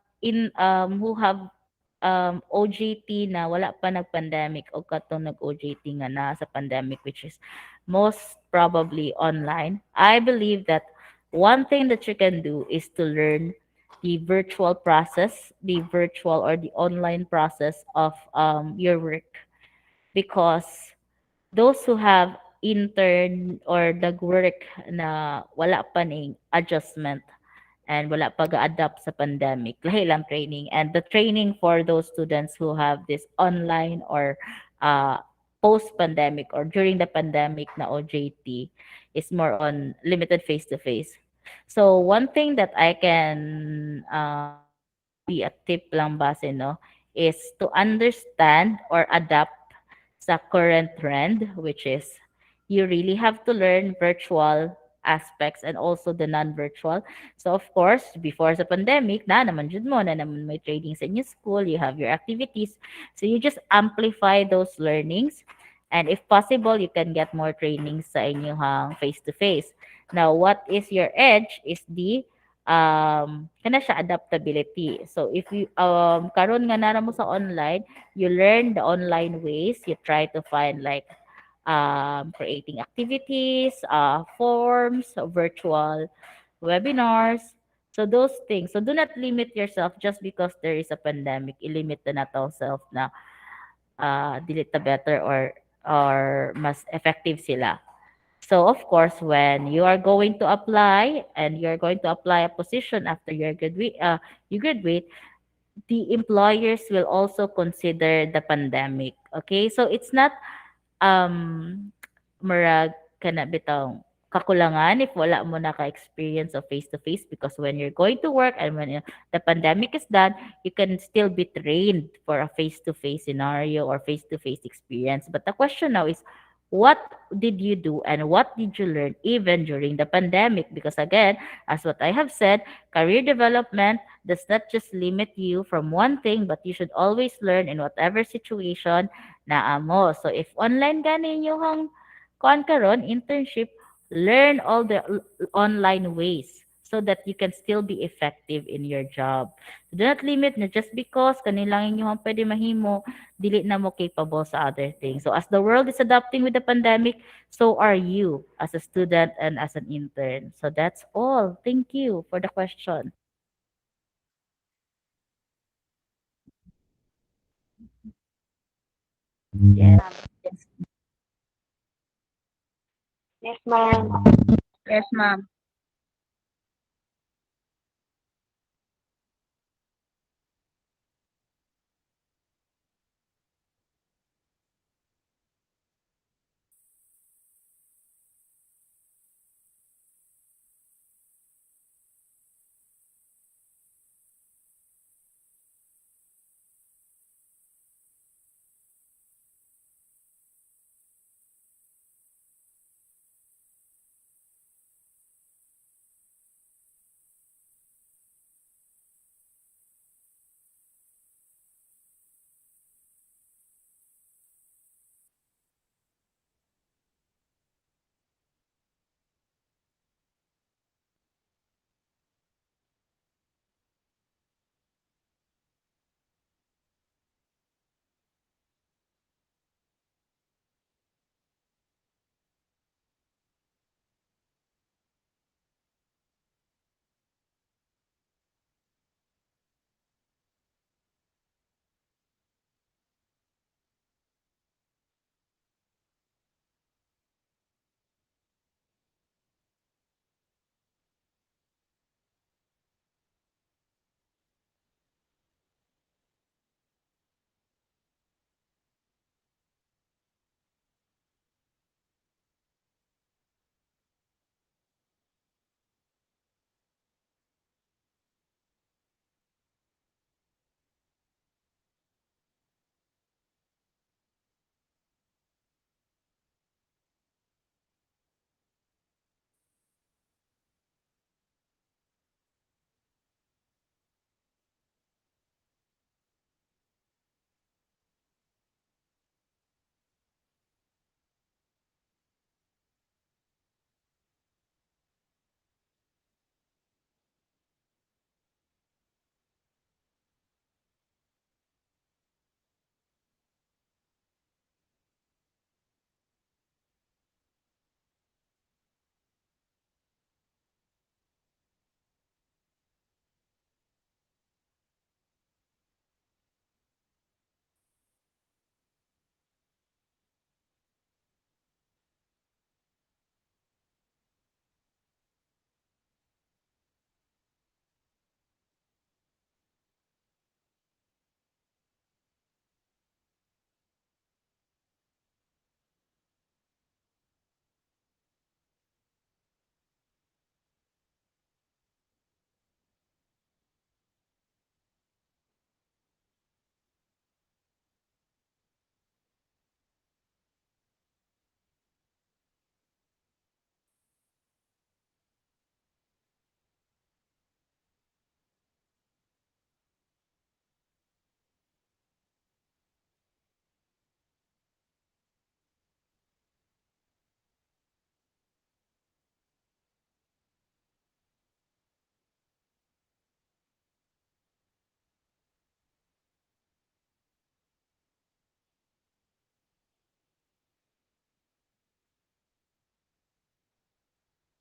OJT na wala pa nag-pandemic o katong nag-OJT nga na sa pandemic which is most probably online. I believe that one thing that you can do is to learn the virtual process, the virtual or the online process of your work because those who have intern or nag-work na wala pa ning adjustment and wala pag-adapt sa pandemic. Lahi lang training. And the training for those students who have this online or uh, post-pandemic or during the pandemic na OJT is more on limited face-to-face. So one thing that I can maybe a tip lang base no is to understand or adapt sa current trend, which is you really have to learn virtual aspects and also the non-virtual. So of course, before the pandemic, na naman jud mo, na naman may training sa inyo school, you have your activities. So you just amplify those learnings. And if possible, you can get more trainings sa inyong face-to-face. Now, what is your edge is the kana siya adaptability. So if you karon nga nara mo sa online, you learn the online ways, you try to find like creating activities, forms, virtual webinars. So those things. So do not limit yourself just because there is a pandemic. I-limit na nato self na dili ta better or mas effective sila. So of course, when you are going to apply and you're going to apply a position after you graduate, the employers will also consider the pandemic. Okay, so it's not murag kana bitaw kakulangan if wala mo na ka-experience of face-to-face because when you're going to work and when the pandemic is done, you can still be trained for a face-to-face scenario or face-to-face experience. But the question now is, what did you do and what did you learn even during the pandemic? Because again, as what I have said, career development does not just limit you from one thing, but you should always learn in whatever situation na amo. So if online gani yung kuan karon internship, learn all the online ways so that you can still be effective in your job. Do not limit na just because kanilang inyong pwede mahimo, dili na mo capable sa other things. So as the world is adapting with the pandemic, so are you as a student and as an intern. So that's all. Thank you for the question. Yes. Yes, ma'am. Yes, ma'am.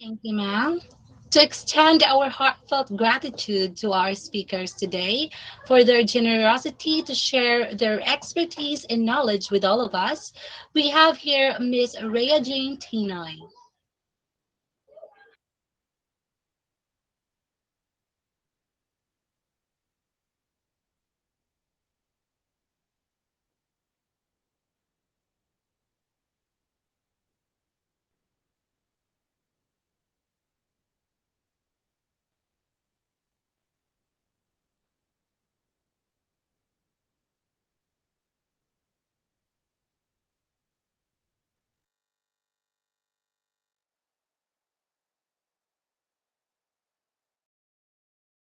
Thank you, ma'am. To extend our heartfelt gratitude to our speakers today for their generosity to share their expertise and knowledge with all of us, we have here Miss Rhea Jane Tinoy.